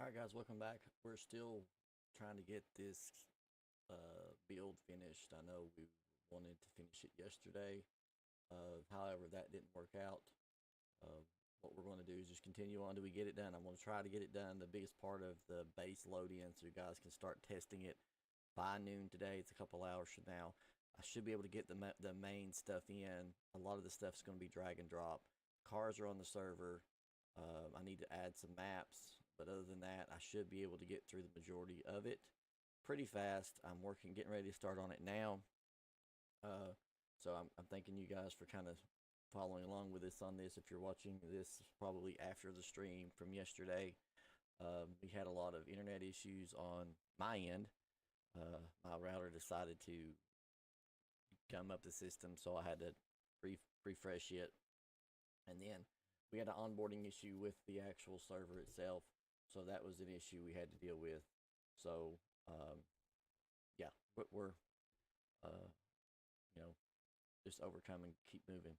All right, guys, welcome back. We're still trying to get this build finished. I know we wanted to finish it yesterday. However, that didn't work out. Uh, what we're going to do is just continue on till we get it done. I'm going to try to get it done, the biggest part of the base load in, so you guys can start testing it by noon today. It's a couple hours from now. I should be able to get the main stuff in. A lot of the stuff is going to be drag and drop. Cars are on the server. I need to add some maps, but other than that, I should be able to get through the majority of it pretty fast. I'm getting ready to start on it now. Uh, so I'm thanking you guys for kind of following along with us on this. If you're watching this, probably after the stream from yesterday, we had a lot of internet issues on my end. My router decided to gum up the system, so I had to refresh it, and then we had an onboarding issue with the actual server itself, so that was an issue we had to deal with. So yeah, we're uh, you know just overcoming, keep moving.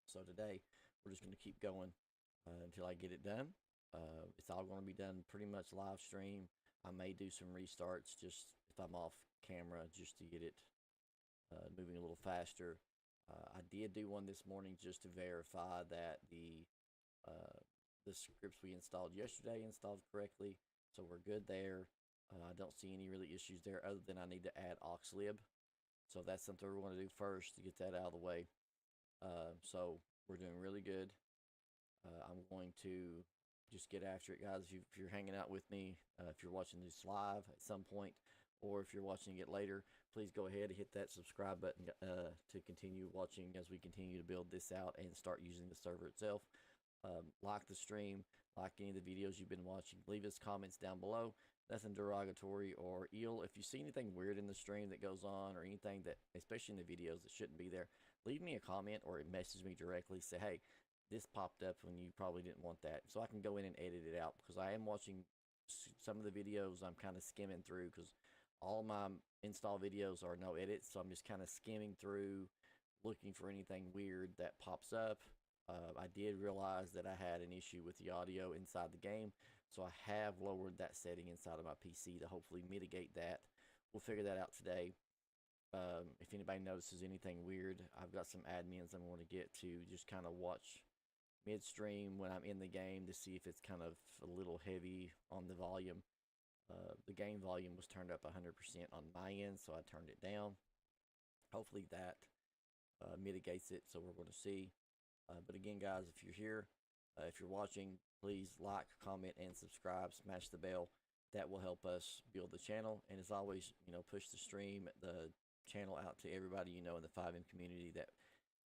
So today we're just going to keep going until I get it done. It's all going to be done pretty much live stream. I may do some restarts just if I'm off camera, just to get it moving a little faster. I did do one this morning just to verify that uh, the scripts we installed yesterday installed correctly, so we're good there. I don't see any really issues there other than I need to add auxlib. So that's something we're going to do first to get that out of the way. So we're doing really good. I'm going to just get after it, guys. If you're hanging out with me, if you're watching this live at some point, or if you're watching it later, please go ahead and hit that subscribe button to continue watching as we continue to build this out and start using the server itself. Like the stream, like any of the videos you've been watching. Leave us comments down below. Nothing derogatory or ill. If you see anything weird in the stream that goes on, or anything that, especially in the videos, that shouldn't be there, leave me a comment or message me directly. Say, hey, this popped up when you probably didn't want that, so I can go in and edit it out, because I am watching some of the videos. I'm kind of skimming through because all my install videos are no edits, so I'm just kind of skimming through, looking for anything weird that pops up. I did realize that I had an issue with the audio inside the game, so I have lowered that setting inside of my PC to hopefully mitigate that. We'll figure that out today. If anybody notices anything weird, I've got some admins I'm going to get to just kind of watch midstream when I'm in the game to see if it's kind of a little heavy on the volume. The game volume was turned up 100% on my end, so I turned it down. Hopefully that mitigates it, so we're going to see. But again, guys, if you're here, if you're watching, please like, comment, and subscribe. Smash the bell. That will help us build the channel. And as always, push the stream, the channel out to everybody you know in the FiveM community that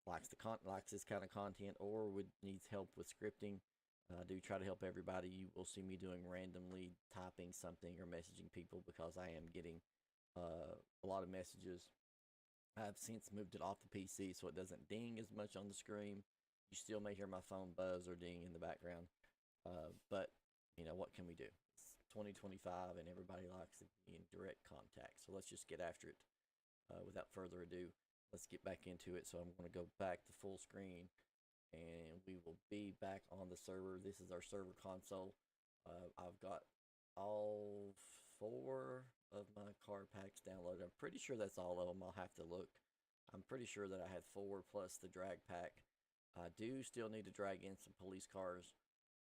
likes this kind of content or needs help with scripting. I do try to help everybody. You will see me doing randomly typing something or messaging people because I am getting a lot of messages. I've since moved it off the PC so it doesn't ding as much on the screen. You still may hear my phone buzz or ding in the background. But, what can we do? It's 2025 and everybody likes to be in direct contact. So let's just get after it. Without further ado, let's get back into it. So I'm going to go back to full screen and we will be back on the server. This is our server console. I've got all 4 of my car packs downloaded. I'm pretty sure that's all of them. I'll have to look. I'm pretty sure that I had 4 plus the drag pack. I do still need to drag in some police cars.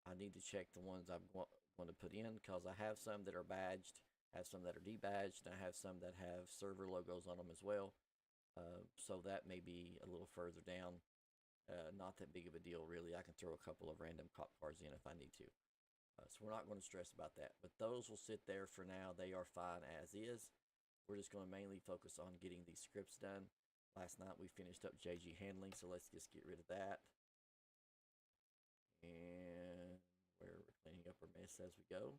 I need to check the ones I'm going to put in because I have some that are badged, have some that are debadged, and I have some that have server logos on them as well. So that may be a little further down. Not that big of a deal, really. I can throw a couple of random cop cars in if I need to. So we're not going to stress about that. But those will sit there for now. They are fine as is. We're just going to mainly focus on getting these scripts done. Last night we finished up JG handling, so let's just get rid of that. And we're cleaning up our mess as we go.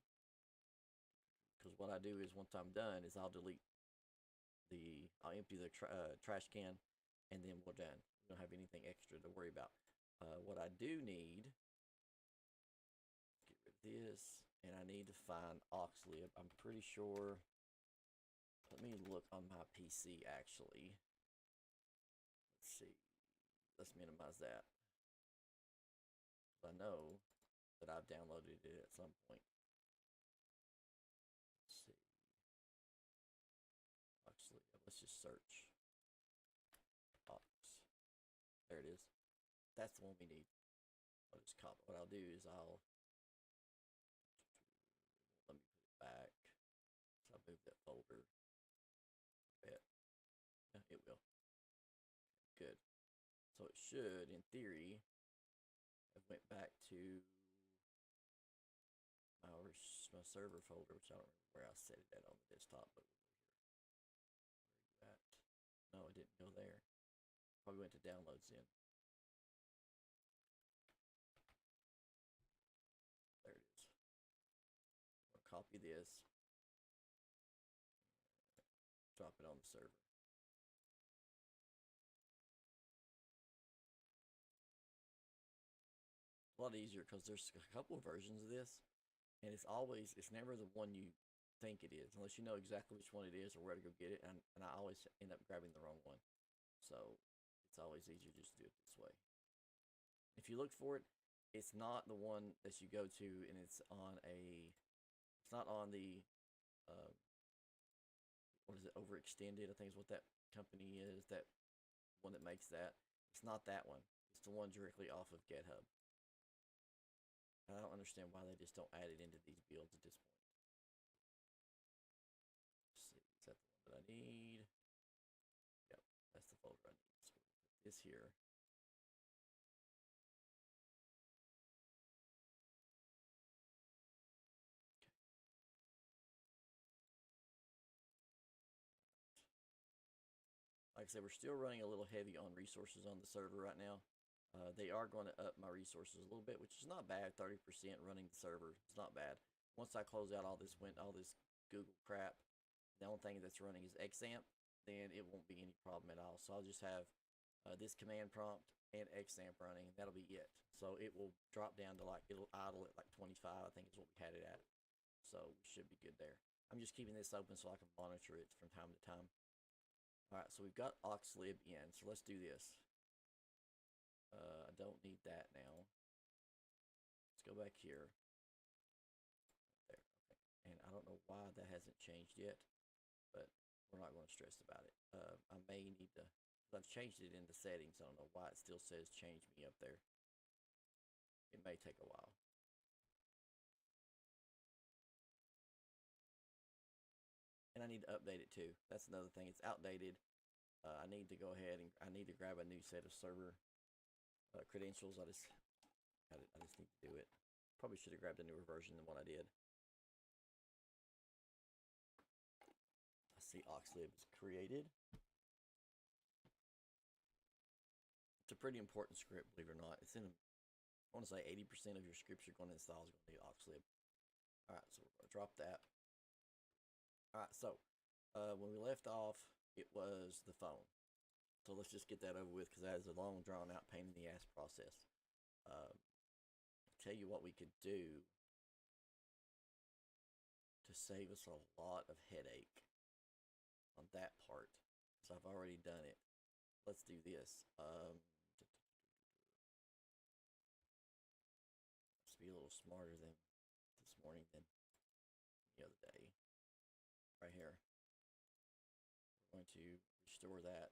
Because what I do is once I'm done is I'll empty the trash can, and then we're done. We don't have anything extra to worry about. What I do need, get rid of this, and I need to find auxlib. I'm pretty sure. Let me look on my PC actually. Let's see. Let's minimize that. I know that I've downloaded it at some point. That's the one we need. I'll just copy. What I'll do is let me put it back. So I moved that folder a bit. Yeah, it will. Good. So it should, in theory, have went back to my server folder, which I don't remember where I set it at on the desktop, but we'll go here. Where are you at? No, it didn't go there. Probably went to downloads then. There it is. I'll copy this, drop it on the server. A lot easier because there's a couple of versions of this, and it's never the one you think it is, unless you know exactly which one it is or where to go get it, and I always end up grabbing the wrong one. So it's always easier just to do it this way. If you look for it, it's not the one that you go to, and it's not on the, what is it, Overextended, I think is what that company is, that one that makes that. It's not that one. It's the one directly off of GitHub. And I don't understand why they just don't add it into these builds at this point. Let's see, is that the one that I need? Yep, that's the folder I need. So we'll put this here. Like I said, we're still running a little heavy on resources on the server right now. They are going to up my resources a little bit, which is not bad. 30% running the server, it's not bad. Once I close out all this Google crap, the only thing that's running is XAMPP, then it won't be any problem at all. So I'll just have this command prompt and XAMPP running, and that'll be it. So it will drop down to it'll idle at like 25, I think is what we had it at. So we should be good there. I'm just keeping this open so I can monitor it from time to time. All right, so we've got oxlib in, so let's do this. I don't need that now. Let's go back here. There, okay. And I don't know why that hasn't changed yet, but we're not going to stress about it. I may need to, because I've changed it in the settings. I don't know why it still says change me up there. It may take a while. And I need to update it too. That's another thing. It's outdated. I need to go ahead and I need to grab a new set of server credentials. I just need to do it. Probably should have grabbed a newer version than what I did. I see oxlib is created. It's a pretty important script, believe it or not. It's in, I want to say 80% of your scripts you're going to install is going to need oxlib. All right, so we're going to drop that. All right, so when we left off, it was the phone. So let's just get that over with, because that is a long, drawn-out, pain-in-the-ass process. I'll tell you what we could do to save us a lot of headache on that part, because I've already done it. Let's do this. Let's be a little smarter than this morning than the other day. Right here. We're going to restore that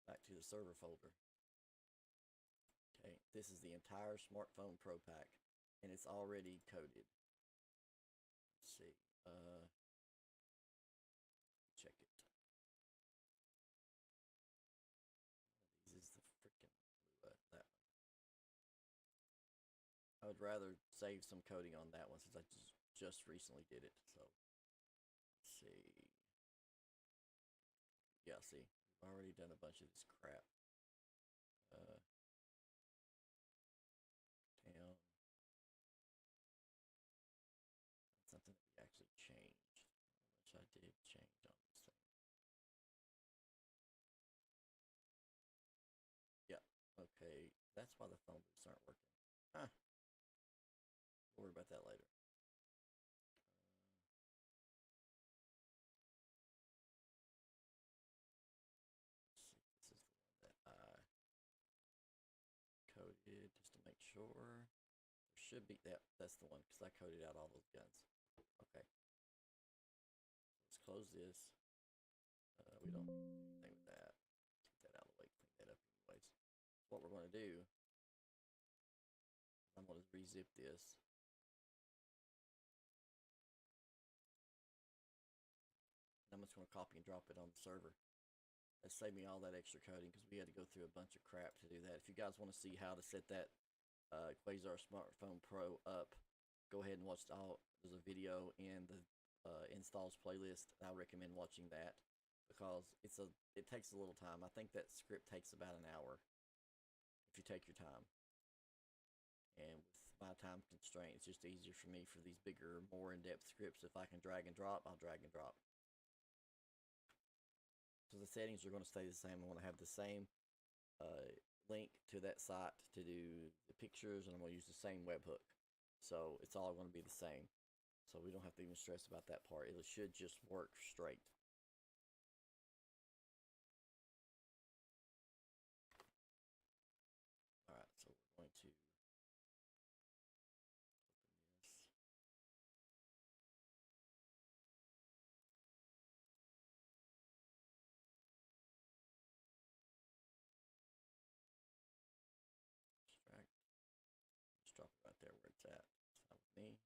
back to the server folder. Okay, this is the entire Smartphone Pro Pack, and it's already coded. Let's see. Check it. One of these is the freaking that one. I would rather save some coding on that one since I just recently did it. So let's see. Yeah, see, we've already done a bunch of this crap. Town. That's something that we actually changed, which I did change on this thing. Yeah, okay, that's why the phone booths aren't working. Huh. We'll worry about that later. This is the one that I coded just to make sure. There should be that. That's the one, because I coded out all those guns. Okay. Let's close this. We don't need anything with that. Let's get that out what we're going to do, I'm going to rezip this. I'm just going to copy and drop it on the server. That saved me all that extra coding because we had to go through a bunch of crap to do that. If you guys want to see how to set that Quasar Smartphone Pro up, go ahead and watch there's a video in the installs playlist. I recommend watching that because it takes a little time. I think that script takes about an hour if you take your time. And with my time constraint, it's just easier for me for these bigger, more in-depth scripts. If I can drag and drop, I'll drag and drop. So the settings are going to stay the same. I want to have the same link to that site to do the pictures, and I'm going to use the same webhook. So it's all going to be the same. So we don't have to even stress about that part. It should just work straight. All right, so we're going to open this. Extract. Just drop it right there where it's at. It's fine with me.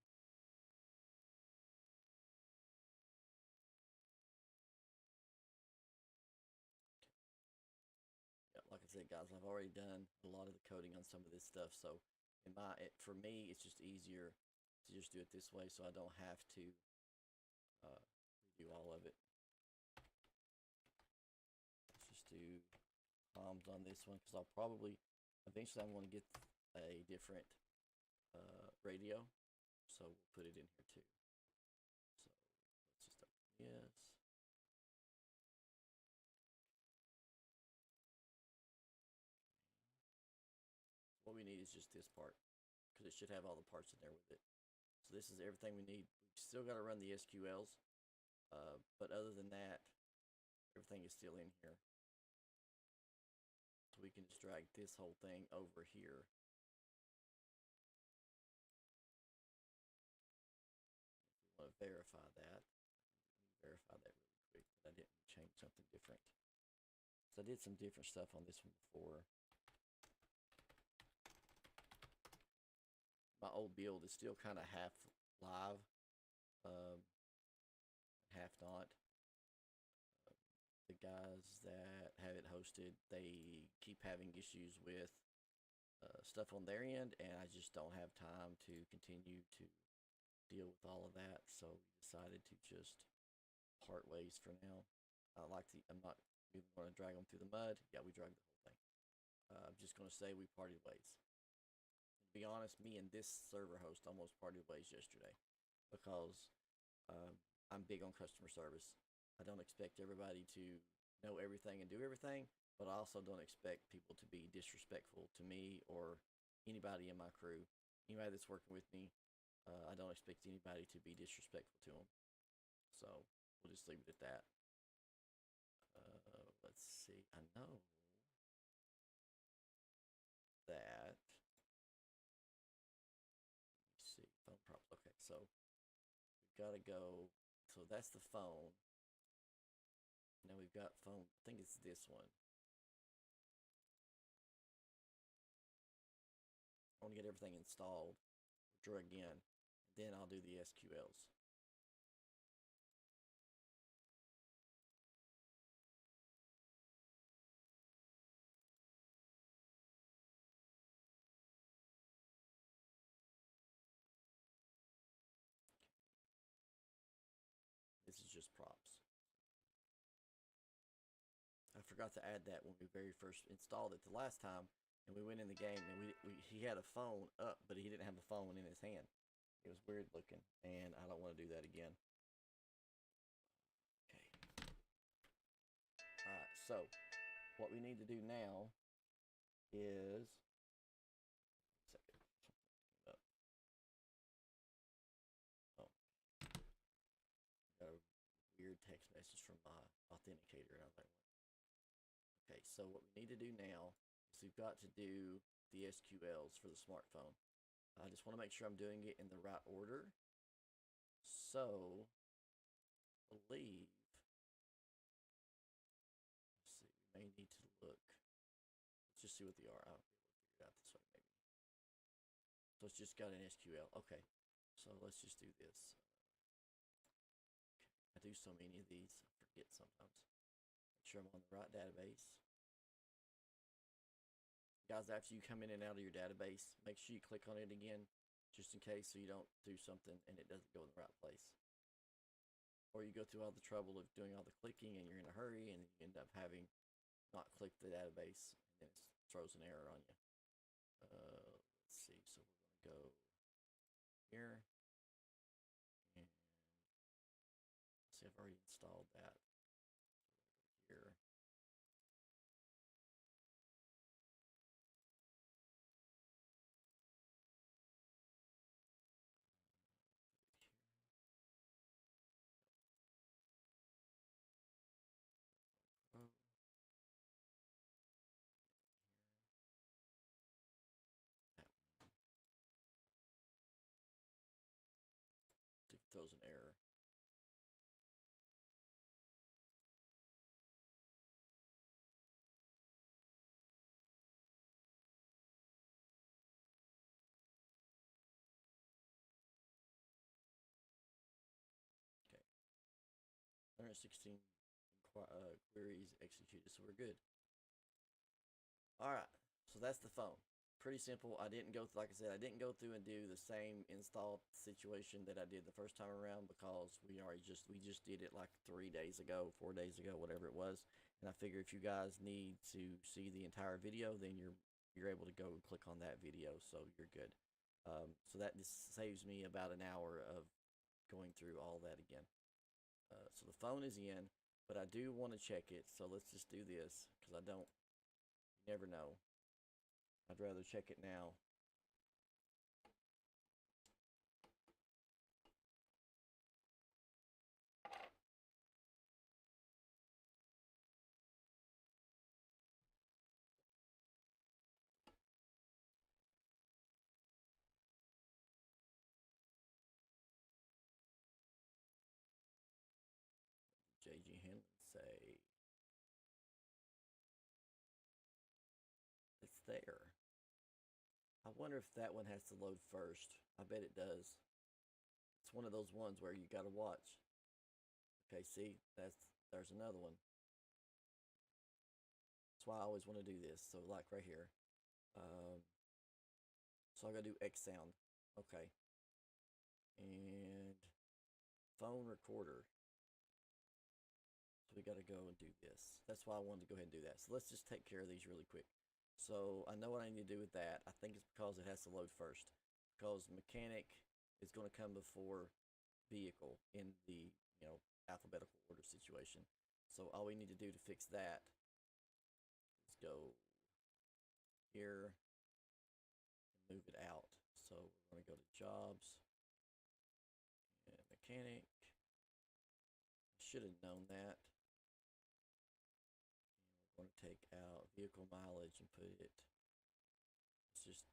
Yeah, like I said, guys, I've already done a lot of the coding on some of this stuff. So for me, it's just easier to just do it this way, so I don't have to redo all of it. Let's just do comms on this one because I'll probably eventually I'm going to get a different radio, so we'll put it in here too. So let's just open this. What we need is just this part because it should have all the parts in there with it. So this is everything we need. We've still got to run the SQLs, but other than that, everything is still in here. So we can just drag this whole thing over here. If we want to verify that, let me verify that really quick that I didn't change something different. So I did some different stuff on this one before. My old build is still kind of half live, half not. The guys that have it hosted, they keep having issues with stuff on their end, and I just don't have time to continue to deal with all of that. So we decided to just part ways for now. I'm not even going to drag them through the mud. Yeah, we dragged the whole thing. I'm just going to say we parted ways. To be honest, me and this server host almost parted ways yesterday because I'm big on customer service. I don't expect everybody to know everything and do everything, but I also don't expect people to be disrespectful to me or anybody in my crew. Anybody that's working with me, I don't expect anybody to be disrespectful to them. So we'll just leave it at that. Let's see. I know that. Let me see. Phone props. Okay, so we've got to go. So that's the phone. Now we've got phone. I think it's this one. I want to get everything installed. Drag in. Then I'll do the SQLs. This is just props. I forgot to add that when we very first installed it the last time, and we went in the game, and he had a phone up, but he didn't have a phone in his hand. It was weird looking, and I don't want to do that again. Okay. All right, so what we need to do now is got a weird text message from my authenticator, and I was like, what? Okay, so what we need to do now is we've got to do the SQLs for the smartphone. I just want to make sure I'm doing it in the right order. So, I believe, let's see, we may need to look. just see what they are. I'll be able to figure it out this way maybe. So it's just got an SQL. Okay, so let's just do this. I do so many of these, I forget sometimes. Make sure I'm on the right database. Guys, after you come in and out of your database, make sure you click on it again, just in case, so you don't do something and it doesn't go in the right place. Or you go through all the trouble of doing all the clicking and you're in a hurry and you end up having not clicked the database and then it throws an error on you. Let's see, so we're going to go here and see, I've already installed that. So we're going to go here. It throws an error. Okay, 116 queries executed, so we're good. All right, so that's the phone. Pretty simple. I didn't go through, like I said, I didn't go through and do the same install situation that I did the first time around because we just did it like 3 days ago, 4 days ago, whatever it was. And I figure if you guys need to see the entire video, then you're able to go and click on that video, so you're good. So that just saves me about an hour of going through all that again. So the phone is in, but I do want to check it. So let's just do this because I don't. You never know. I'd rather check it now. JG Henley say it's there. I wonder if that one has to load first. I bet it does. It's one of those ones where you gotta watch. Okay, see, there's another one. That's why I always want to do this. So like right here. So I gotta do X sound. Okay. And phone recorder. So we gotta go and do this. That's why I wanted to go ahead and do that. So let's just take care of these really quick. So I know what I need to do with that. I think it's because it has to load first. Because mechanic is going to come before vehicle in the alphabetical order situation. So all we need to do to fix that is go here and move it out. So we're going to go to jobs and mechanic. I should have known that. And we're going to take out vehicle mileage and put it. Let's just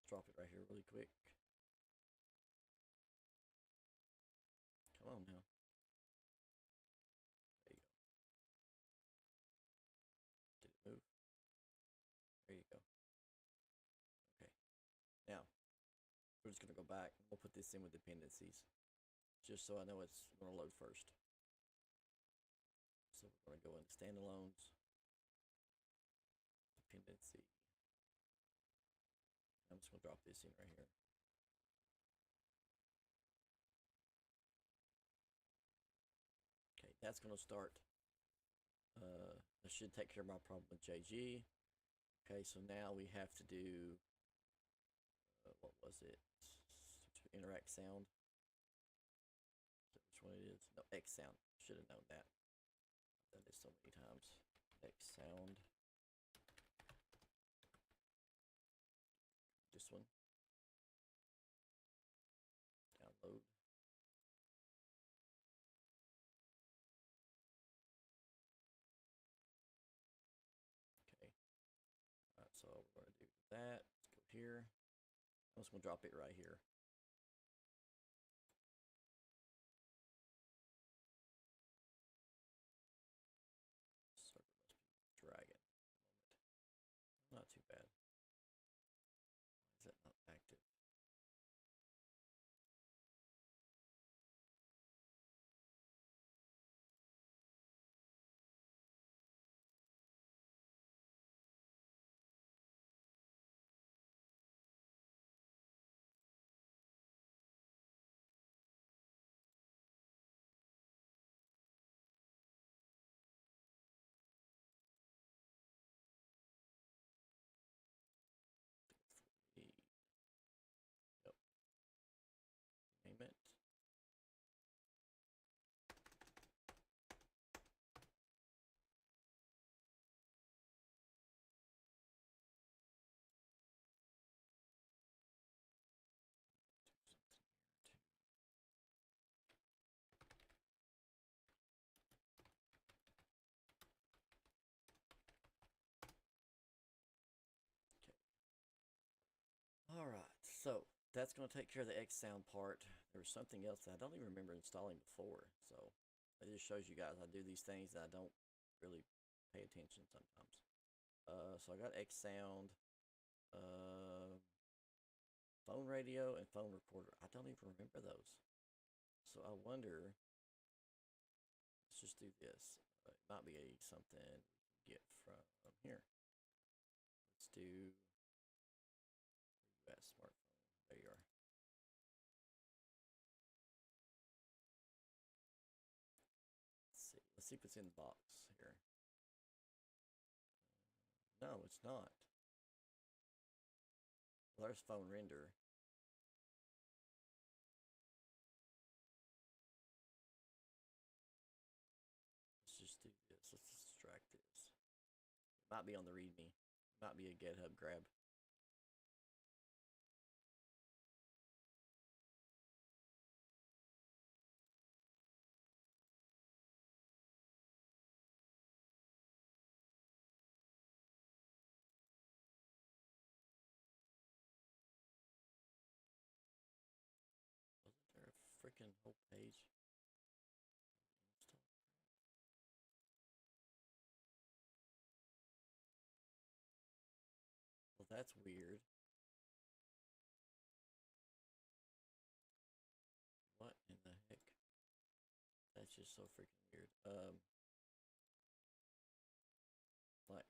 drop it right here really quick. Come on now. There you go. Did it move? There you go. Okay. Now, we're just going to go back. We'll put this in with dependencies. Just so I know it's going to load first. So we're going to go into standalones. Dependency. I'm just going to drop this in right here. Okay, that's going to start. That should take care of my problem with JG. Okay, so now we have to do, what was it? To interact sound. Is that which one it is? No, X sound. Should have known that. I've done this so many times. X sound. This one. Download. Okay. Alright, so we're going to do that. Let's go here. I'm just going to drop it right here. Server must be dragging at the moment. Not too that's going to take care of the X sound part. There was something else that I don't even remember installing before. So it just shows you guys I do these things that I don't really pay attention sometimes. So I got X sound, uh, phone radio, and phone recorder. I don't even remember those. So I wonder. Let's just do this. It might be something we can get from here. Let's do US smartphone. There you are. Let's see. Let's see if it's in the box here. No, it's not. Well, there's phone render. Let's just do this. Let's extract this. It might be on the README. It might be a GitHub grab. Wasn't there a freaking whole page? Well, that's weird. What in the heck? That's just so freaking weird. Like,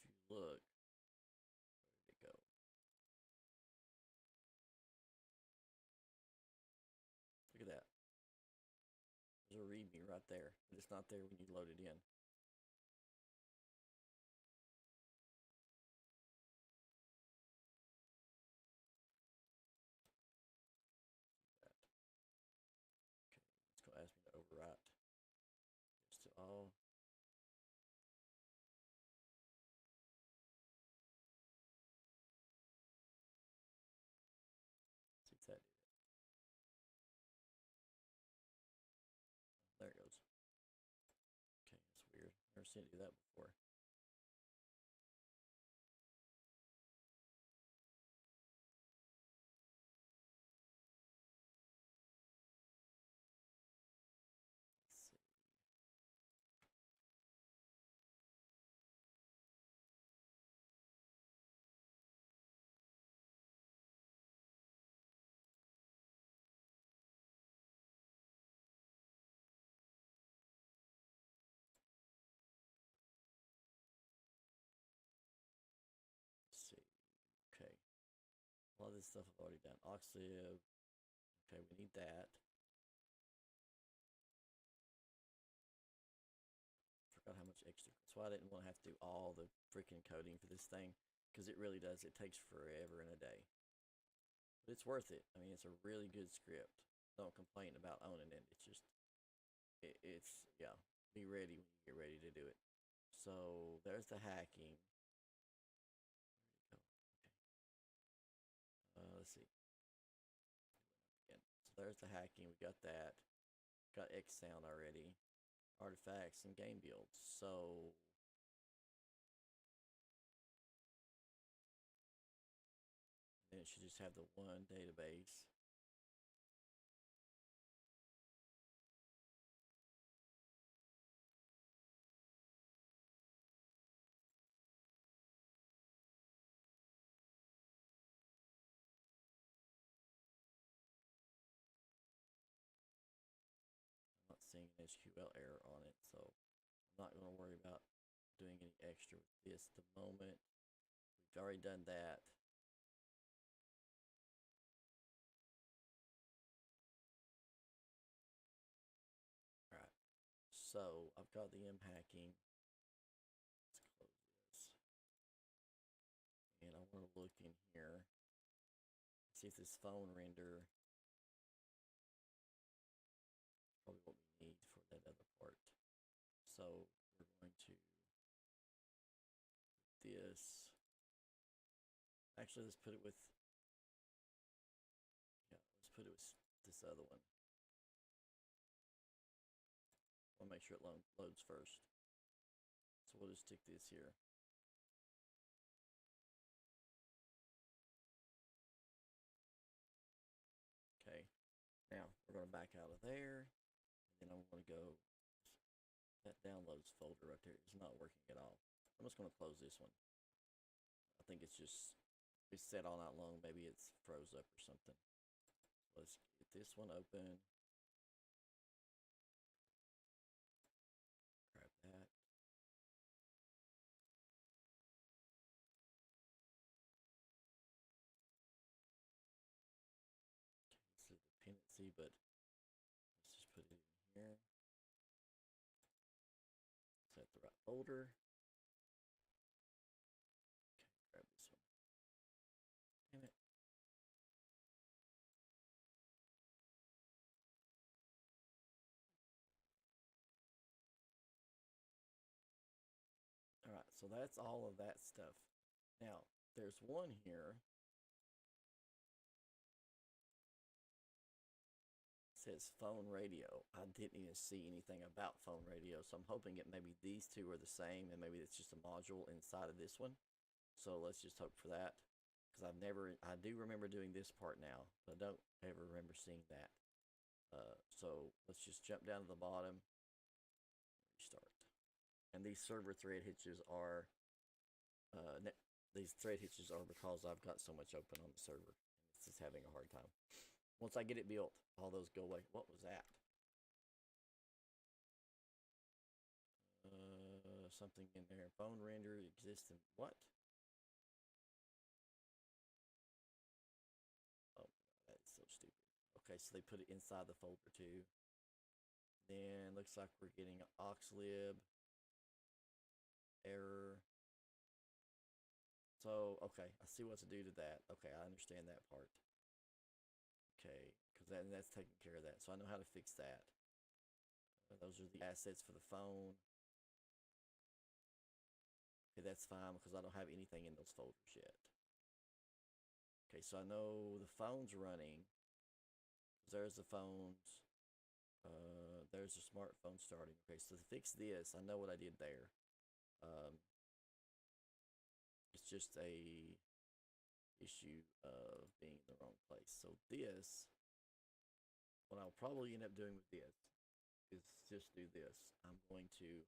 if you look, where did it go? Look at that. There's a README right there, but it's not there when you load it in. Okay, it's gonna ask me to overwrite this to all. See if that did it. There it goes. Okay, that's weird. Never seen it do that before. Let's see. Let's see. Okay. A lot of this stuff I've already done. Oxlib. Okay, we need that. Forgot how much extra. That's why I didn't want to have to do all the freaking coding for this thing, because it really does. It takes forever and a day. But it's worth it. I mean, it's a really good script. Don't complain about owning it. It's just, it's, yeah, be ready when you get ready to do it. So there's the hacking. Where did it go? Okay. Let's see. Again. So there's the hacking. We got that. Got X sound already. Artifacts and game builds. So then it should just have the one database. I'm not seeing an SQL error on it, so I'm not going to worry about doing any extra with this at the moment. We've already done that. All right, so I've got the M hacking. Let's close this. And I want to look in here, see if this phone render is probably what we need for that other part. So we're going to put this. Actually, let's put it with, yeah, let's put it with this other one. I want to make sure it loads first. So we'll just stick this here. We're going to back out of there. And then I'm going to go, that downloads folder right there is not working at all. I'm just going to close this one. I think it's set all night long. Maybe it's froze up or something. Let's get this one open. Grab that. Okay, this is a dependency, but let's just put it in here. Set the right folder. Okay, grab this one. Damn it. All right, so that's all of that stuff. Now, there's one here. It says phone radio. I didn't even see anything about phone radio, so I'm hoping that maybe these two are the same, and maybe it's just a module inside of this one. So let's just hope for that, because I do remember doing this part now, but I don't ever remember seeing that. So let's just jump down to the bottom, restart. And these server thread hitches are, because I've got so much open on the server, and it's just having a hard time. Once I get it built, all those go away. What was that? Something in there. Phone render exists in what? Oh, that's so stupid. Okay, so they put it inside the folder too. Then looks like we're getting an auxlib error. So, okay, I see what to do to that. Okay, I understand that part. Okay, because that's taking care of that. So I know how to fix that. Those are the assets for the phone. Okay, that's fine because I don't have anything in those folders yet. Okay, so I know the phone's running. There's the phones. There's the smartphone starting. Okay, so to fix this, I know what I did there. It's just a issue of being in the wrong place. So this, what I'll probably end up doing with this is just do this. I'm going to,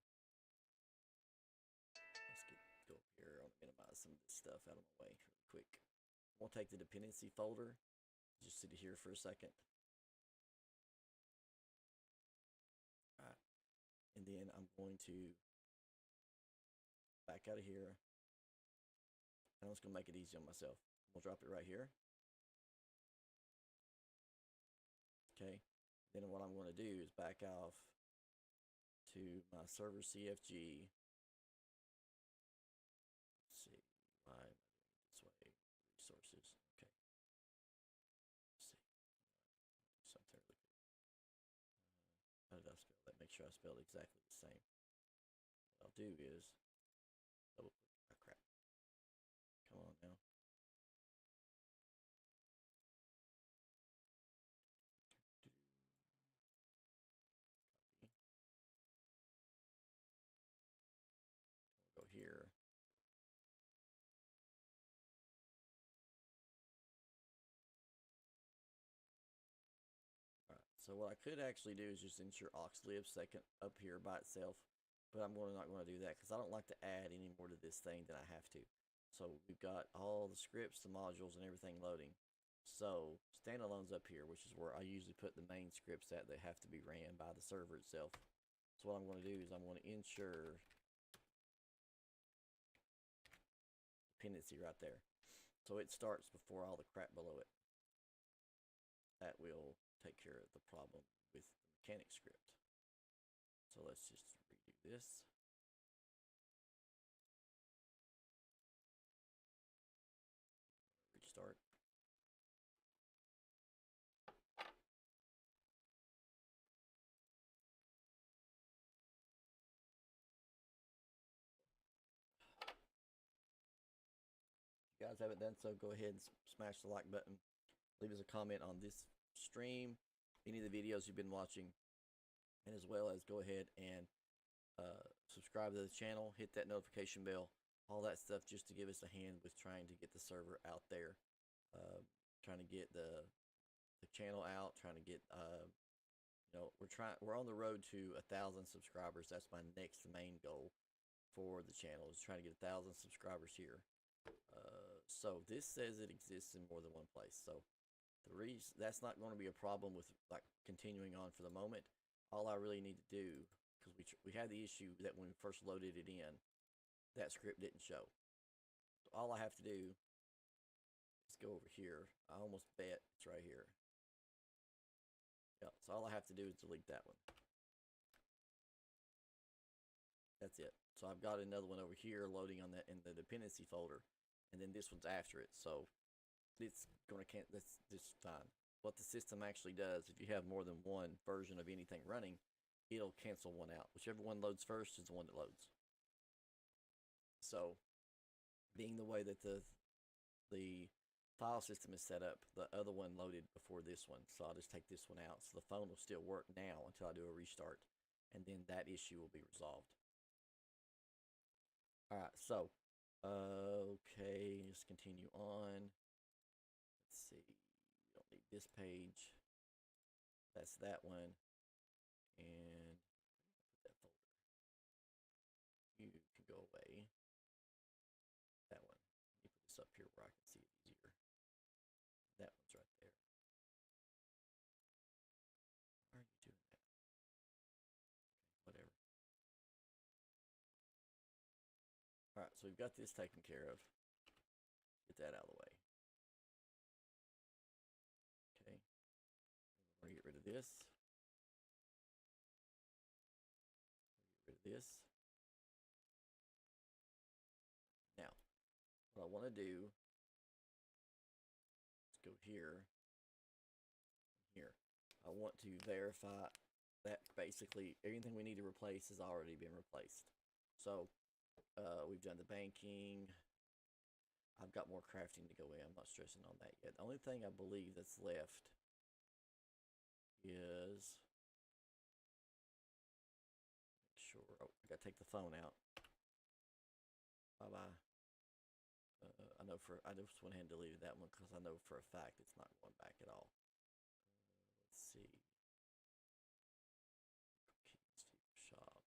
go up here. I'll minimize some of this stuff out of my way really quick. I'm going to take the dependency folder, just sit here for a second. All right. And then I'm going to back out of here. And I'm just going to make it easy on myself. We'll drop it right here. Okay. Then what I'm going to do is back off to my server CFG. Let's see. Why am I doing it this way? Resources. Okay. Let's see. I'll do something really quick. How did I spell that? Make sure I spelled exactly the same. What I'll do is double click. Oh, crap. Come on now. Copy. We'll go here. All right. So what I could actually do is just ensure auxlib second up here by itself, but I'm not going to do that because I don't like to add any more to this thing than I have to. So we've got all the scripts, the modules, and everything loading. So standalone's up here, which is where I usually put the main scripts that have to be ran by the server itself. So what I'm going to do is I'm going to ensure dependency right there. So it starts before all the crap below it. That will take care of the problem with the mechanic script. So let's just redo this. Restart. If you guys haven't done so, go ahead and smash the like button. Leave us a comment on this stream, any of the videos you've been watching, and as well as go ahead and subscribe to the channel, hit that notification bell, all that stuff just to give us a hand with trying to get the server out there, trying to get the the channel out, trying to get we're on the road to 1,000 subscribers. That's my next main goal for the channel, is trying to get 1,000 subscribers here. So this says it exists in more than one place. So the reason that's not going to be a problem with like continuing on for the moment. All I really need to do, because we had the issue that when we first loaded it in, that script didn't show. So all I have to do is go over here. I almost bet it's right here. Yeah, so all I have to do is delete that one. That's it. So I've got another one over here loading on that in the dependency folder, and then this one's after it. So it's gonna that's just fine. What the system actually does, if you have more than one version of anything running, it'll cancel one out. Whichever one loads first is the one that loads. So, being the way that the file system is set up, the other one loaded before this one. So I'll just take this one out. So the phone will still work now until I do a restart, and then that issue will be resolved. All right, so okay, just continue on. Let's see. We don't need this page. That's that one, and put that folder. You can go away. That one. Let me put this up here where I can see it easier. That one's right there. Why are you doing that? Okay, whatever. All right, so we've got this taken care of. Get that out of the way. Okay. We're going to get rid of this. Get rid of this. Now, what I want to do is go here. Here. I want to verify that basically everything we need to replace has already been replaced. So we've done the banking. I've got more crafting to go in. I'm not stressing on that yet. The only thing I believe that's left is, make sure, oh, I gotta take the phone out. Bye-bye. I just went ahead and deleted that one because I know for a fact it's not going back at all. Let's see. Shop.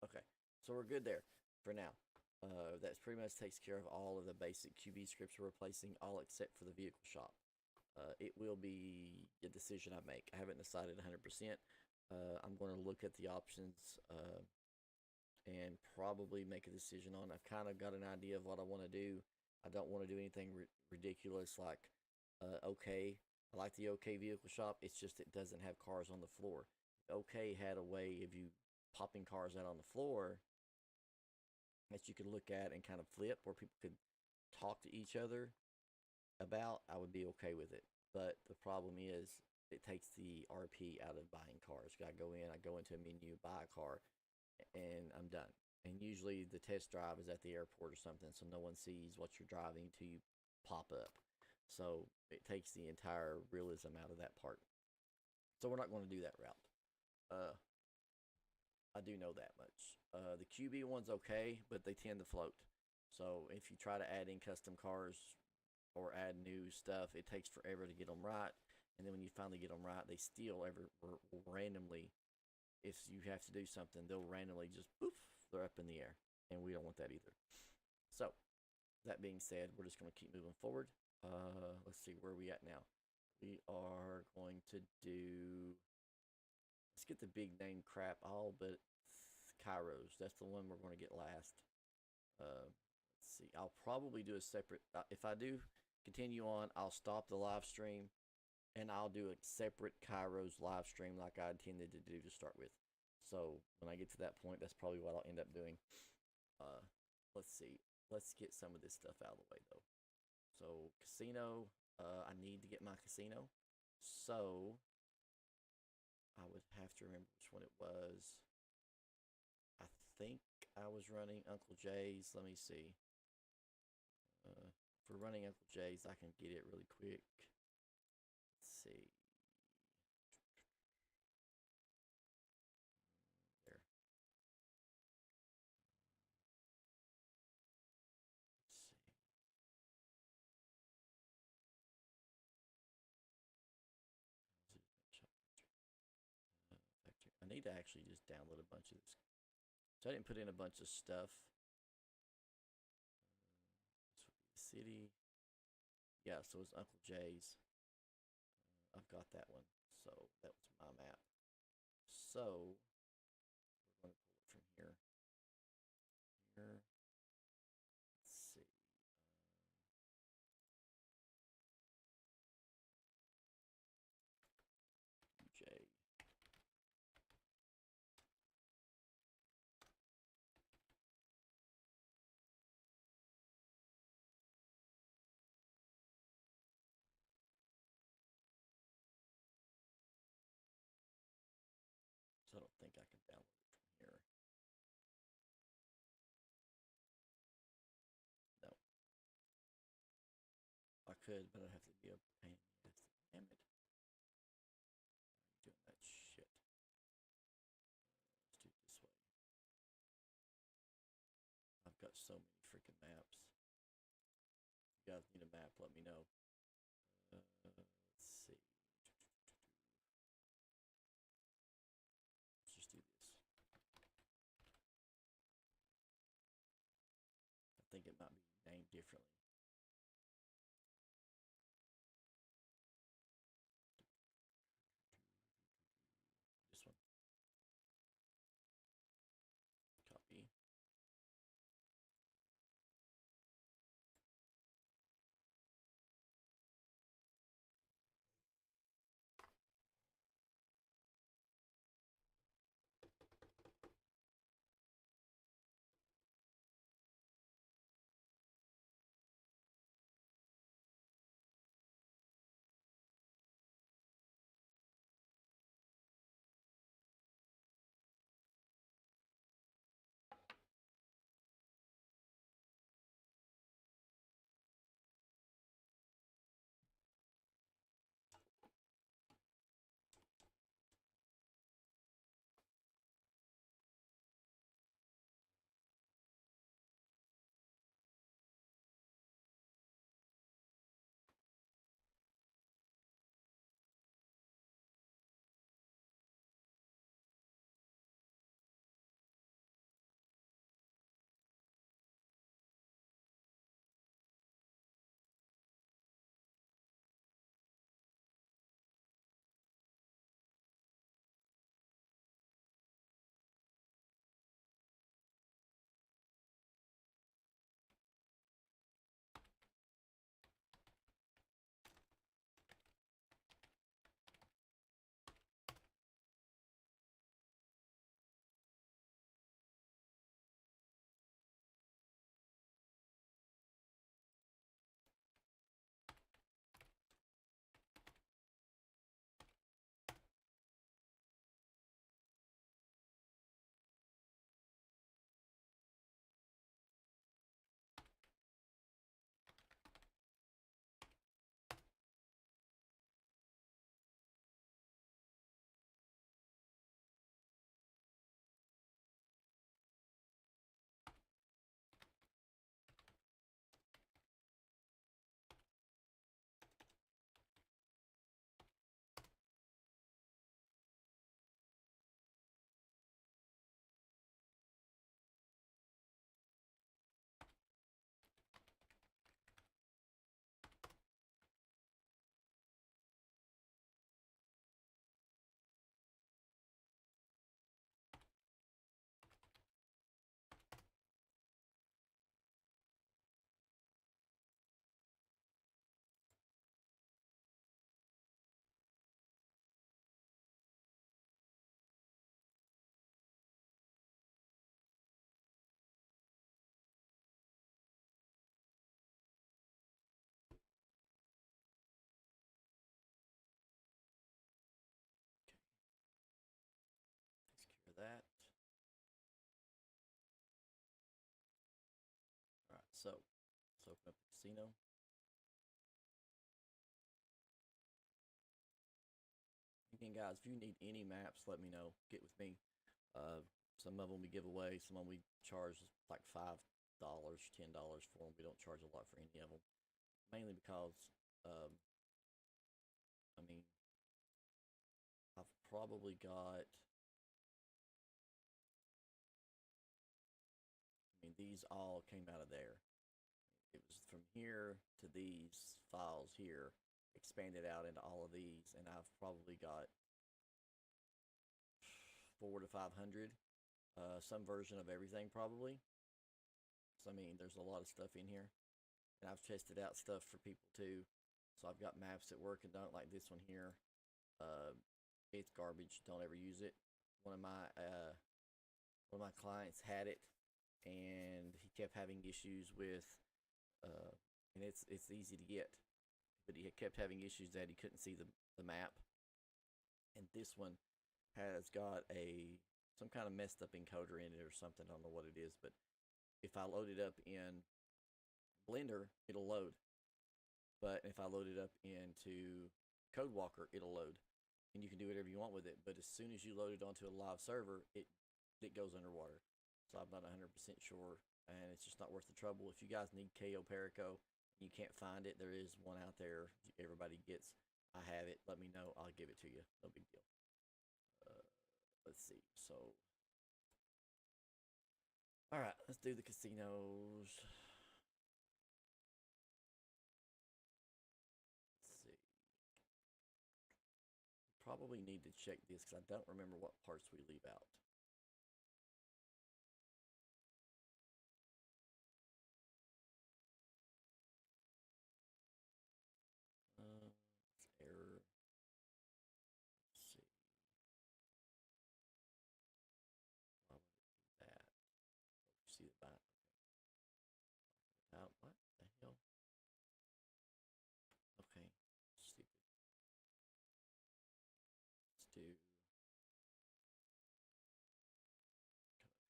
Okay, so we're good there for now. That pretty much takes care of all of the basic QB scripts we're replacing, all except for the vehicle shop. It will be a decision I make. I haven't decided 100%. I'm going to look at the options and probably make a decision on. I've kind of got an idea of what I want to do. I don't want to do anything ridiculous like OK. I like the OK vehicle shop. It's just it doesn't have cars on the floor. OK had a way of you popping cars out on the floor that you could look at and kind of flip, where people could talk to each other about. I would be okay with it. But the problem is it takes the RP out of buying cars. I go into a menu, buy a car, and I'm done. And usually the test drive is at the airport or something, so no one sees what you're driving till you pop up. So it takes the entire realism out of that part. So we're not going to do that route. I do know that much. The QB one's okay, but they tend to float. So if you try to add in custom cars or add new stuff, it takes forever to get them right. And then when you finally get them right, they still randomly, if you have to do something, they'll randomly just poof, they're up in the air. And we don't want that either. So that being said, we're just going to keep moving forward. Let's see, where are we at now? We are going to do, let's get the big name crap, all but Kairos. That's the one we're going to get last. Let's see, I'll probably do a separate, if I do continue on, I'll stop the live stream and I'll do a separate Kairos live stream like I intended to do to start with. So when I get to that point, that's probably what I'll end up doing. Let's see, let's get some of this stuff out of the way though. So casino, I need to get my casino. So I would have to remember which one it was. I think I was running Uncle Jay's. Let me see. For running Uncle Jay's, I can get it really quick. Let's see. There. Let's see. need to actually just download a bunch of this. So I didn't put in a bunch of stuff. This would be the city. Yeah, so it's Uncle Jay's. I've got that one. So that was my map. So we're going to pull it from here. Here. Let's see. J. So I don't think I can download it from here. No. I could, but I'd have to be a pain in the ass. Damn it. Doing that shit. Let's do it this way. I've got so many freaking maps. If you guys need a map, let me know. Let's see. Let's just do this. I think it might be named differently. This one. Copy. Takes care of that. Alright, so let's open up the casino. Again, guys, if you need any maps, let me know. Get with me. Some of them we give away. Some of them we charge like $5, $10 for them. We don't charge a lot for any of them, mainly because, I mean, I've probably got these all came out of there. It was from here to these files here, expanded out into all of these, and I've probably got 400 to 500, some version of everything probably. So I mean, there's a lot of stuff in here, and I've tested out stuff for people too. So I've got maps that work and don't, like this one here. It's garbage. Don't ever use it. One of my clients had it, and he kept having issues with, and it's easy to get, but he kept having issues that he couldn't see the map. And this one has got some kind of messed up encoder in it or something. I don't know what it is, but if I load it up in Blender, it'll load. But if I load it up into CodeWalker, it'll load, and you can do whatever you want with it. But as soon as you load it onto a live server, it goes underwater. So I'm not 100% sure, and it's just not worth the trouble. If you guys need KO Perico and you can't find it, there is one out there. Everybody gets. I have it. Let me know. I'll give it to you. No big deal. Let's see. So, all right, let's do the casinos. Probably need to check this because I don't remember what parts we leave out. Error. Let's see. Why would it be that? Oh, you see the back? Okay. What the hell? Okay. Stupid. Let's do. Let's see.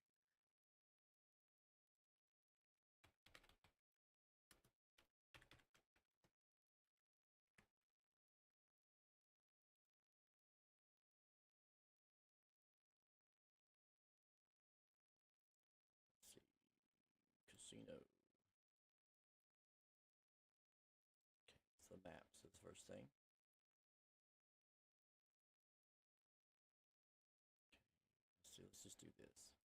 Casino. Okay, so the maps is the first thing. Okay, let's just do this.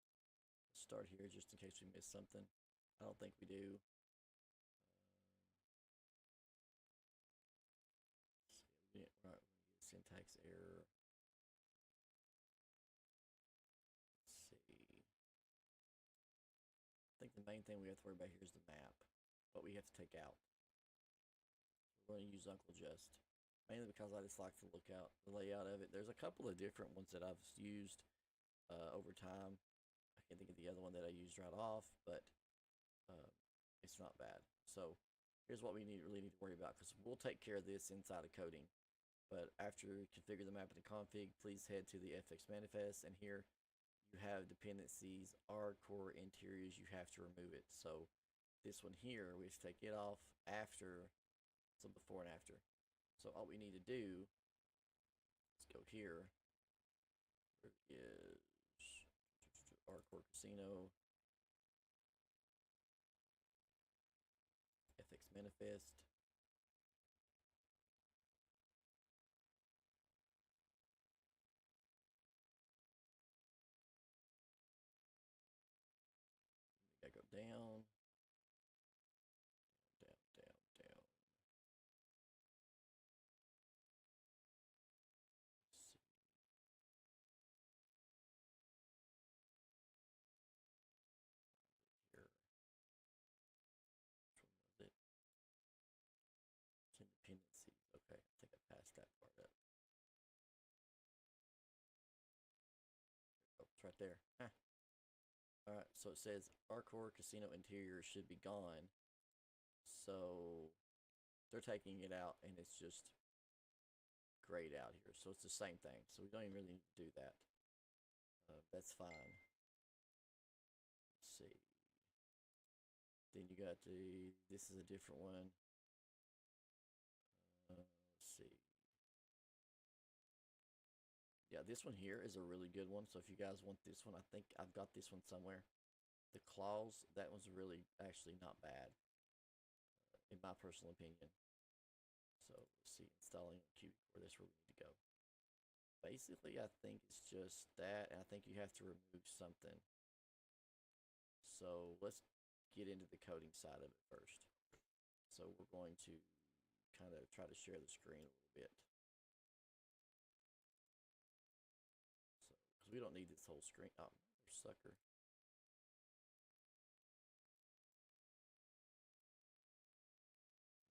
Let's start here just in case we miss something. I don't think we do. We're going to get syntax error. Let's see. I think the main thing we have to worry about here is the map, what we have to take out. So we're going to use Uncle Just, mainly because I just like to look out the layout of it. There's a couple of different ones that I've used over time. I can't think of the other one that I used right off, but it's not bad. So here's what we really need to worry about, because we'll take care of this inside of coding. But after you configure the map in the config, please head to the FX manifest, and here you have dependencies, R core interiors. You have to remove it. So this one here, we have to take it off after, so before and after. So all we need to do, let's go here. Where is R core casino, FX manifest. I go down, down, down, down. Let's see. Here. Which one was it? 10 dependencies. Okay, I think I passed that part up. Oh, it's right there. Huh. All right, so it says our core casino interior should be gone. So they're taking it out, and it's just grayed out here. So it's the same thing. So we don't even really need to do that. That's fine. Let's see. Then you got this is a different one. Let's see. Yeah, this one here is a really good one. So if you guys want this one, I think I've got this one somewhere. The claws, that one's really actually not bad, in my personal opinion. So let's see, installing Qt Core, that's where we need to go. Basically, I think it's just that, and I think you have to remove something. So let's get into the coding side of it first. So we're going to kind of try to share the screen a little bit. So, because we don't need this whole screen. Oh, there's sucker.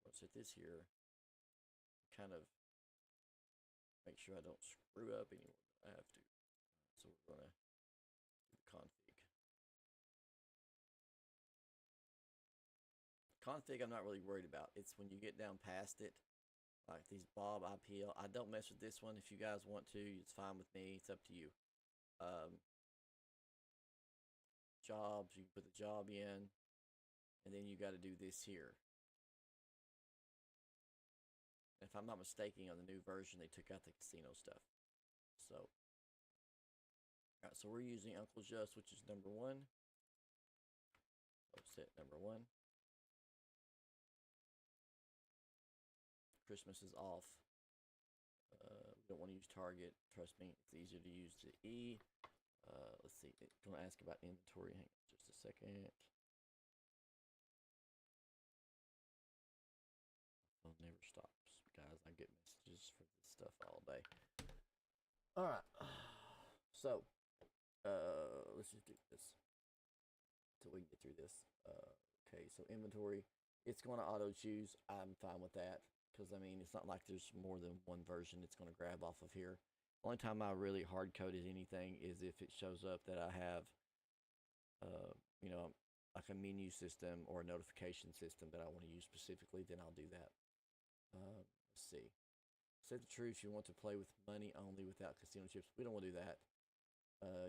Let's hit this here. Kind of make sure I don't screw up any more than I have to. So we're going to do the config. Config I'm not really worried about. It's when you get down past it, like these Bob IPL. I don't mess with this one. If you guys want to, it's fine with me. It's up to you. Jobs, you can put the job in, and then you got to do this here. If I'm not mistaken, on the new version, they took out the casino stuff. So, all right, so we're using Uncle Just, which is number 1. Set number 1. Christmas is off. We don't want to use Target. Trust me, it's easier to use the E. Let's see. It's going to ask about inventory. Hang on just a second. Phone never stops, guys. I get messages for this stuff all day. All right. So, let's just do this until we can get through this. Okay, so inventory. It's going to auto choose. I'm fine with that. Because, I mean, it's not like there's more than one version it's going to grab off of here. Only time I really hard-coded anything is if it shows up that I have, you know, like a menu system or a notification system that I want to use specifically, then I'll do that. Let's see. Say the truth, you want to play with money only without casino chips. We don't want to do that.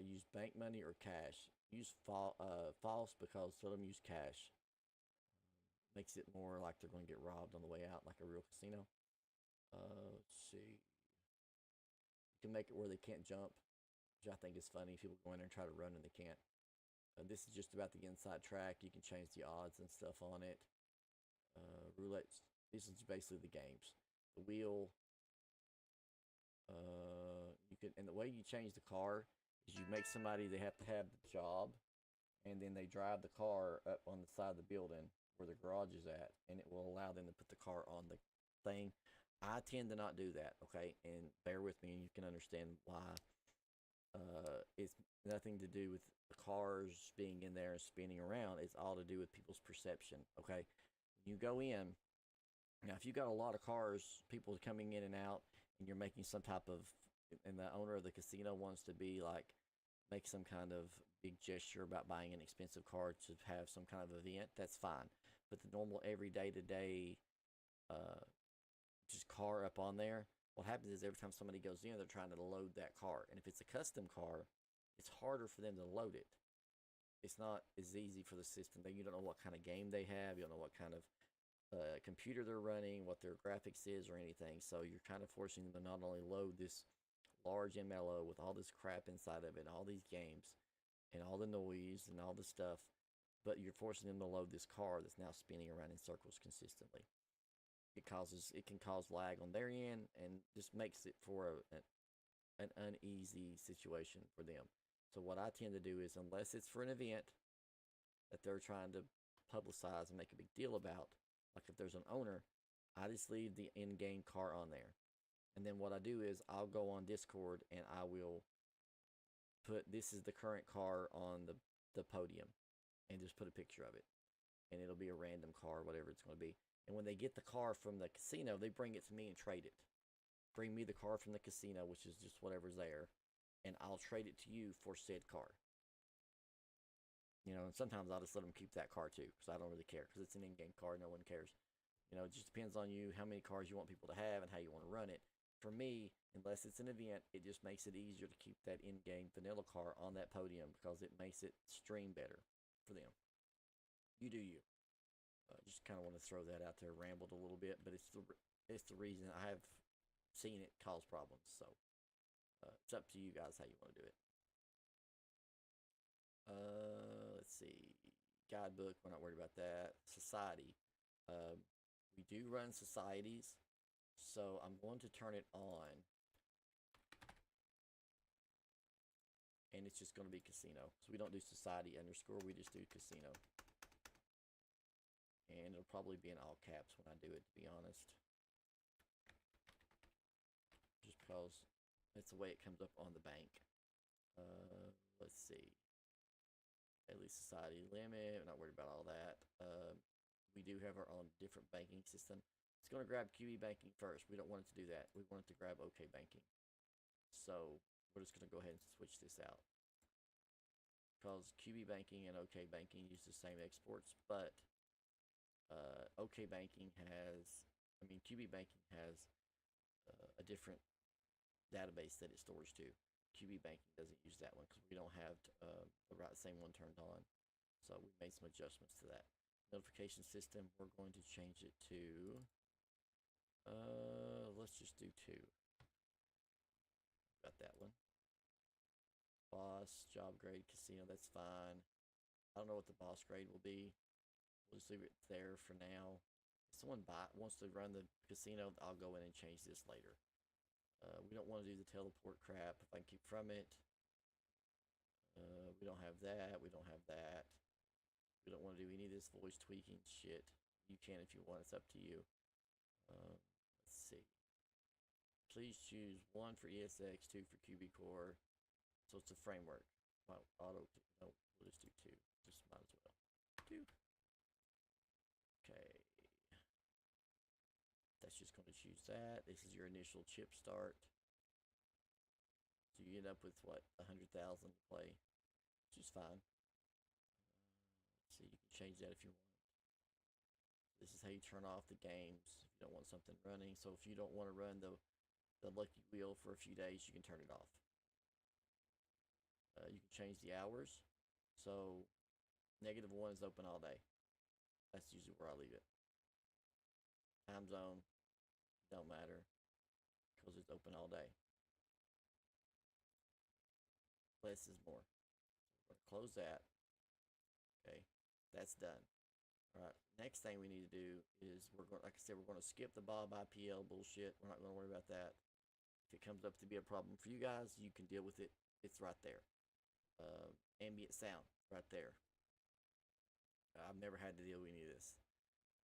Use bank money or cash. Use false because some of them use cash. Makes it more like they're going to get robbed on the way out, like a real casino. Let's see. You can make it where they can't jump, which I think is funny. People go in there and try to run and they can't. This is just about the inside track. You can change the odds and stuff on it. Roulette. This is basically the games. The wheel. You can, and the way you change the car is you make somebody, they have to have the job, and then they drive the car up on the side of the building where the garage is at, and it will allow them to put the car on the thing. I tend to not do that, okay? And bear with me, and you can understand why. It's nothing to do with the cars being in there and spinning around. It's all to do with people's perception, okay? When you go in, now if you got a lot of cars, people coming in and out, and you're making some type of, and the owner of the casino wants to be like, make some kind of big gesture about buying an expensive car to have some kind of event, that's fine. But the normal everyday to day just car up on there, what happens is every time somebody goes in, they're trying to load that car. And if it's a custom car, it's harder for them to load it. It's not as easy for the system. You don't know what kind of game they have. You don't know what kind of computer they're running, what their graphics is or anything. So you're kind of forcing them to not only load this large MLO with all this crap inside of it, all these games, and all the noise and all the stuff, but you're forcing them to load this car that's now spinning around in circles consistently. It can cause lag on their end, and just makes it for an uneasy situation for them. So what I tend to do is, unless it's for an event that they're trying to publicize and make a big deal about, like if there's an owner, I just leave the in-game car on there. And then what I do is I'll go on Discord and I will put, this is the current car on the podium, and just put a picture of it. And it'll be a random car, whatever it's going to be. And when they get the car from the casino, they bring it to me and trade it. Bring me the car from the casino, which is just whatever's there, and I'll trade it to you for said car. You know, and sometimes I'll just let them keep that car too, because I don't really care, because it's an in-game car, no one cares. You know, it just depends on you, how many cars you want people to have and how you want to run it. For me, unless it's an event, it just makes it easier to keep that in-game vanilla car on that podium, because it makes it stream better for them. You do you. Just kind of want to throw that out there. Rambled a little bit, but it's the reason I have seen it cause problems. So it's up to you guys how you want to do it. Let's see. Guidebook, we're not worried about that. Society. We do run societies, so I'm going to turn it on. And it's just going to be casino. So we don't do society underscore, we just do casino. And it'll probably be in all caps when I do it, to be honest. Just because it's the way it comes up on the bank. Let's see. Daily Society limit. We're not worried about all that. We do have our own different banking system. It's going to grab QB banking first. We don't want it to do that. We want it to grab OK banking. So we're just going to go ahead and switch this out. Because QB banking and OK banking use the same exports, but OK banking has, QB banking has a different database that it stores to. QB banking doesn't use that one because we don't have the same one turned on. So we made some adjustments to that. Notification system, we're going to change it to, let's just do 2. Got that one. Boss, job grade, casino, that's fine. I don't know what the boss grade will be. We'll just leave it there for now. If someone wants to run the casino, I'll go in and change this later. We don't want to do the teleport crap if I can keep from it. We don't have that. We don't have that. We don't want to do any of this voice tweaking shit. You can if you want. It's up to you. Let's see. Please choose 1 for ESX, 2 for QB Core. So it's a framework. Well, we'll just do 2. Just might as well. 2. Okay. That's just going to choose that. This is your initial chip start. So you end up with what, 100,000 to play, which is fine. So you can change that if you want. This is how you turn off the games if you don't want something running. So if you don't want to run the lucky wheel for a few days, you can turn it off. You can change the hours. So -1 is open all day. That's usually where I leave it. Time zone, don't matter, because it's open all day. Less is more. So we're going to close that. Okay, that's done. All right, next thing we need to do is like I said, we're going to skip the Bob IPL bullshit. We're not going to worry about that. If it comes up to be a problem for you guys, you can deal with it. It's right there. Ambient sound, right there. I've never had to deal with any of this,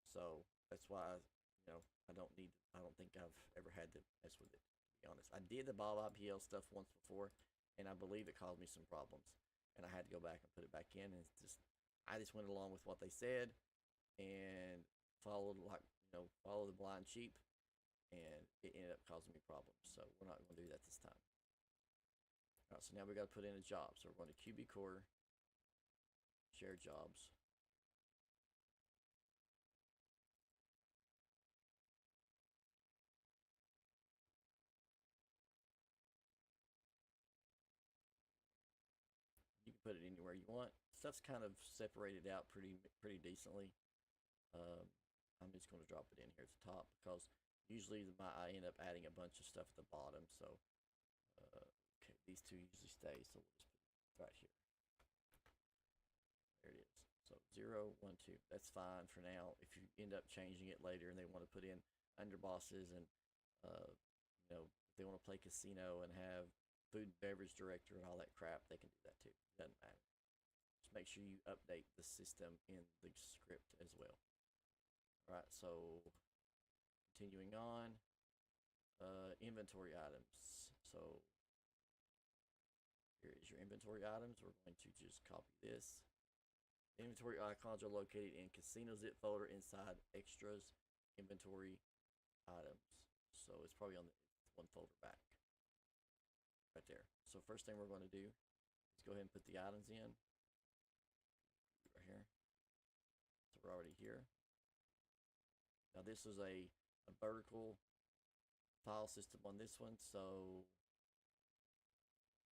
so that's why I don't think I've ever had to mess with it. To be honest, I did the Bob IPL stuff once before, and I believe it caused me some problems, and I had to go back and put it back in. And I just went along with what they said and followed follow the blind sheep, and it ended up causing me problems. So we're not going to do that this time. All right, so now we got to put in a job. So we're going to QB Core, share jobs. You can put it anywhere you want. Stuff's kind of separated out pretty decently. I'm just going to drop it in here at the top because usually I end up adding a bunch of stuff at the bottom. So okay, these 2 usually stay. So we'll just put it right here. There it is. So 0, 1, 2. That's fine for now. If you end up changing it later and they want to put in underbosses and if they want to play casino and have food and beverage director and all that crap, they can do that too. It doesn't matter. Just make sure you update the system in the script as well. All right, so continuing on, inventory items. So here is your inventory items. We're going to just copy this. The inventory icons are located in casino zip folder inside extras inventory items. So it's probably on one folder back. Right there. So first thing we're going to do is go ahead and put the items in. Right here. So we're already here. Now this is a vertical file system on this one, so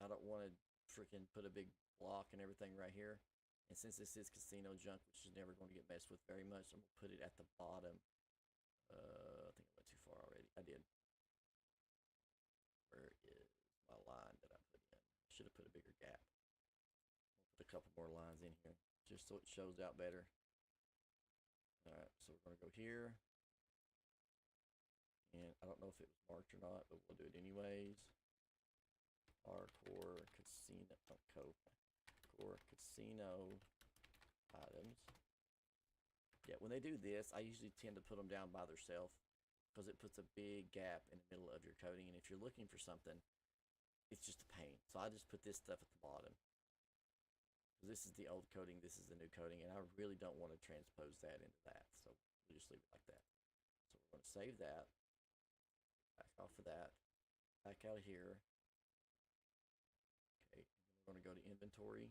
I don't want to freaking put a big block and everything right here. And since this is casino junk, which is never going to get messed with very much, I'm going to put it at the bottom. I think I went too far already. I did. Where is my line that I put in? Should have put a bigger gap. I'll put a couple more lines in here just so it shows out better. Alright, so we're going to go here. And I don't know if it was marked or not, but we'll do it anyways. Core casino core casino items. Yeah, when they do this, I usually tend to put them down by themselves because it puts a big gap in the middle of your coding. And if you're looking for something, it's just a pain. So I just put this stuff at the bottom. This is the old coding, this is the new coding, and I really don't want to transpose that into that. So we'll just leave it like that. So we're going to save that, back off of that, back out of here. Okay, and then we're going to go to inventory.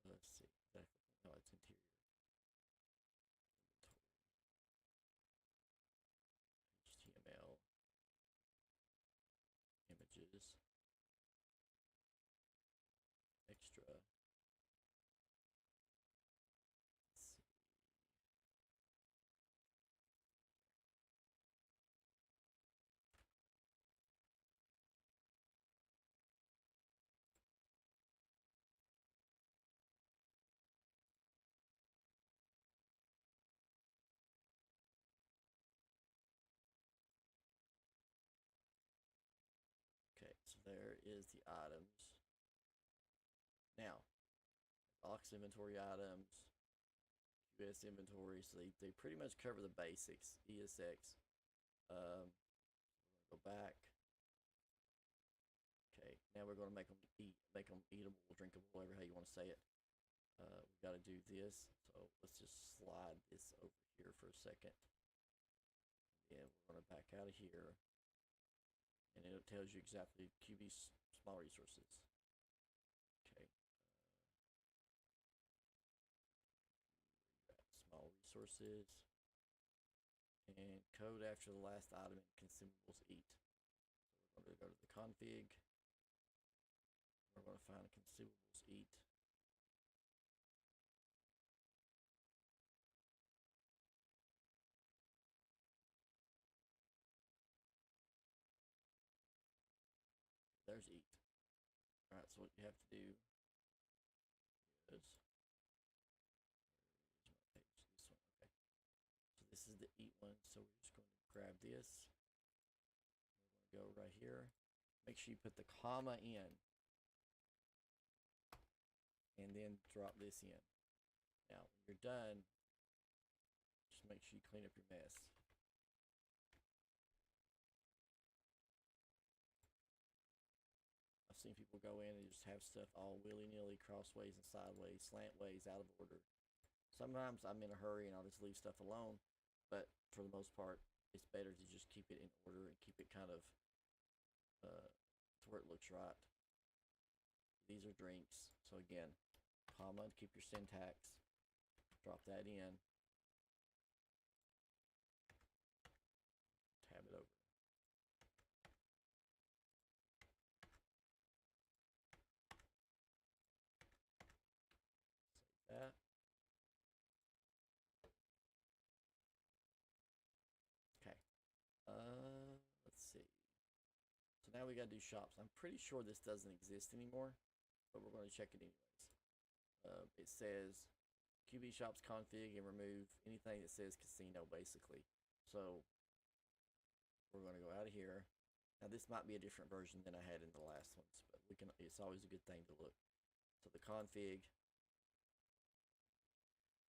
Let's see, no, it's interior. Inventory, HTML, images, extra. Let's see. Okay, so there is the items. Now, box inventory items, QS inventory, so they pretty much cover the basics, ESX. We're going to go back. Okay, now we're going to make them eatable, drinkable, whatever how you want to say it. We got to do this, so let's just slide this over here for a second. And then we're going to back out of here, and it tells you exactly QB small resources. Okay. Small resources, and code after the last item in consumables eat. So we're going to go to the config. We're going to find consumables eat. There's eat. All right, so what you have to do is, where is my page? This one, okay. So this is the eat one, so we're just going to grab this. We're going to go right here. Make sure you put the comma in, and then drop this in. Now, when you're done, just make sure you clean up your mess. I've seen people go in and just have stuff all willy-nilly, crossways and sideways, slantways, out of order. Sometimes I'm in a hurry and I'll just leave stuff alone, but for the most part, it's better to just keep it in order and keep it kind of to where it looks right. These are drinks, so again, comma, keep your syntax, drop that in, tab it over. Save that. Okay. Let's see. So now we got to do shops. I'm pretty sure this doesn't exist anymore, but we're going to check it anyways. It says QB shops config and remove anything that says casino, basically. So we're going to go out of here. Now this might be a different version than I had in the last ones, but we can. It's always a good thing to look. So the config,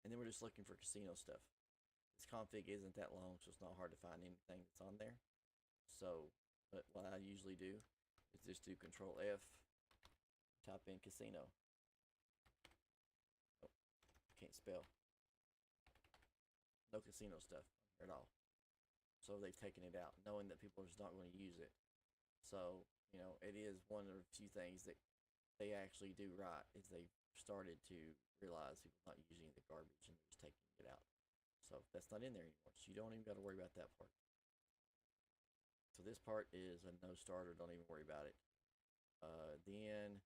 and then we're just looking for casino stuff. This config isn't that long, so it's not hard to find anything that's on there. So, but what I usually do is just do Control F, type in casino. Oh, can't spell. No casino stuff here at all. So they've taken it out, knowing that people are just not going to use it. So, you know, it is one of the few things that they actually do right, is they've started to realize people not using the garbage and they're just taking it out. So that's not in there anymore. So you don't even got to worry about that part. So this part is a no starter. Don't even worry about it. Then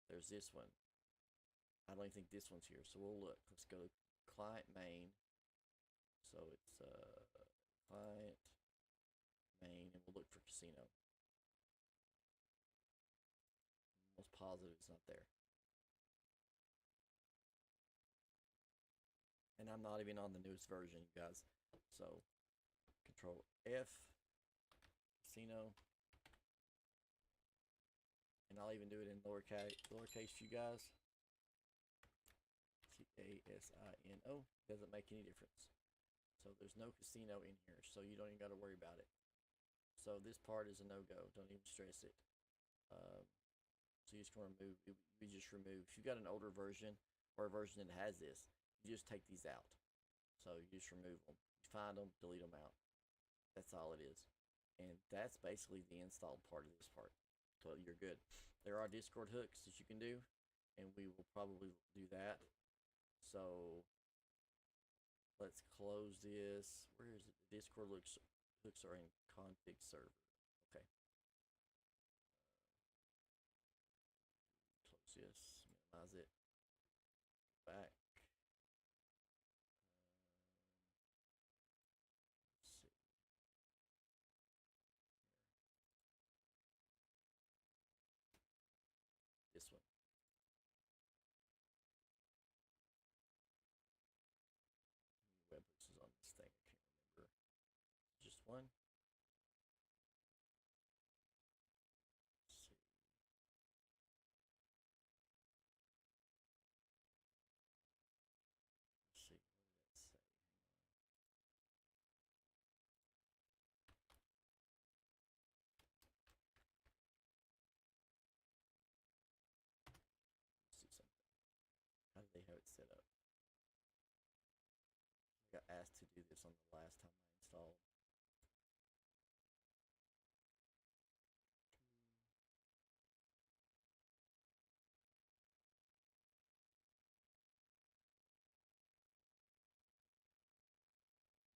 there's this one. I don't even think this one's here. So we'll look. Let's go to client main. So it's client main, and we'll look for casino. I'm almost positive it's not there. And I'm not even on the newest version, you guys. So Control F, casino, and I'll even do it in lowercase for you guys. casino. Doesn't make any difference. So there's no casino in here, so you don't even got to worry about it. So this part is a no-go. Don't even stress it. Um, so you just want to remove. We just remove. If you got an older version or a version that has this, you just take these out. So you just remove them. You find them, delete them out. That's all it is. And that's basically the installed part of this part. So you're good. There are Discord hooks that you can do, and we will probably do that. So let's close this. Where is it? The Discord hooks are in config server. Okay. Close this. Minimize it. Back. Let's see. This one. How many webhooks is on this thing? I can't remember. Just one. Let's see. Let's see. What did that say? Let's see something. How did they have it set up? I got asked to do this on the last time I installed.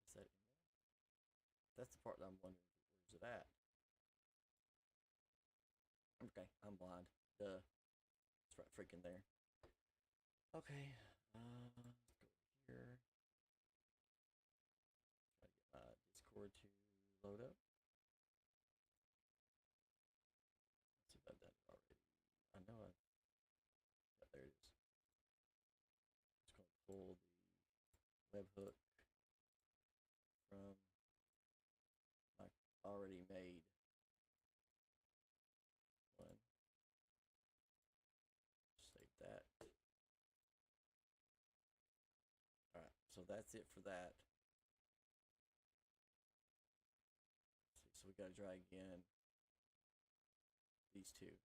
Is that in there? That's the part that I'm wondering. Where's it at? Okay, I'm blind. Duh. It's right freaking there. Okay. Go here. Try to get my Discord to load up. Let's see if I've done it already. I know I. Yeah, there it is. Just gonna pull the webhook from my already made one. Save that. All right, so that's it for that. Let's see, so we got to try again. These two.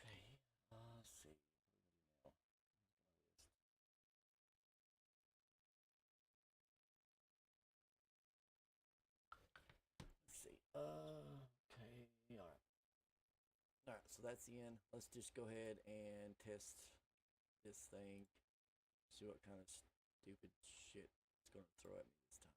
Okay. Let's see. What are we gonna do now? Let's look at my list. Let's see. Okay. All right. All right. So that's the end. Let's just go ahead and test this thing. See what kind of stupid shit it's gonna throw at me this time.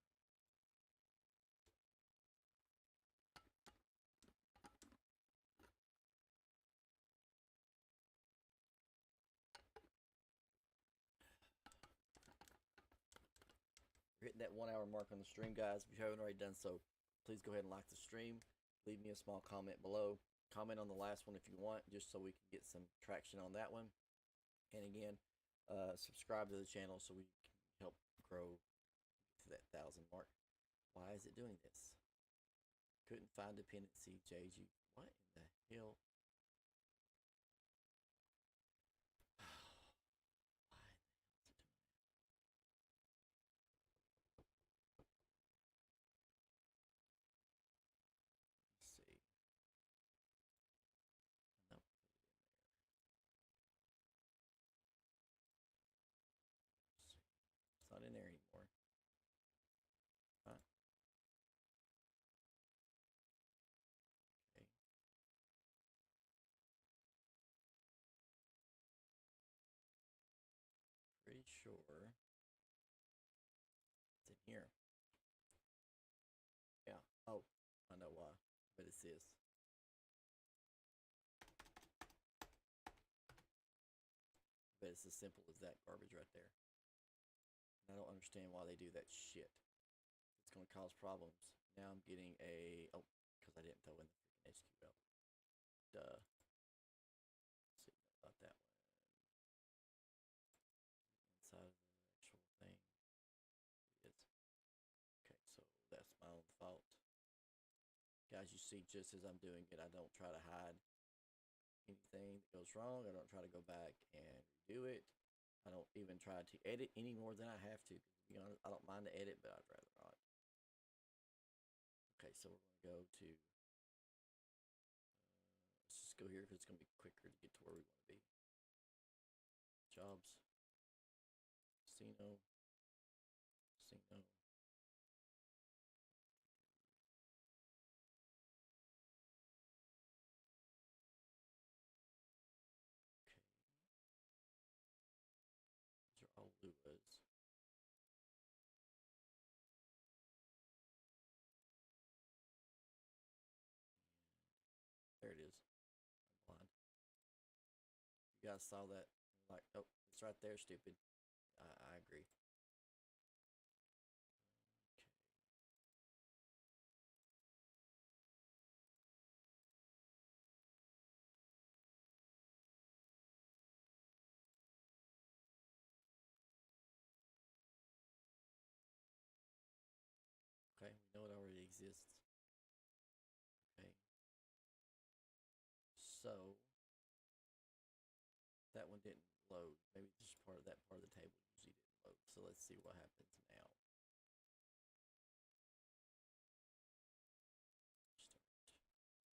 We're hitting that 1 hour mark on the stream, guys. If you haven't already done so, please go ahead and like the stream. Leave me a small comment below. Comment on the last one if you want, just so we can get some traction on that one. And again, subscribe to the channel so we can help grow to that 1,000 mark. Why is it doing this? Couldn't find dependency, JG. What in the hell? Why in the hell is it doing that? Let's see. Nope, put it in there. Let's see. It's not in there anymore. Huh? Okay. sure it's in here. Yeah. Oh, I know why. But it's this. But it's as simple as that garbage right there. And I don't understand why they do that shit. It's going to cause problems. Now I'm getting a... Oh, because I didn't throw in the freaking SQL. Duh. Let's see about that one. Inside of the actual thing. It is. Okay, so that's my own fault. Guys, you see, just as I'm doing it, I don't try to hide anything that goes wrong. I don't try to go back and redo it. I don't even try to edit any more than I have to. Because to be honest, I don't mind to edit, but I'd rather not. Okay, so we're going to go to... let's just go here because it's going to be quicker to get to where we want to be. Jobs. Casino. Casino. Okay. These are all Luas. There it is. I'm blind. You guys saw that? Like, oh, it's right there, stupid. I agree. Okay. Okay, we know it already exists. Okay. So that one didn't load. Maybe just part of that part of the table usually didn't load. So let's see what happens now. Start.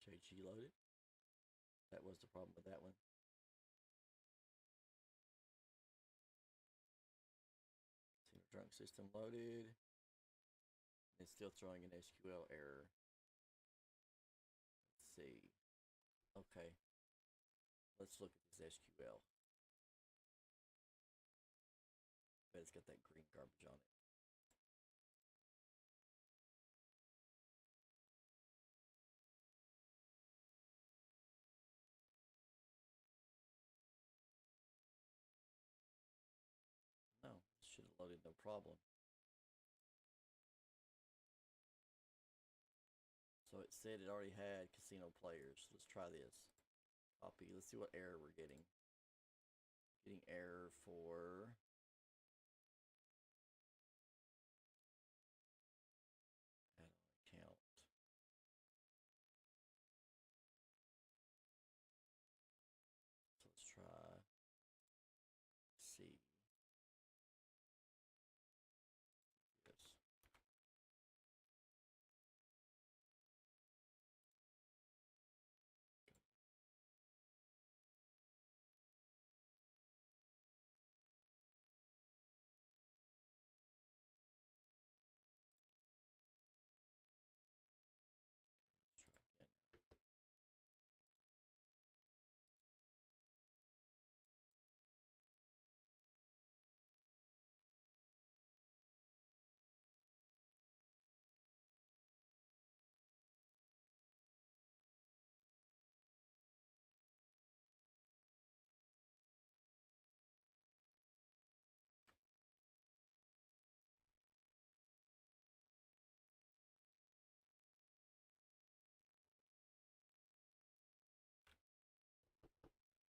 JG loaded. That was the problem with that one. Casino drunk system loaded. It's still throwing an SQL error. Let's see. Okay. Let's look at this SQL. Bet it's got that green garbage on it. No, it should have loaded no problem. So it said it already had casino players. Let's try this. Copy. Let's see what error we're getting. Getting error for... add on account. So let's try C. Yes. Try again.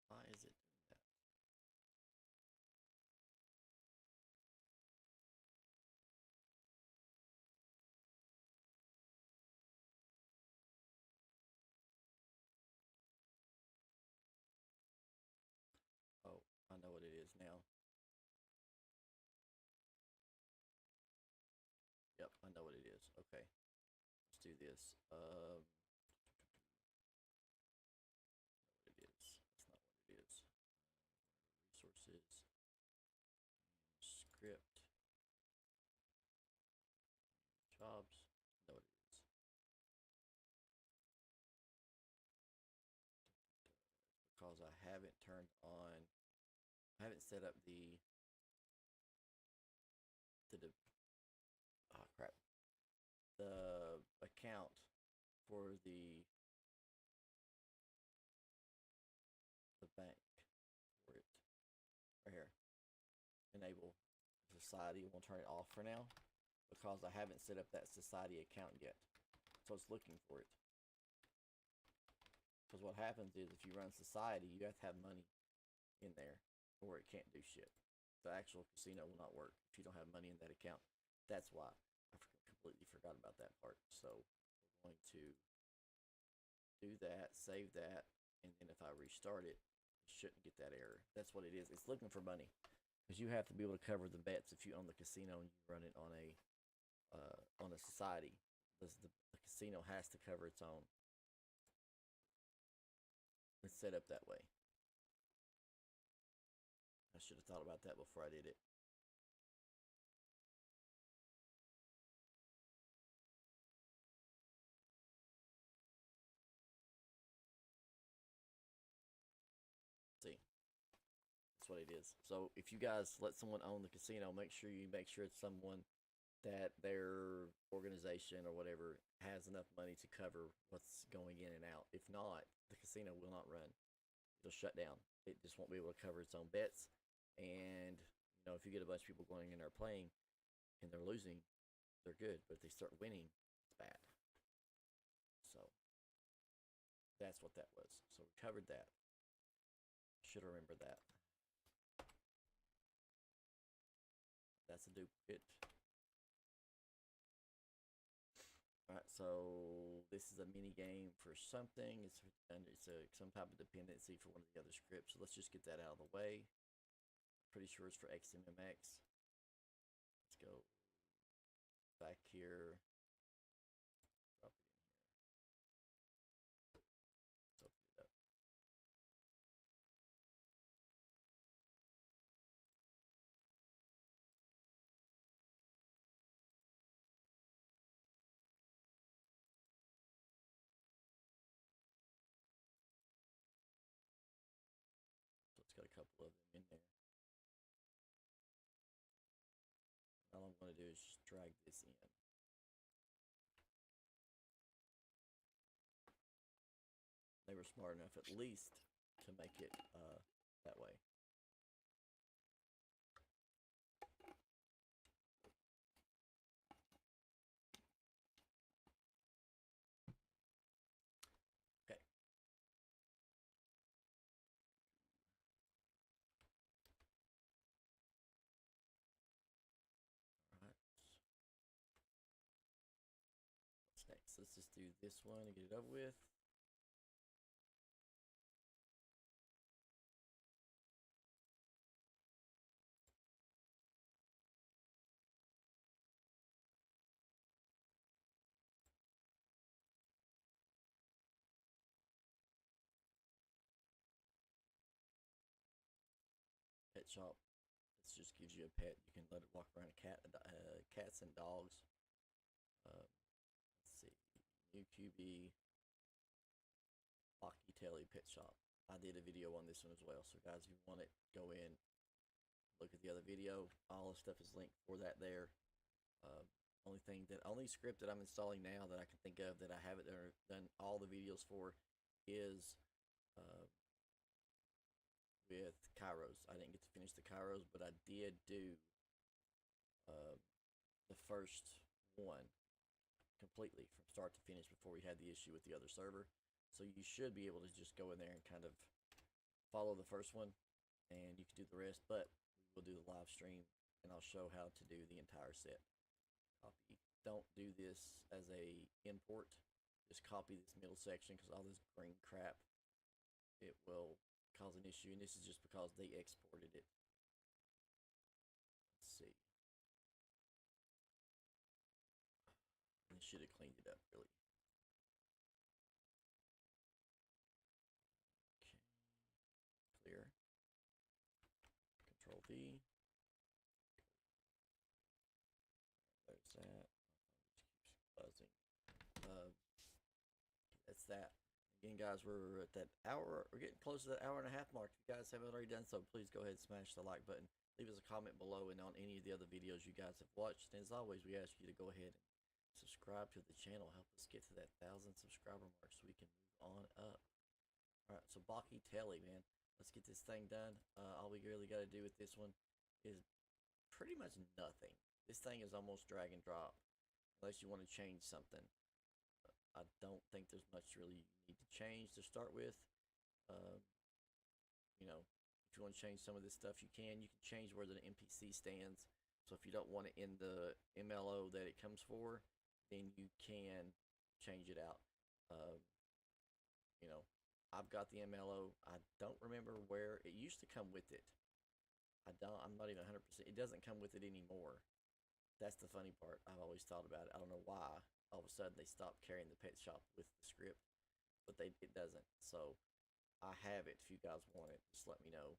Why is it doing that? Oh, I know what it is now. Yep, I know what it is. Okay, let's do this. Know what it is. script. Jobs. Know what it is. Because I haven't turned on, I haven't set up the oh crap, the account for the bank for it right here. Enable society. We'll turn it off for now because I haven't set up that society account yet. So it's looking for it. Because what happens is if you run society, you have to have money in there or it can't do shit. The actual casino will not work if you don't have money in that account. That's why I completely forgot about that part. So we're going to do that, save that, and then if I restart it, it shouldn't get that error. That's what it is. It's looking for money because you have to be able to cover the bets if you own the casino and you run it on a society. The casino has to cover its own. It's set up that way. I should have thought about that before I did it. See, that's what it is. So if you guys let someone own the casino, make sure it's someone that their organization or whatever has enough money to cover what's going in and out. If not, the casino will not run. It'll shut down. It just won't be able to cover its own bets. And if you get a bunch of people going in there playing and they're losing, they're good. But if they start winning, it's bad. So that's what that was. So we covered that. Should have remembered that. That's a duplicate. Alright, so this is a mini game for something. It's some type of dependency for one of the other scripts. So let's just get that out of the way. Pretty sure it's for XMMX. Let's go back here. Drop it in here. Let's open it up. So it's got a couple of them in there. All I'm going to do is just drag this in. They were smart enough at least to make it that way. Okay. All right. What's next? Let's just do this one and get it over with. Pet shop. This just gives you a pet. You can let it walk around. Cats and dogs. Let's see. New QB. Locky Telly Pet Shop. I did a video on this one as well. So guys, if you want it, go in, look at the other video. All the stuff is linked for that there. Only script that I'm installing now that I can think of that I haven't done all the videos for is with Kairos. I didn't get to finish the Kairos, but I did do the first one completely from start to finish before we had the issue with the other server. So you should be able to just go in there and kind of follow the first one, and you can do the rest. But we will do the live stream, and I'll show how to do the entire set. Copy. Don't do this as a import. Just copy this middle section because all this green crap, it will cause an issue, and this is just because they exported it. Let's see. It should have cleaned it up really. Okay. Clear. Control V. that. Again, guys, we're at that hour. We're getting close to that hour and a half mark. If you guys haven't already done so, please go ahead and smash the like button. Leave us a comment below and on any of the other videos you guys have watched. And as always, we ask you to go ahead and subscribe to the channel. Help us get to that 1,000 subscriber mark so we can move on up. All right, so Baki Telly, man. Let's get this thing done. All we really got to do with this one is pretty much nothing. This thing is almost drag and drop, unless you want to change something. I don't think there's much really you need to change to start with. You know, if you want to change some of this stuff, you can. You can change where the NPC stands. So if you don't want it in the MLO that it comes for, then you can change it out. You know, I've got the MLO. I don't remember where it used to come with it. I'm not even 100%. It doesn't come with it anymore. That's the funny part. I've always thought about it. I don't know why. All of a sudden they stopped carrying the pet shop with the script, but it doesn't. So I have it. If you guys want it, just let me know.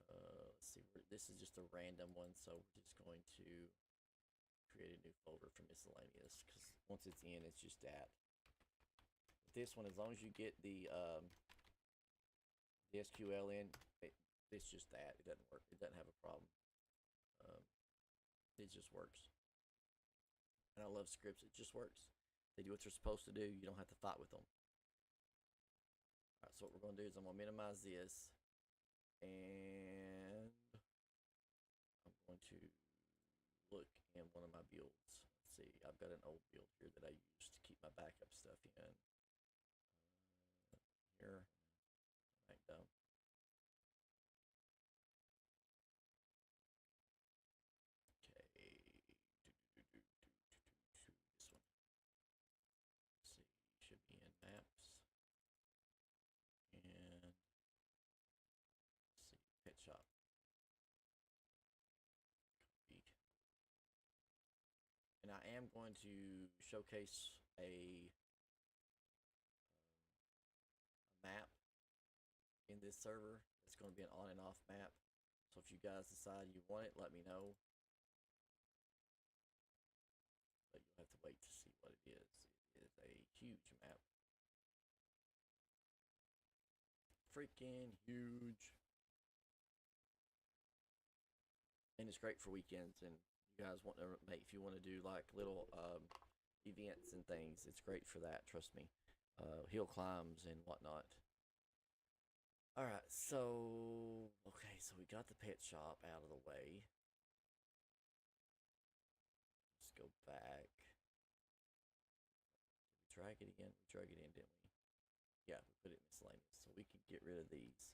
Let's see. This is just a random one, so we're just going to create a new folder for miscellaneous because once it's in, it's just that. This one, as long as you get the SQL in, it's just that. It doesn't work. It doesn't have a problem. It just works. And I love scripts. It just works. They do what they're supposed to do. You don't have to fight with them. All right, so what we're going to do is I'm going to minimize this. And I'm going to look in one of my builds. Let's see. I've got an old build here that I use to keep my backup stuff in. Here. Right, done. Shop. And I am going to showcase a map in this server. It's going to be an on and off map. So if you guys decide you want it, let me know. But you'll have to wait to see what it is. It is a huge map. Freaking huge. And it's great for weekends, and you guys want to make, if you want to do like little events and things, it's great for that, trust me. Hill climbs and whatnot. All right, so we got the pet shop out of the way. Let's go back. Did we drag it again? We drag it in, didn't we? Yeah, we put it in miscellaneous, so we can get rid of these.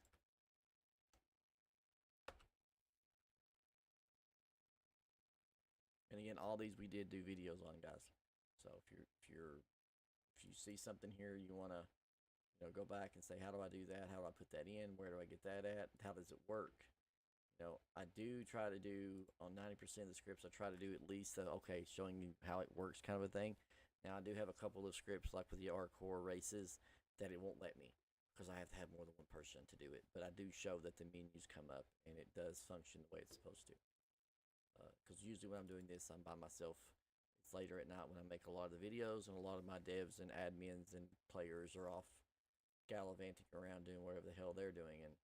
And again, all these we did do videos on, guys. So if you see something here you want to, go back and say, how do I do that? How do I put that in? Where do I get that at? How does it work? I do try to do on 90% of the scripts. I try to do at least showing you how it works kind of a thing. Now I do have a couple of scripts like with the R-Core races that it won't let me because I have to have more than one person to do it. But I do show that the menus come up and it does function the way it's supposed to. Because usually when I'm doing this, I'm by myself. It's later at night when I make a lot of the videos, and a lot of my devs and admins and players are off gallivanting around doing whatever the hell they're doing, and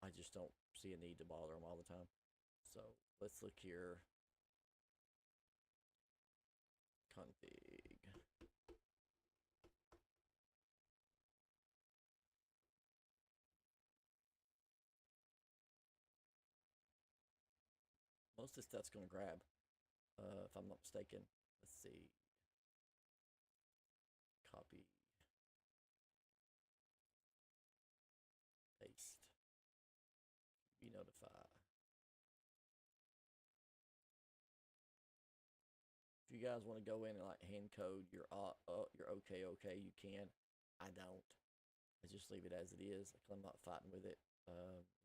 I just don't see a need to bother them all the time. So let's look here. Config. Most of this stuff's going to grab, if I'm not mistaken. Let's see. Copy. Paste. Be notify. If you guys want to go in and like hand code your okay, you can. I don't. I just leave it as it is. I'm not fighting with it.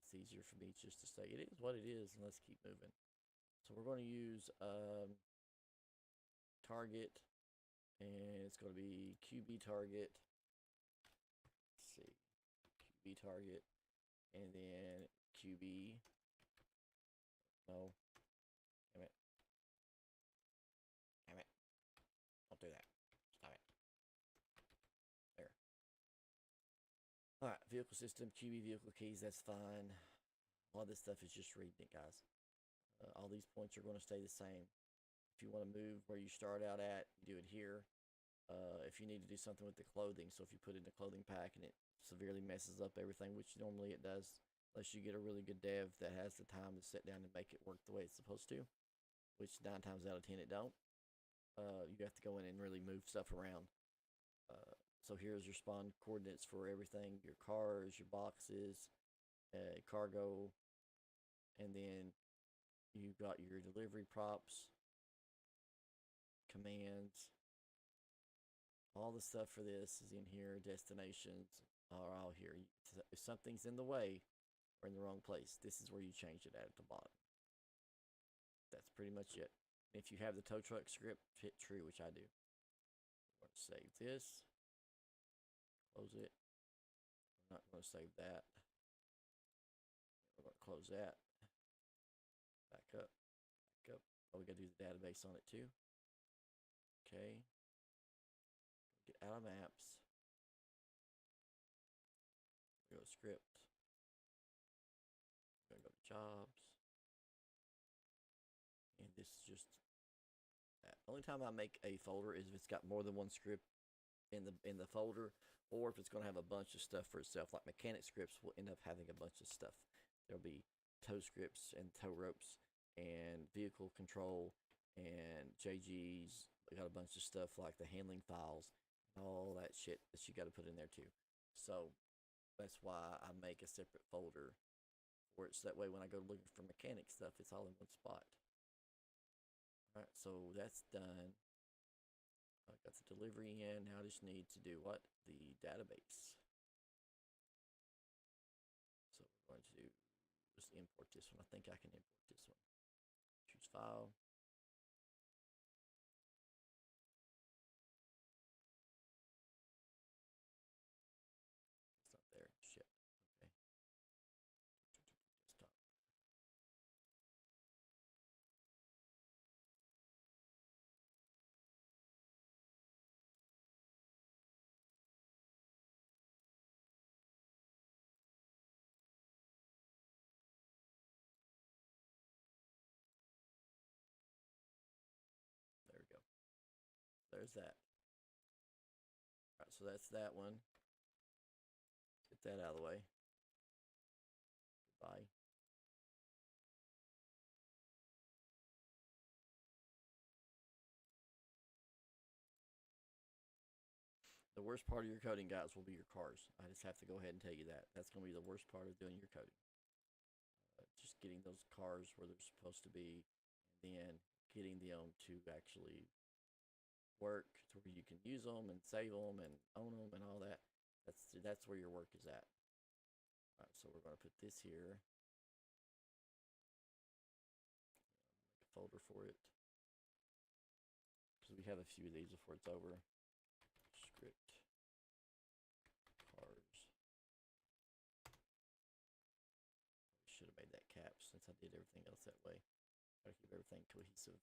It's easier for me just to say it is what it is, and let's keep moving. So we're going to use target, and it's going to be QB target. Let's see, QB target, and then QB. No, damn it, damn it! Don't do that. Stop it. All right, vehicle system, QB vehicle keys, that's fine. A lot of this stuff is just reading it, guys. All these points are going to stay the same. If you want to move where you start out at, you do it here. If you need to do something with the clothing, so if you put it in a clothing pack and it severely messes up everything, which normally it does, unless you get a really good dev that has the time to sit down and make it work the way it's supposed to, which 9 times out of 10 it don't. You have to go in and really move stuff around. So here's your spawn coordinates for everything: your cars, your boxes, cargo, and then you got your delivery props, commands. All the stuff for this is in here. Destinations are all here. If something's in the way or in the wrong place, this is where you change it at the bottom. That's pretty much it. If you have the tow truck script, hit true, which I do. We're going to save this. Close it. We're not going to save that. We're going to close that. Back up. Back up. Oh, we got to do the database on it too. Okay. Get out of maps. We go to script. We're going to go to jobs. And this is just that. Only time I make a folder is if it's got more than one script in the folder, or if it's going to have a bunch of stuff for itself. Like mechanic scripts will end up having a bunch of stuff. There'll be tow scripts and tow ropes and vehicle control and JGs. We got a bunch of stuff like the handling files and all that shit that you got to put in there too. So that's why I make a separate folder for it, so that way when I go looking for mechanic stuff, it's all in one spot. All right, so that's done. I got the delivery in. Now I just need to do what? The database. So we're going to just import this one. I think I can import this one. Choose file. It's not there. Shit. Okay. Desktop. There we go. There's that. All right, so that's that one. Get that out of the way. Goodbye. The worst part of your coding, guys, will be your cars. I just have to go ahead and tell you that. That's going to be the worst part of doing your coding. Just getting those cars where they're supposed to be, and then getting them to actually work to where you can use them and save them and own them and all that. That's where your work is at. All right, so we're going to put this here. Make a folder for it because we have a few of these before it's over. Script cars. Should have made that caps since I did everything else that way. Gotta keep everything cohesive.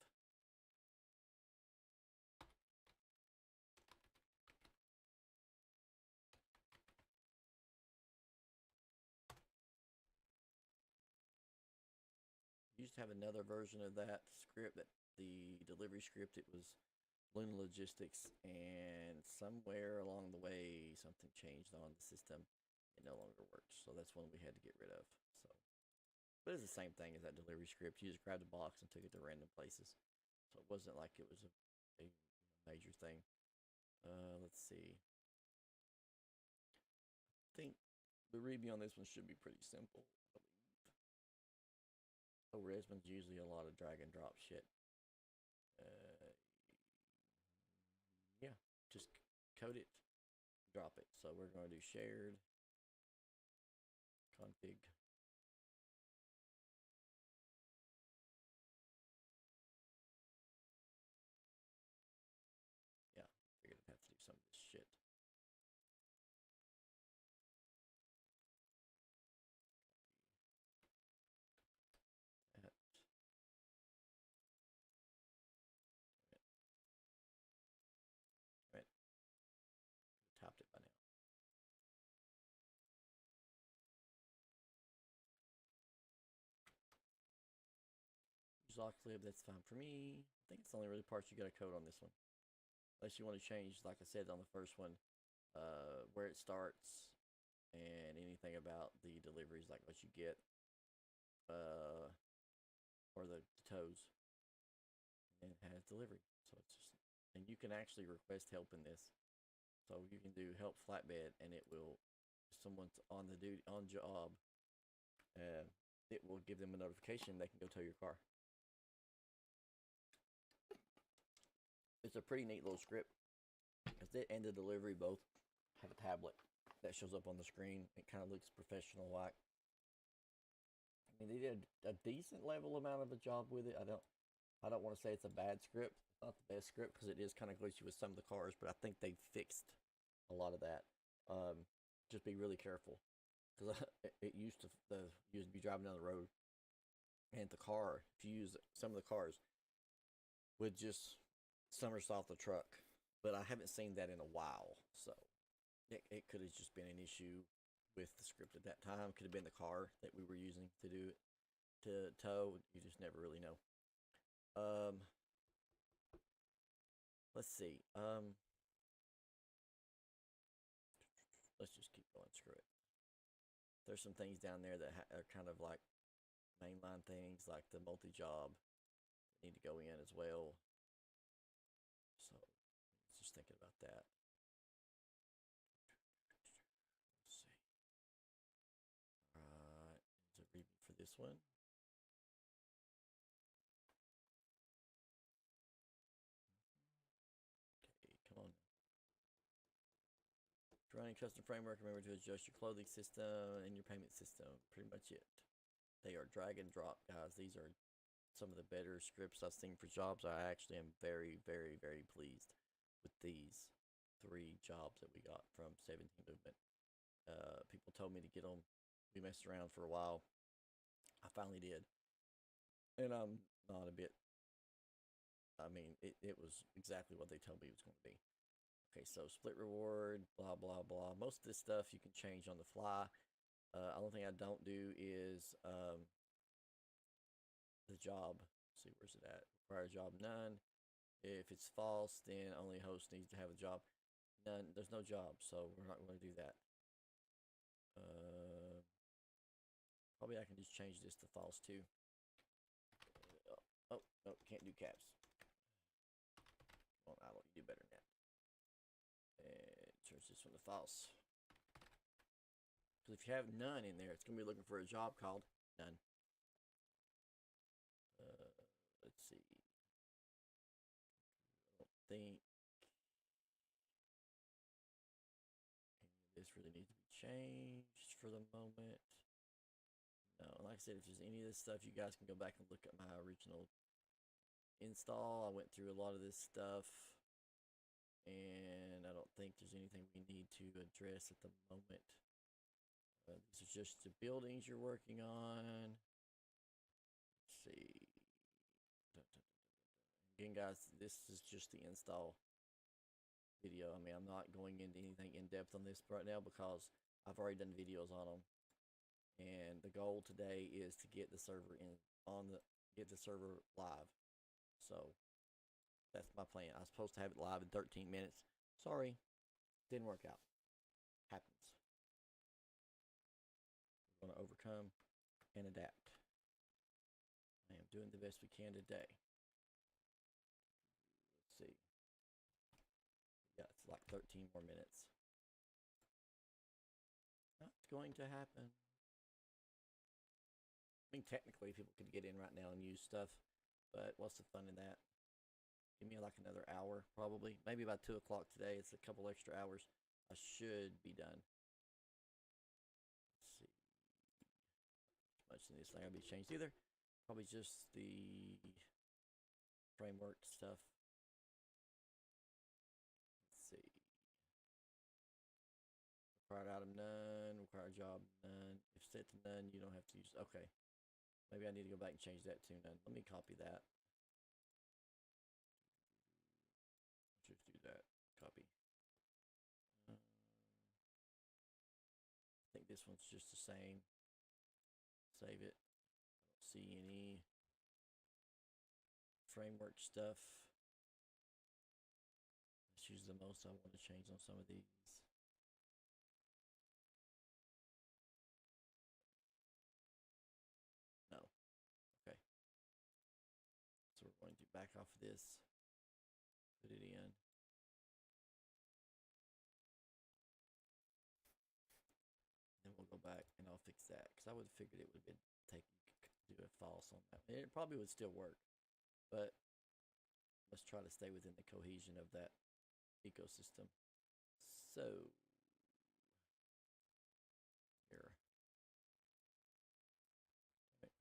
Used to have another version of that script, that the delivery script. It was Luna Logistics, and somewhere along the way something changed on the system. It no longer works, so that's one we had to get rid of. So, but it's the same thing as that delivery script. You just grabbed a box and took it to random places, so it wasn't like it was a major thing. Let's see. I think the README on this one should be pretty simple, I believe. Oh, Resman's usually a lot of drag and drop shit. Yeah, just code it, drop it. So we're going to do shared config. Yeah, you're gonna have to do some of this shit. That. Damn it. Could have topped it by now. Use lock lib, that's fine for me. I think it's the only really parts you got to code on this one. Unless you want to change, like I said on the first one, where it starts and anything about the deliveries, like what you get, or the tows, and it has delivery. So it's just, and you can actually request help in this. So you can do help flatbed, and it will, if someone's on the duty on job, it will give them a notification. They can go tow your car. It's a pretty neat little script. Because it and the delivery both have a tablet that shows up on the screen. It kind of looks professional like. I mean, they did a decent level amount of a job with it. I don't want to say it's a bad script. It's not the best script because it is kind of glitchy with some of the cars, but I think they fixed a lot of that. Just be really careful because it used to be driving down the road, and the car, if you use some of the cars, would just somersault the truck. But I haven't seen that in a while, so it could have just been an issue with the script at that time. Could have been the car that we were using to do it, to tow. You just never really know. Let's see. Let's just keep going. Screw it. There's some things down there that are kind of like mainline things, like the multi-job. Need to go in as well. So just thinking about that. Let's see. Alright, is it reading for this one? Okay, come on. Running custom framework, remember to adjust your clothing system and your payment system. Pretty much it. They are drag and drop, guys. These are some of the better scripts I've seen for jobs. I actually am very, very, very pleased with these 3 jobs that we got from 17 Movement. People told me to get them. We messed around for a while. I finally did. And I'm not a bit, I mean, it was exactly what they told me it was going to be. Okay, so split reward, blah, blah, blah. Most of this stuff you can change on the fly. Only thing I don't do is the job. Let's see, where's it at? Require job none. If it's false, then only host needs to have a job. None. There's no job, so we're not going to do that. Probably I can just change this to false too. Oh, no, can't do caps. Come on, Idle, you do better than that. And change this one to false. Because if you have none in there, it's going to be looking for a job called none. Let's see. I don't think this really needs to be changed for the moment. No, like I said, if there's any of this stuff, you guys can go back and look at my original install. I went through a lot of this stuff, and I don't think there's anything we need to address at the moment. These are just the buildings you're working on. Let's see. Again, guys, this is just the install video. I mean, I'm not going into anything in depth on this right now because I've already done videos on them. And the goal today is to get the server get the server live. So that's my plan. I was supposed to have it live in 13 minutes. Sorry, didn't work out. Happens. We're going to overcome and adapt. I am doing the best we can today. Let's see. Yeah, it's like 13 more minutes. Not going to happen. I mean, technically, people could get in right now and use stuff, but what's the fun in that? Give me like another hour, probably. Maybe about 2 o'clock today. It's a couple extra hours. I should be done. Let's see. Much in this thing will be changed either. Probably just the framework stuff. Let's see. Required item none. Required job none. If set to none, you don't have to use. Okay. Maybe I need to go back and change that to none. Let me copy that. Just do that. Copy. I think this one's just the same. Save it. I don't see any framework stuff. Let's use the most I want to change on some of these. No. Okay. So we're going to back off of this, put it in. Then we'll go back and I'll fix that because I would have figured it would have been taken do a false on that. And it probably would still work, but let's try to stay within the cohesion of that ecosystem. So here. Okay.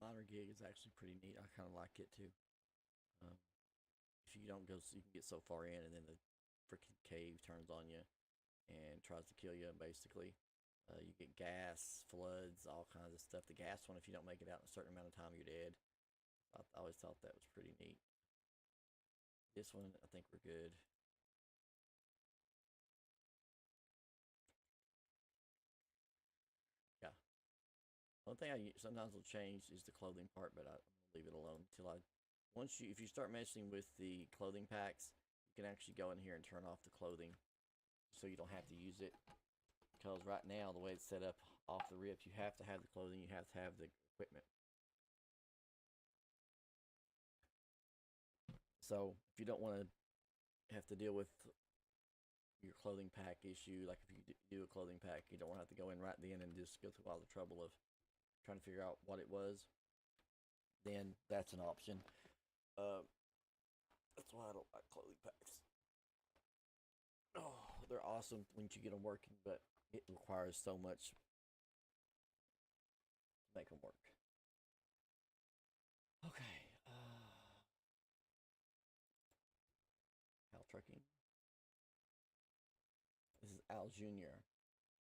Miner gig is actually pretty neat. I kind of like it too. Um, if you don't go, so you can get so far in, and then the freaking cave turns on you and tries to kill you. Basically, you get gas, floods, all kinds of stuff. The gas one, if you don't make it out in a certain amount of time, you're dead. I always thought that was pretty neat. This one, I think we're good. Yeah. One thing I sometimes will change is the clothing part, but I'm gonna leave it alone until if you start messing with the clothing packs, you can actually go in here and turn off the clothing, so you don't have to use it. Because right now, the way it's set up off the rip, you have to have the clothing, you have to have the equipment. So if you don't want to have to deal with your clothing pack issue, like if you do a clothing pack, you don't want to have to go in right then and just go through all the trouble of trying to figure out what it was, then that's an option. That's why I don't like clothing packs. Oh, they're awesome once you get them working, but it requires so much to make them work. Okay. Al Trucking. This is Al Jr.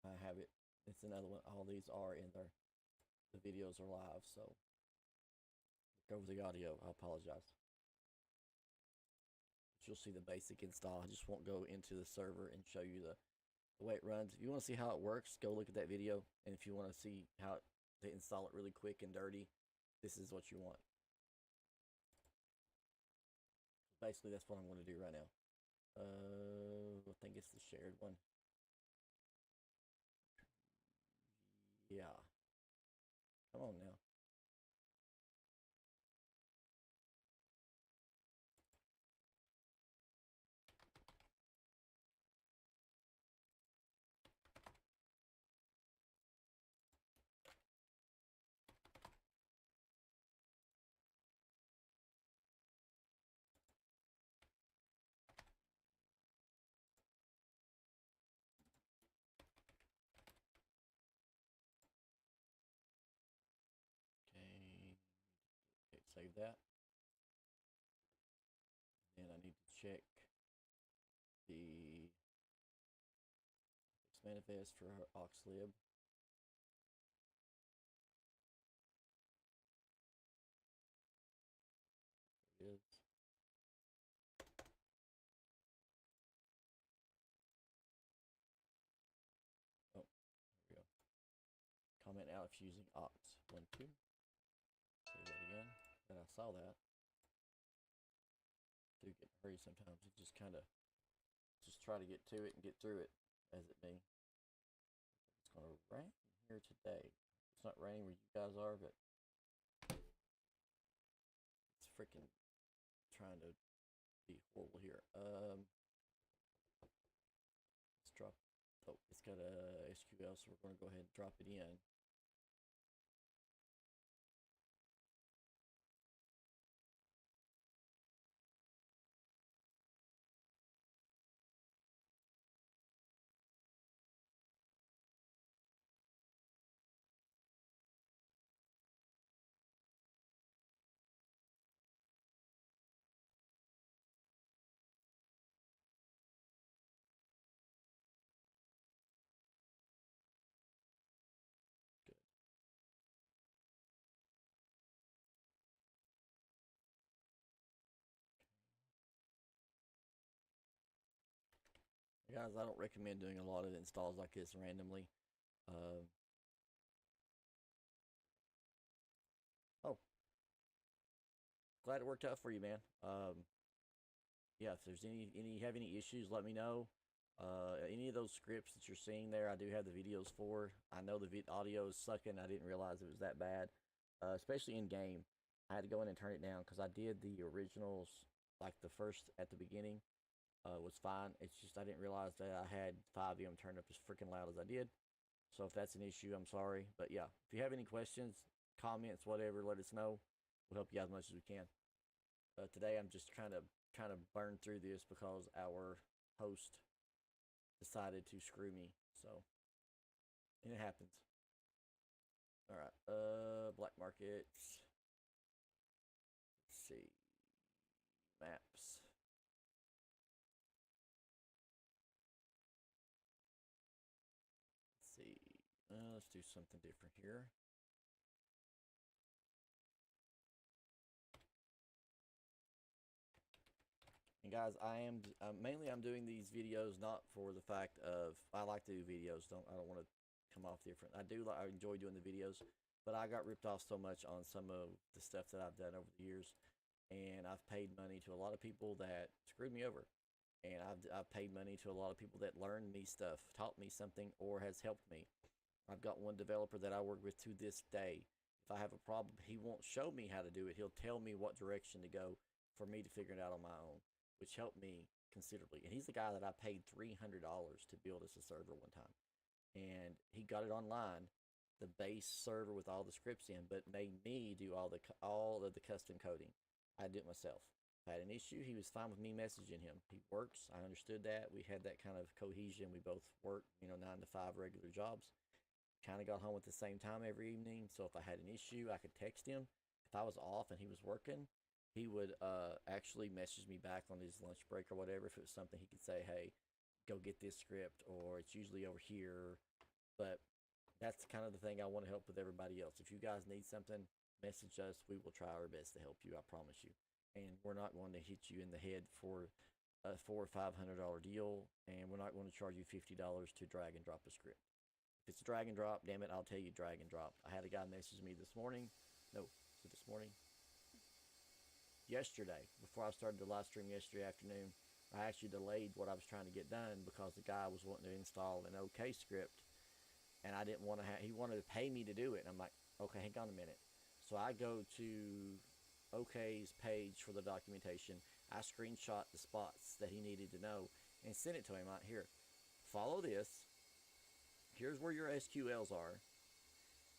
I have it. It's another one. All these are in there. The videos are live, so over the audio. I apologize. But you'll see the basic install. I just won't go into the server and show you the way it runs. If you want to see how it works, go look at that video. And if you want to see how to install it really quick and dirty, this is what you want. Basically, that's what I'm going to do right now. I think it's the shared one. Yeah. Come on now. Okay, save that. Then I need to check the manifest for Oxlib. There it is. Oh, there we go. Comment out if using Ox. 1, 2. Say that again. And I saw that. Do get in a hurry sometimes. You just kind of just try to get to it and get through it as it may. It's going to rain here today. It's not raining where you guys are, but it's freaking trying to be horrible here. Let's drop. Oh, it's got a SQL, so we're going to go ahead and drop it in. Guys, I don't recommend doing a lot of installs like this randomly. Uh, oh, glad it worked out for you, man. Yeah, if there's any have any issues, let me know. Any of those scripts that you're seeing there, I do have the videos for. I know the audio is sucking. I didn't realize it was that bad, especially in game. I had to go in and turn it down because I did the originals, like the first at the beginning, was fine. It's just I didn't realize that I had FiveM turned up as freaking loud as I did. So if that's an issue, I'm sorry. But yeah, if you have any questions, comments, whatever, let us know. We'll help you out as much as we can. Today I'm just trying to burn through this because our host decided to screw me. So, and it happens. All right. Black markets. Let's see. Maps. Let's see. Let's do something different here. And guys, I am mainly I'm doing these videos not for the fact of I like to do videos. I don't want to come off different. I enjoy doing the videos, but I got ripped off so much on some of the stuff that I've done over the years, and I've paid money to a lot of people that screwed me over, and I've paid money to a lot of people that learned me stuff, taught me something, or has helped me. I've got one developer that I work with to this day. If I have a problem, he won't show me how to do it. He'll tell me what direction to go for me to figure it out on my own, which helped me considerably. And he's the guy that I paid $300 to build us a server one time. And he got it online, the base server with all the scripts in, but made me do all of the custom coding. I did it myself. If I had an issue, he was fine with me messaging him. He works. I understood that. We had that kind of cohesion. We both worked, 9 to 5 regular jobs. Kind of got home at the same time every evening. So if I had an issue, I could text him. If I was off and he was working, he would actually message me back on his lunch break or whatever. If it was something, he could say, "Hey, go get this script," or "It's usually over here." But that's kind of the thing I want to help with everybody else. If you guys need something, message us. We will try our best to help you. I promise you. And we're not going to hit you in the head for a $400 or $500 deal, and we're not going to charge you $50 to drag and drop a script. If it's drag and drop, damn it, I'll tell you drag and drop. I had a guy message me this morning. No, was it this morning? Yesterday, before I started the live stream yesterday afternoon, I actually delayed what I was trying to get done because the guy was wanting to install an OK script, and I didn't want to he wanted to pay me to do it. And I'm like, okay, hang on a minute. So I go to OK's page for the documentation. I screenshot the spots that he needed to know and sent it to him. Like, here, follow this. Here's where your SQLs are,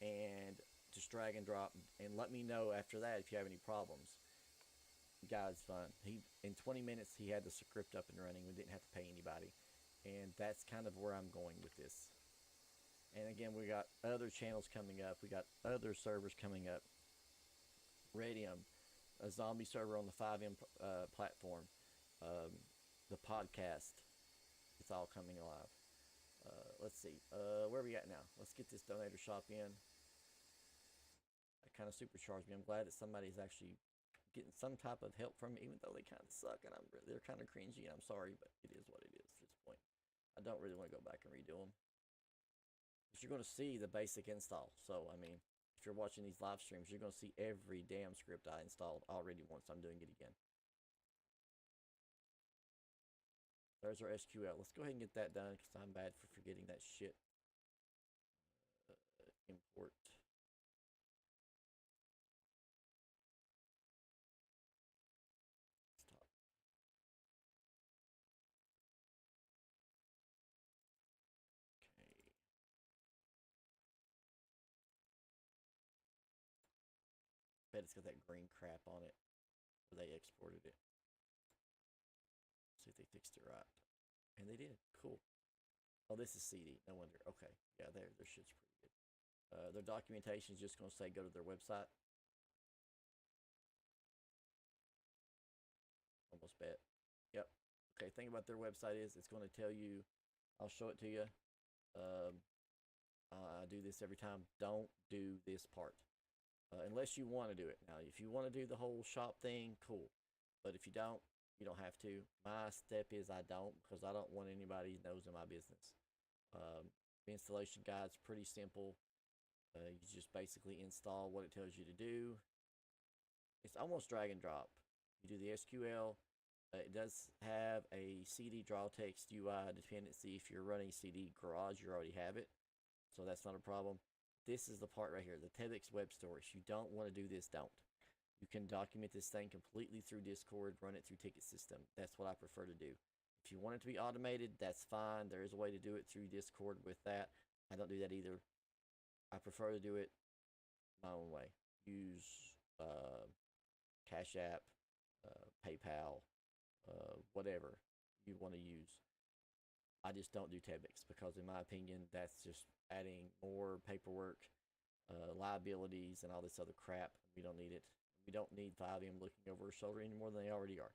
and just drag and drop, and let me know after that if you have any problems. Guy's fun. He in 20 minutes he had the script up and running. We didn't have to pay anybody, and that's kind of where I'm going with this. And again, we got other channels coming up. We got other servers coming up. Radium, a zombie server on the FiveM platform, the podcast. It's all coming alive. Let's see. Where are we at now? Let's get this donator shop in. That kind of supercharged me. I'm glad that somebody's actually getting some type of help from me, even though they kind of suck and they're kind of cringy. And I'm sorry, but it is what it is at this point. I don't really want to go back and redo them. But you're going to see the basic install. So, I mean, if you're watching these live streams, you're going to see every damn script I installed already once. I'm doing it again. There's our SQL. Let's go ahead and get that done because I'm bad for forgetting that shit. Import. Stop. Okay. Bet it's got that green crap on it where they exported it. See if they fixed it right. And they did. Cool. Oh, this is CD. No wonder. Okay. Yeah, their shit's pretty good. Their documentation is just going to say go to their website. Almost bet. Yep. Okay, thing about their website is it's going to tell you, I'll show it to you. I do this every time. Don't do this part. Unless you want to do it. Now, if you want to do the whole shop thing, cool. But if you don't, You don't have to. My step is I don't, because I don't want anybody knows in my business. The installation guide's pretty simple. You just basically install what it tells you to do. It's almost drag and drop. You do the SQL. It does have a CD draw text UI dependency. If you're running CD Garage, you already have it, so that's not a problem. This is the part right here, the TEDx web store. If you don't want to do this, don't. You can document this thing completely through Discord, run it through ticket system. That's what I prefer to do. If you want it to be automated, that's fine. There is a way to do it through Discord with that. I don't do that either. I prefer to do it my own way. Use Cash App, PayPal, whatever you want to use. I just don't do TEDx because, in my opinion, that's just adding more paperwork, liabilities, and all this other crap. We don't need it. We don't need FiveM looking over our shoulder any more than they already are.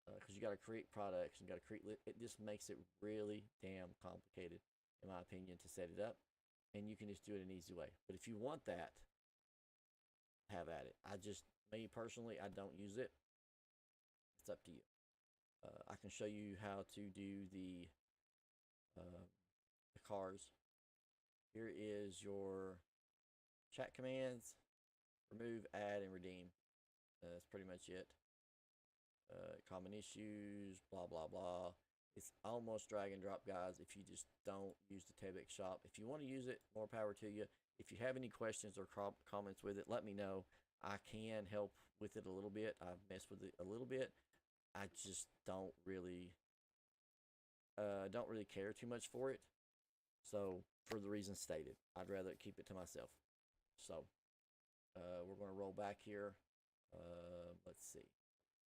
Because you got to create products and got to create. It just makes it really damn complicated, in my opinion, to set it up. And you can just do it an easy way. But if you want that, have at it. Me personally, I don't use it. It's up to you. I can show you how to do the cars. Here is your chat commands: remove, add, and redeem. That's pretty much it. Common issues, blah blah blah. It's almost drag and drop, guys. If you just don't use the TEDx shop, if you want to use it, more power to you. If you have any questions or comments with it, let me know. I can help with it a little bit. I've messed with it a little bit. I just don't really care too much for it. So, for the reasons stated, I'd rather keep it to myself. So, we're going to roll back here. Let's see.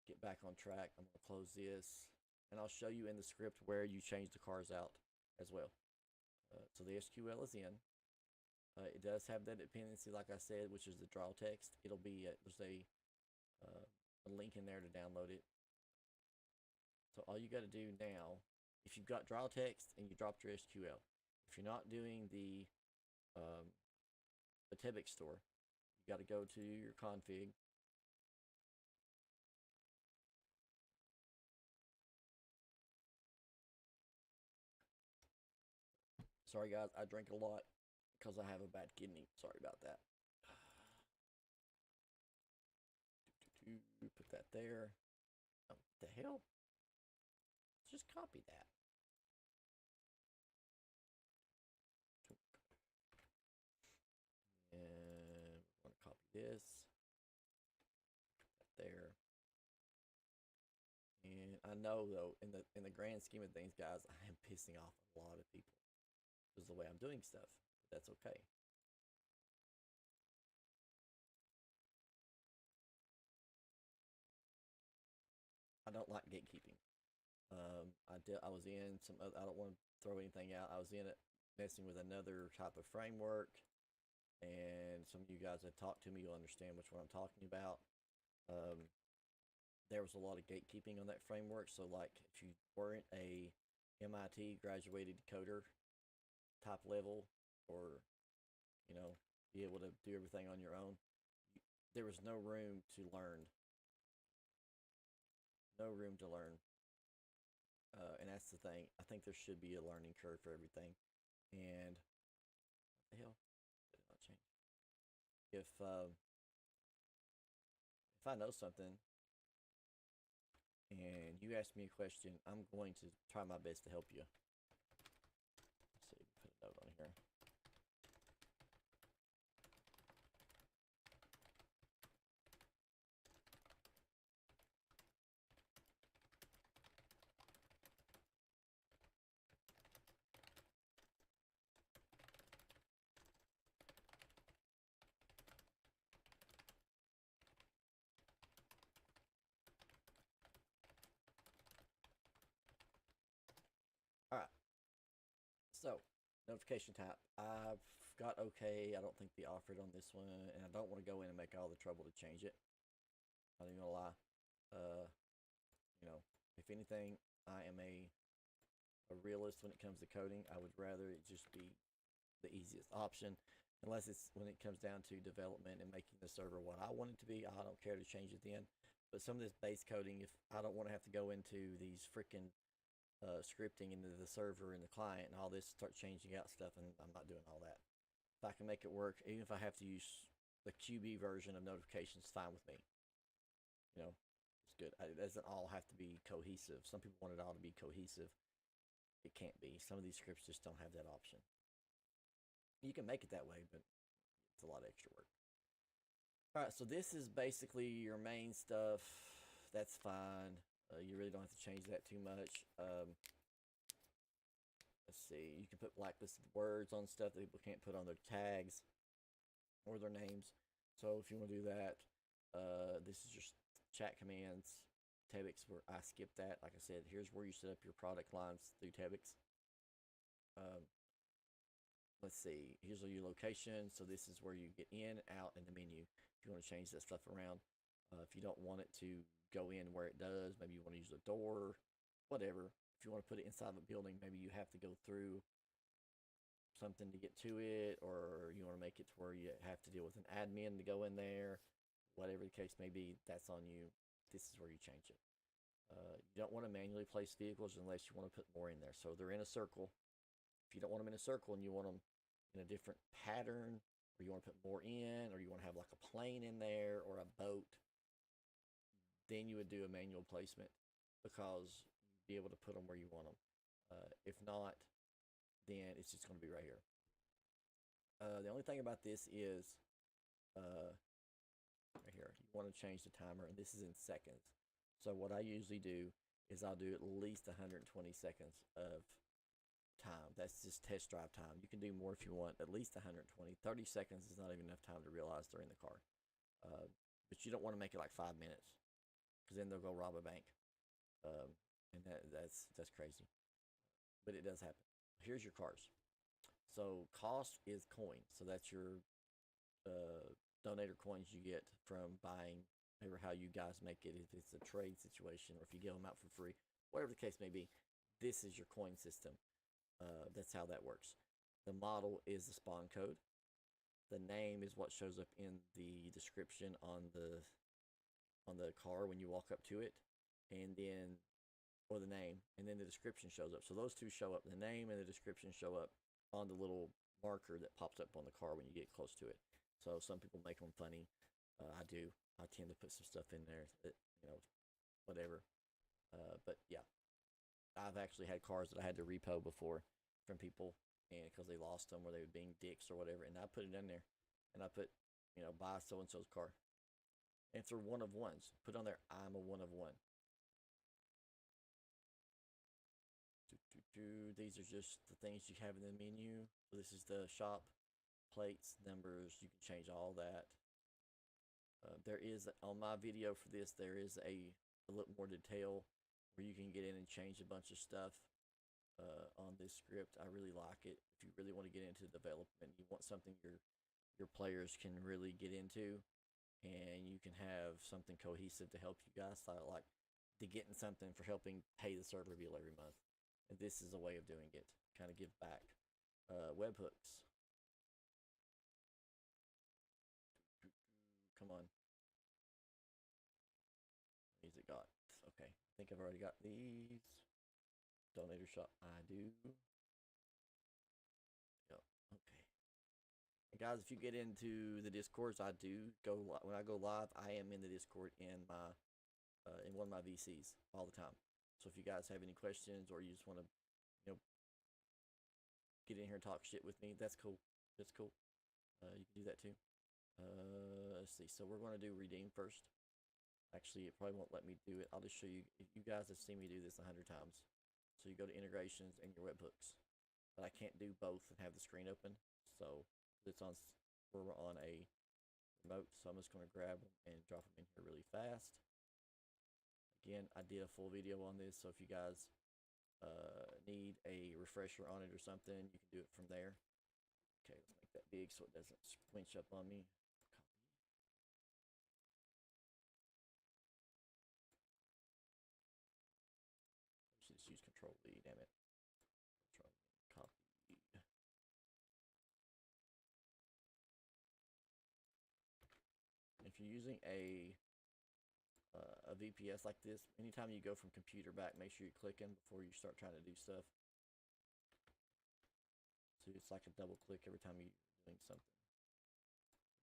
Get back on track. I'm going to close this. And I'll show you in the script where you change the cars out as well. So the SQL is in. It does have that dependency, like I said, which is the draw text. It'll be there's a link in there to download it. So all you got to do now, if you've got draw text and you dropped your SQL, if you're not doing the TEDx store, you got to go to your config. Sorry guys, I drink a lot because I have a bad kidney. Sorry about that. Put that there. Oh, what the hell? Just copy that. And we're going to copy this. There. And I know though, in the grand scheme of things, guys, I am pissing off a lot of people. This is the way I'm doing stuff. But that's okay. I don't like gatekeeping. I was in some other, I don't want to throw anything out. I was in it messing with another type of framework, and some of you guys have talked to me, you'll understand which one I'm talking about. There was a lot of gatekeeping on that framework. So like if you weren't a MIT graduated coder type level, or be able to do everything on your own, there was no room to learn. No room to learn. And that's the thing. I think there should be a learning curve for everything. And what the hell? Did it not change? If I know something and you ask me a question, I'm going to try my best to help you. Let's see, put a note on here. All right. So, notification type. I've got okay. I don't think they offered on this one, and I don't want to go in and make all the trouble to change it. Not even gonna lie. If anything, I am a realist when it comes to coding. I would rather it just be the easiest option, unless it's when it comes down to development and making the server what I want it to be. I don't care to change it then. But some of this base coding, if I don't want to have to go into these freaking scripting into the server and the client and all this, start changing out stuff, and I'm not doing all that. If I can make it work, even if I have to use the QB version of notifications, fine with me. You know, it's good. It doesn't all have to be cohesive. Some people want it all to be cohesive. It can't be. Some of these scripts just don't have that option. You can make it that way, but it's a lot of extra work. All right, so this is basically your main stuff. That's fine. You really don't have to change that too much. Let's see. You can put blacklisted words on stuff that people can't put on their tags or their names. So if you want to do that, this is just chat commands. Tebix, where I skipped that. Like I said, here's where you set up your product lines through Tebix. Let's see. Here's your location. So this is where you get in, out, in the menu. If you want to change that stuff around. If you don't want it to go in where it does, maybe you want to use a door, whatever. If you want to put it inside of a building, maybe you have to go through something to get to it, or you want to make it to where you have to deal with an admin to go in there. Whatever the case may be, that's on you. This is where you change it. You don't want to manually place vehicles unless you want to put more in there. So they're in a circle. If you don't want them in a circle and you want them in a different pattern, or you want to put more in, or you want to have like a plane in there or a boat, then you would do a manual placement because you'd be able to put them where you want them. If not, then it's just going to be right here. The only thing about this is right here, you want to change the timer, and this is in seconds. So what I usually do is I'll do at least 120 seconds of time. That's just test drive time. You can do more if you want, at least 120. 30 seconds is not even enough time to realize they're in the car. But you don't want to make it like 5 minutes, because then they'll go rob a bank. And that's crazy. But it does happen. Here's your cars. So cost is coins. So that's your donator coins you get from buying, or how you guys make it, if it's a trade situation or if you give them out for free, whatever the case may be. This is your coin system. That's how that works. The model is the spawn code. The name is what shows up in the description on the car when you walk up to it, and then, or the name, and then the description shows up. So those two show up. The name and the description show up on the little marker that pops up on the car when you get close to it. So some people make them funny. I do. I tend to put some stuff in there that, whatever. But yeah, I've actually had cars that I had to repo before from people, and because they lost them or they were being dicks or whatever, and I put it in there, and I put, buy so and so's car. And if they're one of ones, put on there, I'm a one of one. These are just the things you have in the menu. This is the shop, plates, numbers. You can change all that. There is, on my video for this, there is a little more detail where you can get in and change a bunch of stuff on this script. I really like it. If you really want to get into development, you want something your players can really get into, and you can have something cohesive to help you guys. So I like to getting something for helping pay the server bill every month. And this is a way of doing it. Kind of give back. Webhooks. Come on. These it got. Okay. I think I've already got these. Donator shop. I do. Yep. Okay. And guys, if you get into the Discords, I do go, when I go live, I am in the Discord in my in one of my VCs all the time. So if you guys have any questions, or you just want to, get in here and talk shit with me, that's cool. That's cool. You can do that too. Let's see. So we're going to do redeem first. Actually, it probably won't let me do it. I'll just show you. You guys have seen me do this 100 times. So you go to integrations and your webhooks. But I can't do both and have the screen open. So it's on. We're on a remote. So I'm just going to grab them and drop them in here really fast. Again, I did a full video on this, so if you guys need a refresher on it or something, you can do it from there. Okay, let's make that big so it doesn't squinch up on me. Copy. Let's just use Control-V, damn it. Control-V, copy. If you're using a a VPS like this, anytime you go from computer back, make sure you're clicking before you start trying to do stuff. So it's like a double click every time you're doing something.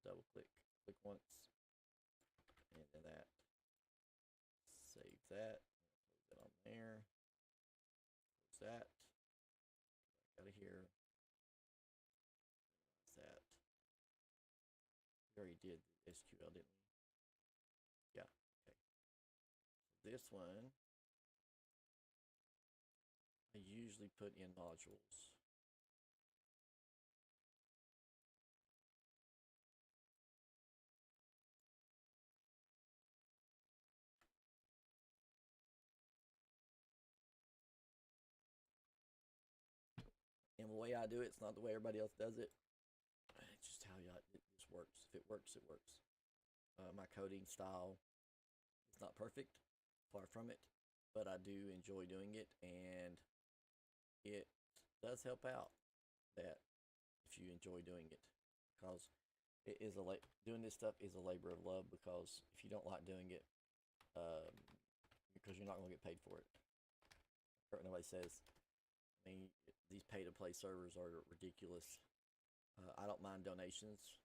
Double click, click once, and then that. Save that. Close that on there. Close that. Out of here. Minimize that. We already did the SQL, didn't we? Yeah. Okay. This one, I usually put in modules. And the way I do it, it's not the way everybody else does it. It's just how it just works. If it works, it works. My coding style is not perfect, far from it, but I do enjoy doing it, and it does help out that if you enjoy doing it, because it is doing this stuff is a labor of love. Because if you don't like doing it, because you're not going to get paid for it. Nobody says. I mean, these pay-to-play servers are ridiculous. I don't mind donations.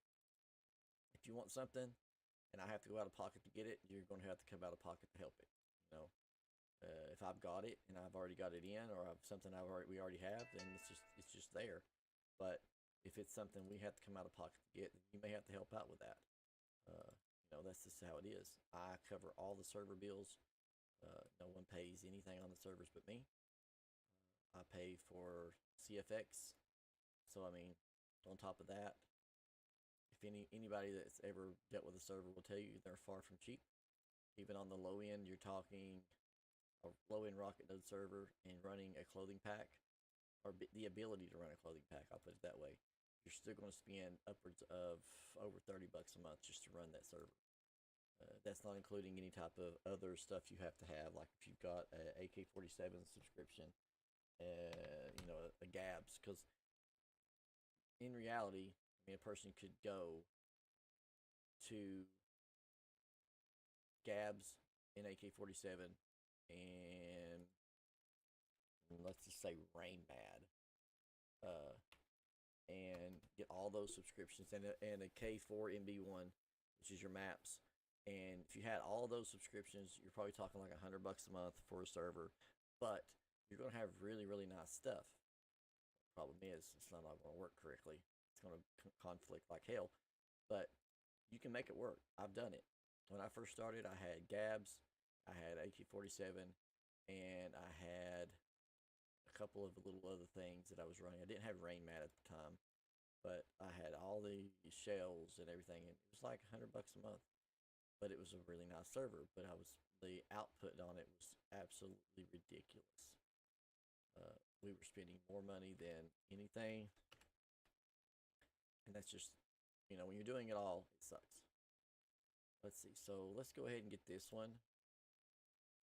If you want something, and I have to go out of pocket to get it, you're going to have to come out of pocket to help it. You know, if I've got it and I've already got it in, or I've something we already have, then it's just there. But if it's something we have to come out of pocket to get, you may have to help out with that. That's just how it is. I cover all the server bills. No one pays anything on the servers but me. I pay for CFX. So I mean, on top of that, if anybody that's ever dealt with a server will tell you they're far from cheap. Even on the low end, you're talking a low end Rocket Node server and running a clothing pack, or the ability to run a clothing pack. I'll put it that way. You're still going to spend upwards of over $30 a month just to run that server. That's not including any type of other stuff you have to have, like if you've got a AK-47 subscription, a GABS, because in reality, I mean, a person could go to GABS in AK-47 and let's just say Rain Mad, and get all those subscriptions and a K4 MB1, which is your maps. And if you had all those subscriptions, you're probably talking like $100 a month for a server, but you're going to have really, really nice stuff. Problem is, it's not all going to work correctly. It's going to conflict like hell, but you can make it work. I've done it. When I first started, I had GABS, I had AK-47, and I had a couple of little other things that I was running. I didn't have Rain Mat at the time, but I had all the shells and everything, and it was like $100 a month. But it was a really nice server. But the output on it was absolutely ridiculous. We were spending more money than anything, and that's just, when you're doing it all, it sucks. Let's see. So let's go ahead and get this one,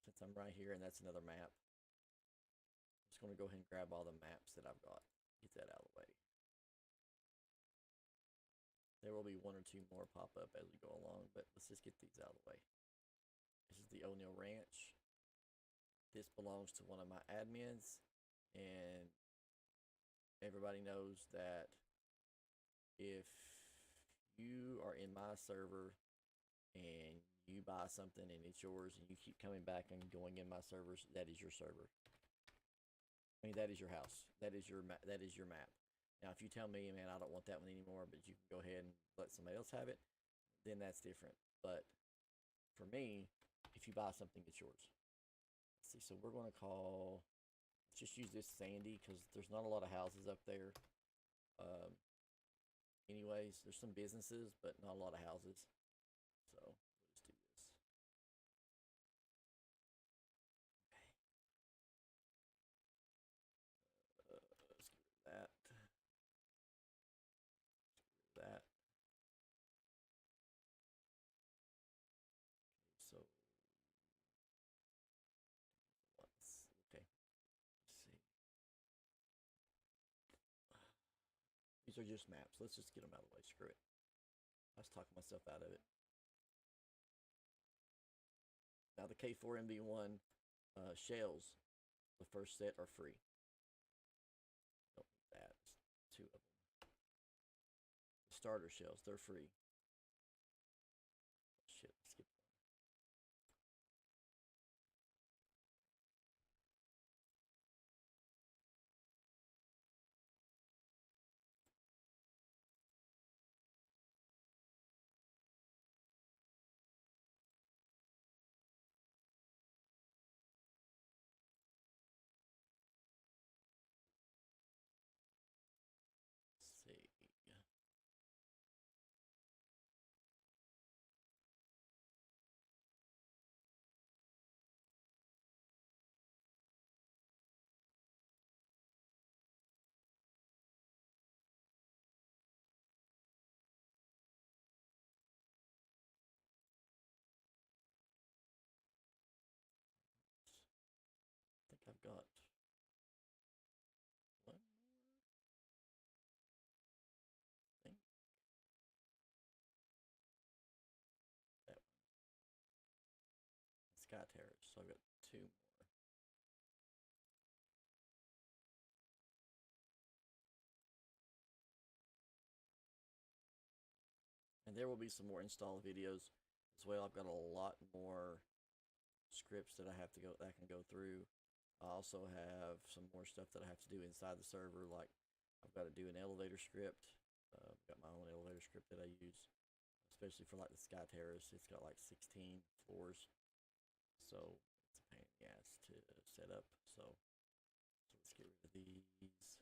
since I'm right here, and that's another map. I'm just going to go ahead and grab all the maps that I've got. Get that out of the way. There will be one or two more pop up as we go along, but let's just get these out of the way. This is the O'Neill Ranch. This belongs to one of my admins, and everybody knows that if you are in my server and you buy something and it's yours and you keep coming back and going in my servers, that is your server. I mean, that is your house. That is your map. Now, if you tell me, man, I don't want that one anymore, but you can go ahead and let somebody else have it, then that's different. But for me, if you buy something, it's yours. Let's see, so we're going to let's just use this Sandy, because there's not a lot of houses up there. Anyways, there's some businesses, but not a lot of houses. So we'll just do this. Okay. Let's get rid of that. That. Okay, so okay. Let's see. These are just maps. Let's just get them out of the way. Screw it. I was talking myself out of it. K4MB1 shells, the first set are free. Don't need that. It's 2 of them. The starter shells, they're free. Shit, skip one. Let's see. I think I've got one more thing. That one. Sky Terrace. So I've got 2 more. And there will be some more install videos as well. I've got a lot more scripts that I have to go that I can go through. I also have some more stuff that I have to do inside the server, like I've got to do an elevator script. I've got my own elevator script that I use, especially for like the Sky Terrace. It's got like 16 floors, so it's a pain in the ass to set up. So let's get rid of these.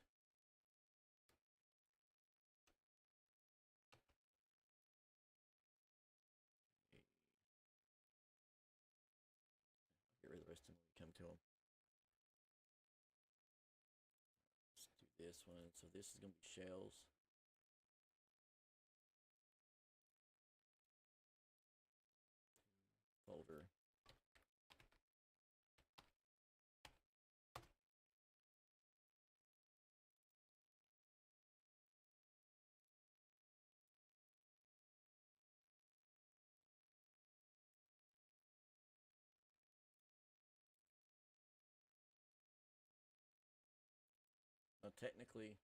Get rid of the rest of them when we come to them. Let's do this one. So this is going to be shells. Folder. Now technically,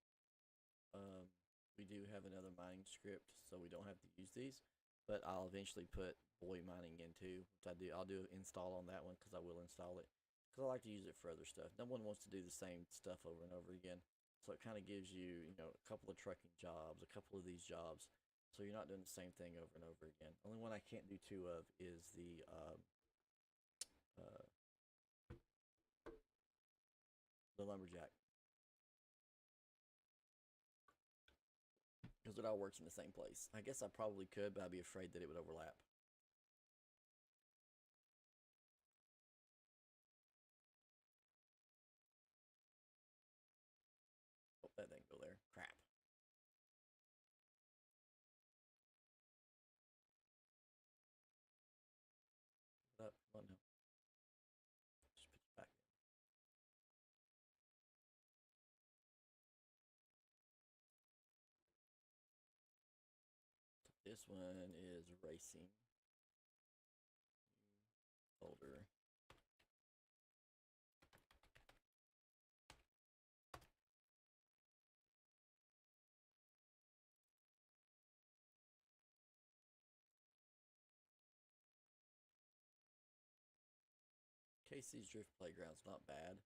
we do have another mining script, so we don't have to use these. But I'll eventually put void mining into, which I do. I'll do an install on that one because I will install it because I like to use it for other stuff. No one wants to do the same stuff over and over again, so it kind of gives you, a couple of trucking jobs, a couple of these jobs, so you're not doing the same thing over and over again. Only one I can't do 2 of is the lumberjack, because it all works in the same place. I guess I probably could, but I'd be afraid that it would overlap. Oh, that didn't go there. Crap. Up. Come on now. Just put you back in. This one is racing. Folder. Casey's Drift Playground's not bad.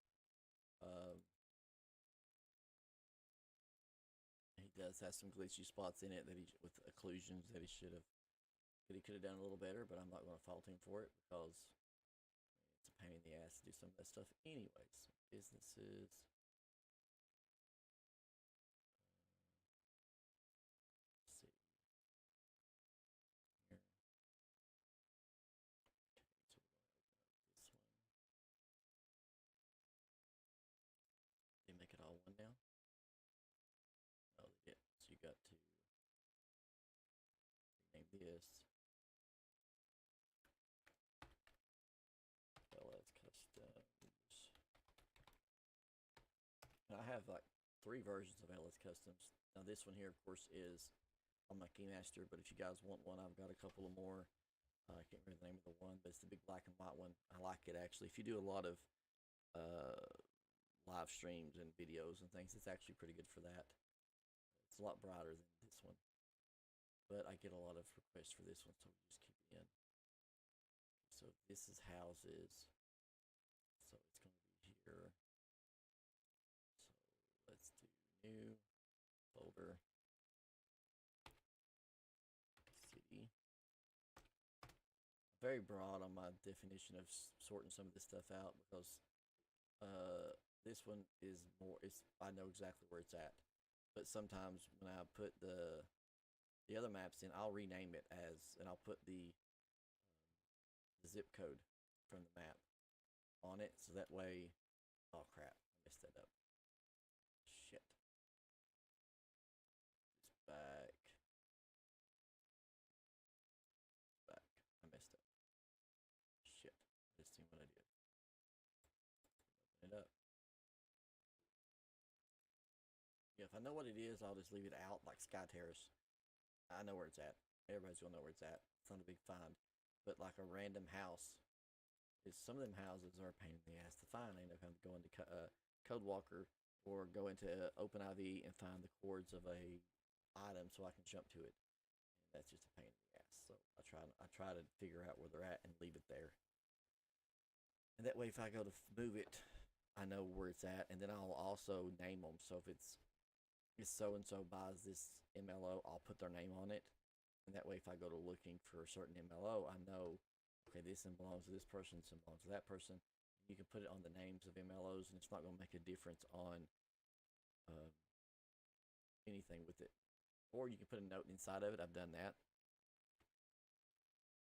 He does have some glitchy spots in it that with occlusions that he could have done a little better, but I'm not going to fault him for it because it's a pain in the ass to do some of that stuff anyways. Businesses. Let's see. Here. Okay, so we're going to open up this one. They make it all one now? Oh, they did. So you got to rename this. LS Customs. Now I have like 3 versions of LS Customs. Now this one here, of course, is on my Keymaster, but if you guys want one, I've got a couple of more. I can't remember the name of the one but it's the big black and white one. I like it actually. If you do a lot of uh, live streams and videos and things, it's actually pretty good for that. It's a lot brighter than this one, but I get a lot of requests for this one, so we just keep it in. So this is houses, so it's going to be here. So let's do new folder, city. Very broad on my definition of sorting some of this stuff out, because this one is more, I know exactly where it's at. But sometimes when I put the other maps in, I'll rename it as, and I'll put the zip code from the map on it, so that way, oh crap, I messed that up. Shit. It's back. I messed up. Shit. I just seen what I did. Open it up. Yeah, if I know what it is, I'll just leave it out, like Sky Terrace. I know where it's at. Everybody's gonna know where it's at. It's not a big find. But like a random house, some of them houses are a pain in the ass to find. I end up having to go into CodeWalker or go into OpenIV and find the coords of a item so I can jump to it. And that's just a pain in the ass. So I try to figure out where they're at and leave it there. And that way, if I go to move it, I know where it's at, and then I'll also name them. So if it's so and so buys this MLO, I'll put their name on it, and that way, if I go to looking for a certain MLO, I know, okay, this one belongs to this person, this one belongs to that person. You can put it on the names of MLOs, and it's not going to make a difference on anything with it. Or you can put a note inside of it. I've done that.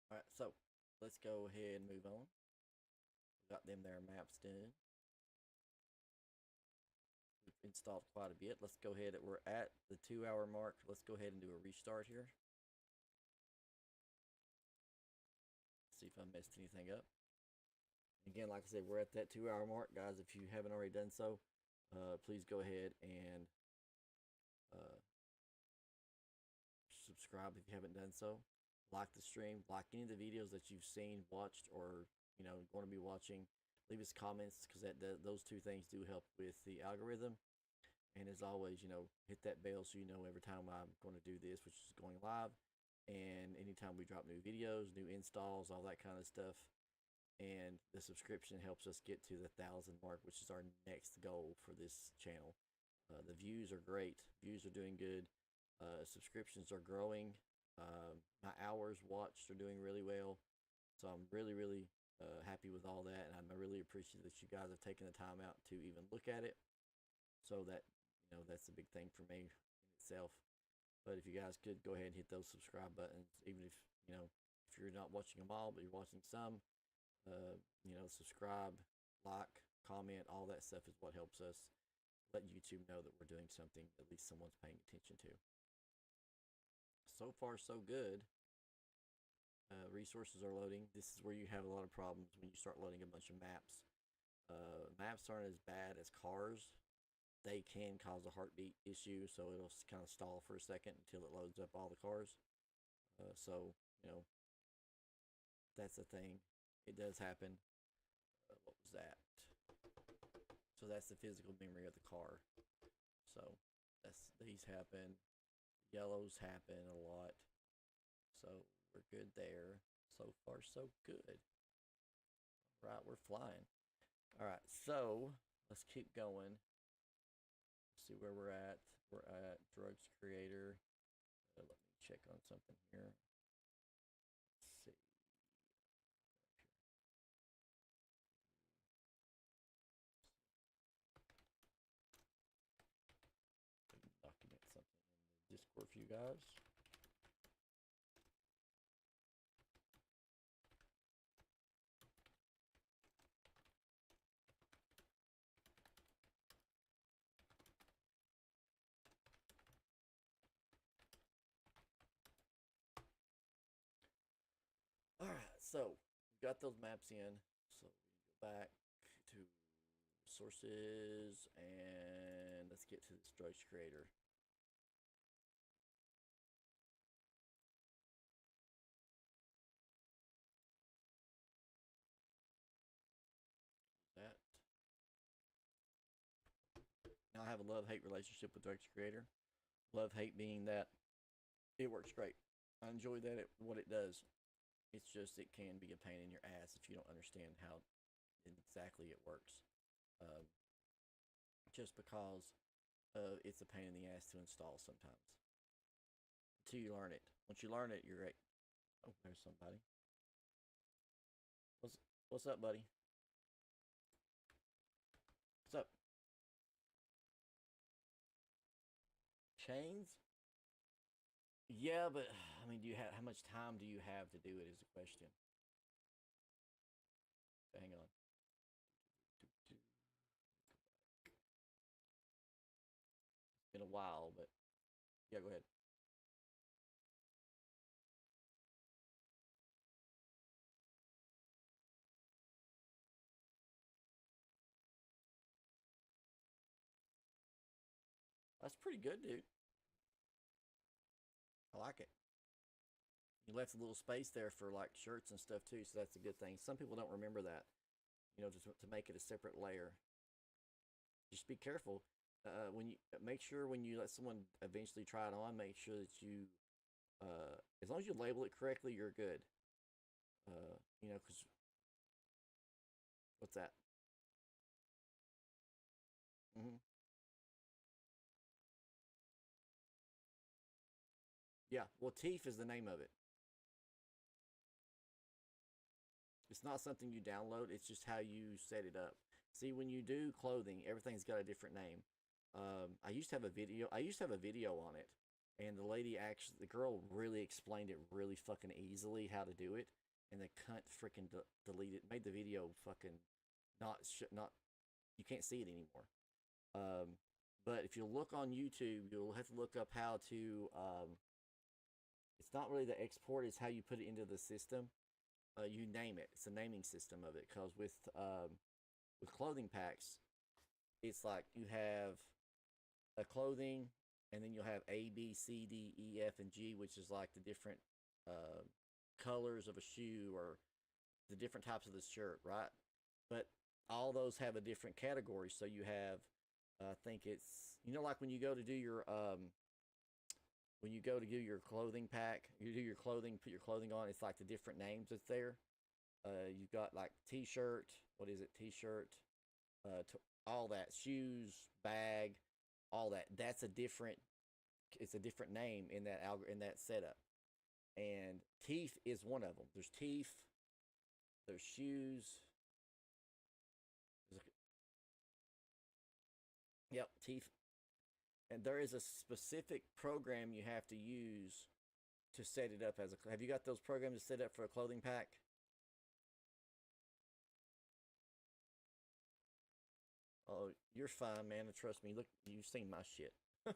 All right, so let's go ahead and move on. We got them their maps done. We've installed quite a bit. Let's go ahead. We're at the 2-hour mark. Let's go ahead and do a restart here. See if I messed anything up. Again, like I said, we're at that 2-hour mark, guys. If you haven't already done so, please go ahead and subscribe if you haven't done so. Like the stream, like any of the videos that you've seen, watched, or going to be watching. Leave us comments, because those two things do help with the algorithm. And as always, hit that bell so you know every time I'm going to do this, which is going live, and anytime we drop new videos, new installs, all that kind of stuff. And the subscription helps us get to the 1,000 mark, which is our next goal for this channel. The views are great. Views are doing good. Subscriptions are growing. My hours watched are doing really well. So I'm really, really happy with all that. And I'm really appreciative that you guys have taken the time out to even look at it. So that, that's a big thing for me in itself. But if you guys could go ahead and hit those subscribe buttons, even if, if you're not watching them all, but you're watching some, subscribe, like, comment, all that stuff is what helps us let YouTube know that we're doing something at least someone's paying attention to. So far, so good. Resources are loading. This is where you have a lot of problems when you start loading a bunch of maps. Maps aren't as bad as cars. They can cause a heartbeat issue, so it'll kind of stall for a second until it loads up all the cars. So, that's the thing. It does happen. What was that? So that's the physical memory of the car. So these happen. Yellows happen a lot. So we're good there. So far, so good. All right, we're flying. All right, so let's keep going. See where we're at. We're at drugs creator. Let me check on something here. Let's see. Document something in the Discord for you guys. All right, so we got those maps in. So we go back to sources and let's get to this drugs creator. have a love-hate relationship with Direct Creator. Love-hate being that it works great. I enjoy that what it does. It's just it can be a pain in your ass if you don't understand how exactly it works. Um, just because it's a pain in the ass to install sometimes. Until you learn it. Once you learn it, you're great. Oh, there's somebody. What's what's up, buddy? What's up? Chains? Yeah, but I mean, do you have how much time do you have to do it? Is the question. Hang on. It's been a while, but yeah, go ahead. That's pretty good, dude. I like it. You left a little space there for like shirts and stuff too, so that's a good thing. Some people don't remember that. Just to make it a separate layer. Just be careful. When you make sure when you let someone eventually try it on, make sure that you, as long as you label it correctly, you're good. Because what's that? Mm-hmm. Yeah, well, Teef is the name of it. It's not something you download. It's just how you set it up. See, when you do clothing, everything's got a different name. I used to have a video. I used to have a video on it, and the girl really explained it really fucking easily how to do it, and the cunt freaking deleted, made the video fucking not. You can't see it anymore. Um, but if you look on YouTube, you'll have to look up how to. It's not really the export; it's how you put it into the system. You name it. It's a naming system of it. Because with clothing packs, it's like you have a clothing, and then you'll have A, B, C, D, E, F, and G, which is like the different uh, colors of a shoe or the different types of the shirt, right? But all those have a different category. So you have, I think it's like when you go to do your clothing pack, you do your clothing, put your clothing on. It's like the different names that's there. You've got like T-shirt. What is it? T-shirt. All that shoes, bag, all that. That's a different. It's a different name in that setup. And teeth is one of them. There's teeth. There's shoes. Yep, teeth. And there is a specific program you have to use to set it up as a. Have you got those programs set up for a clothing pack? Oh, you're fine, man. Trust me. Look, you've seen my shit. It's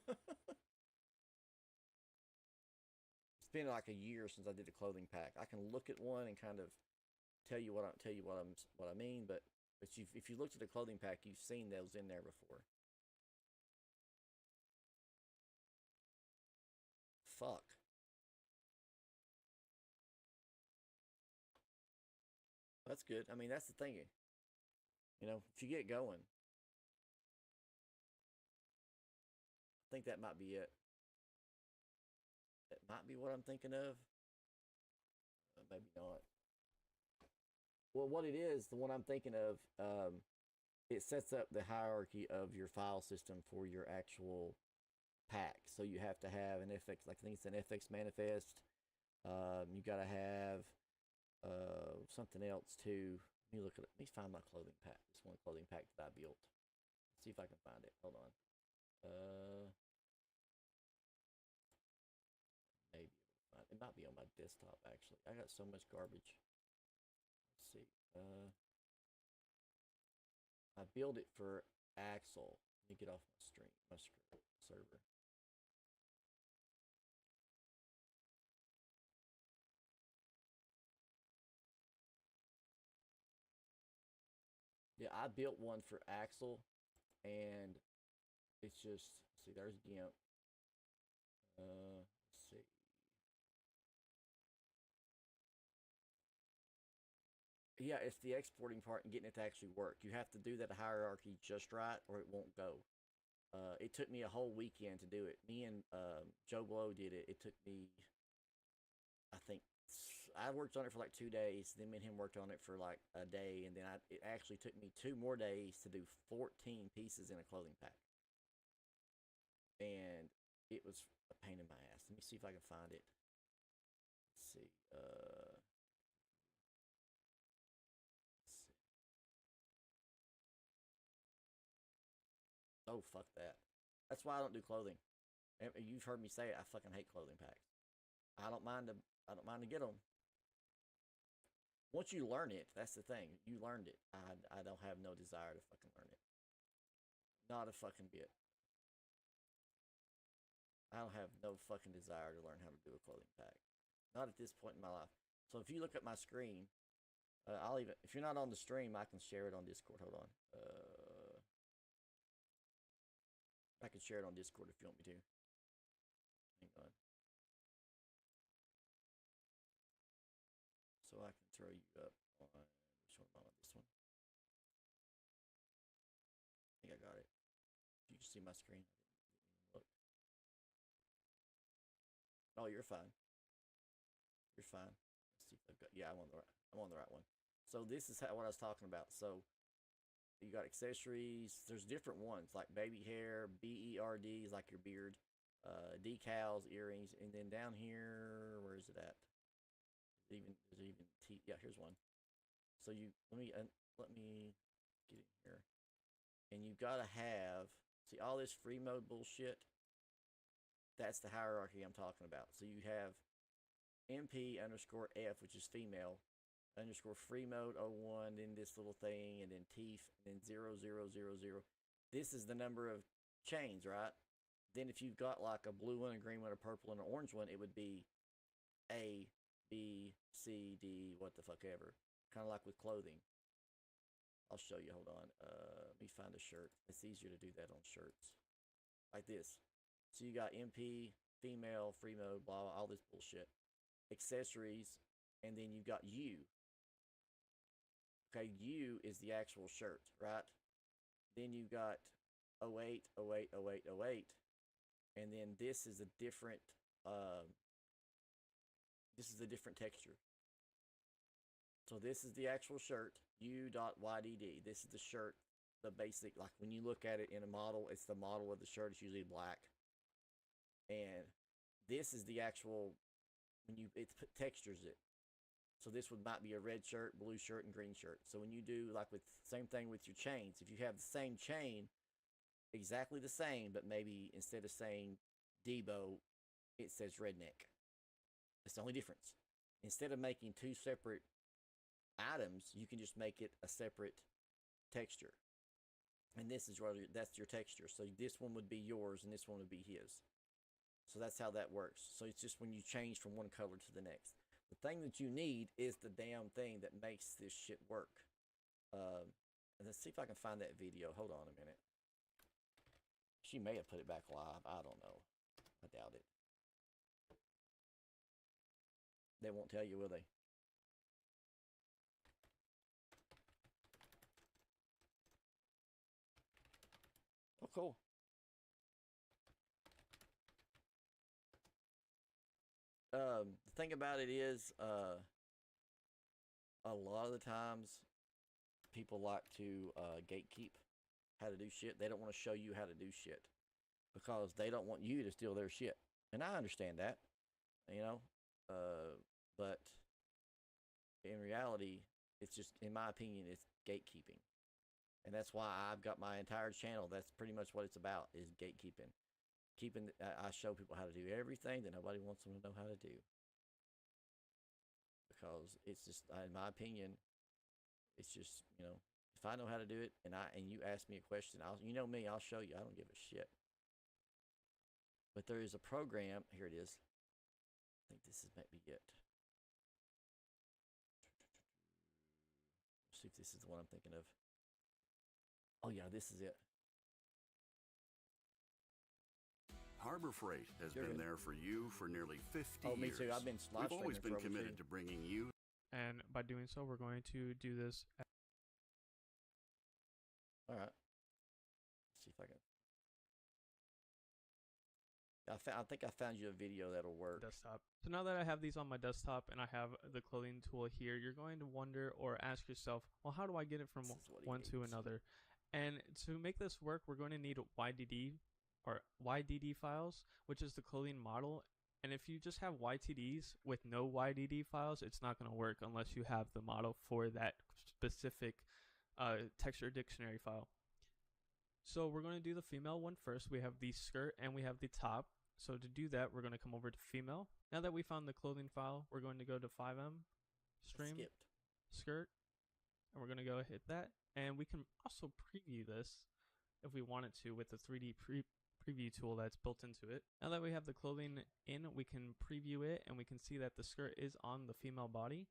been like a year since I did a clothing pack. I can look at one and kind of tell you what I mean. But if you looked at a clothing pack, you've seen those in there before. Fuck. That's good. I mean, that's the thing. If you get going, I think that might be it. That might be what I'm thinking of. Maybe not. Well, what it is, the one I'm thinking of, it sets up the hierarchy of your file system for your actual pack. So you have to have an FX, like I think it's an FX manifest. You got to have something else too. Let me look at it. Let me find my clothing pack. This one clothing pack that I built. Let's see if I can find it. Hold on. Maybe it might be on my desktop actually. I got so much garbage. Let's see. I built it for Axel. Let me get off my stream, my server. Yeah, I built one for Axel, and it's just see. There's GIMP. Let's see. Yeah, it's the exporting part and getting it to actually work. You have to do that hierarchy just right, or it won't go. It took me a whole weekend to do it. Me and Joe Blow did it. It took me, I think, I worked on it for like 2 days. Then me and him worked on it for like a day, and then it actually took me 2 more days to do 14 pieces in a clothing pack, and it was a pain in my ass. Let me see if I can find it. Let's see. Oh, fuck that. That's why I don't do clothing. You've heard me say it. I fucking hate clothing packs. I don't mind to get them. Once you learn it, that's the thing. You learned it. I don't have no desire to fucking learn it. Not a fucking bit. I don't have no fucking desire to learn how to do a clothing pack. Not at this point in my life. So if you look at my screen, I'll even, if you're not on the stream, I can share it on Discord. Hold on. I can share it on Discord if you want me to. Hang on. So I can throw you up on, which one am I on? This one? I think I got it. You can see my screen. I didn't even look. Oh, you're fine. You're fine. Let's see if I've got, yeah, I'm on the right one. So this is what I was talking about. So you got accessories. There's different ones like baby hair, BERD is like your beard, decals, earrings, and then down here, where is it at? There's even teeth. Yeah, here's one. So you let me get in here, and you gotta have, see all this free mode bullshit. That's the hierarchy I'm talking about. So you have MP underscore F, which is female, underscore free mode 01, then this little thing, and then teeth, and then 0000. This is the number of chains, right? Then if you've got like a blue one, a green one, a purple, and an orange one, it would be A, B, C, D, what the fuck ever. Kind of like with clothing. I'll show you, hold on. Let me find a shirt. It's easier to do that on shirts. Like this. So you got MP, female, free mode, blah, blah, all this bullshit. Accessories, and then you got U. Okay, U is the actual shirt, right? Then you got 08, 08, 08, 08. And then this is a different texture. So this is the actual shirt, U.YDD. This is the shirt, the basic, like when you look at it in a model, it's the model of the shirt. It's usually black. And this is the actual, it textures it. So this might be a red shirt, blue shirt, and green shirt. So when you do, like with, same thing with your chains. If you have the same chain, exactly the same, but maybe instead of saying Debo, it says redneck. That's the only difference. Instead of making two separate items, you can just make it a separate texture. And this is rather, that's your texture. So this one would be yours, and this one would be his. So that's how that works. So it's just when you change from one color to the next. The thing that you need is the damn thing that makes this shit work. And let's see if I can find that video. Hold on a minute. She may have put it back live. I don't know. I doubt it. They won't tell you, will they? Oh, cool. The thing about it is, a lot of the times, people like to gatekeep how to do shit. They don't want to show you how to do shit because they don't want you to steal their shit. And I understand that, you know, but in reality, it's just, in my opinion, it's gatekeeping. And that's why I've got my entire channel. That's pretty much what it's about, is gatekeeping. I show people how to do everything that nobody wants them to know how to do. Because it's just, in my opinion, it's just, you know, if I know how to do it and you ask me a question, you know me, I'll show you. I don't give a shit. But there is a program, here it is. I think this is maybe it. Let's see if this is the one I'm thinking of. Oh yeah, this is it. Harbor Freight has been there for you for nearly 50 years. Oh, me too. I've been live We've always been for committed to bringing you. And by doing so, we're going to do this. All right. Let's see if I can. I think I found you a video that'll work. Desktop. So now that I have these on my desktop and I have the clothing tool here, you're going to wonder or ask yourself, well, how do I get it from one to another? And to make this work, we're going to need YDD or YDD files, which is the clothing model. And if you just have YTDs with no YDD files, it's not going to work unless you have the model for that specific texture dictionary file. So we're going to do the female one first. We have the skirt and we have the top. So to do that, we're going to come over to female. Now that we found the clothing file, we're going to go to FiveM, stream, skirt, and we're going to go hit that. And we can also preview this if we wanted to with the 3D preview tool that's built into it. Now that we have the clothing in, we can preview it and we can see that the skirt is on the female body.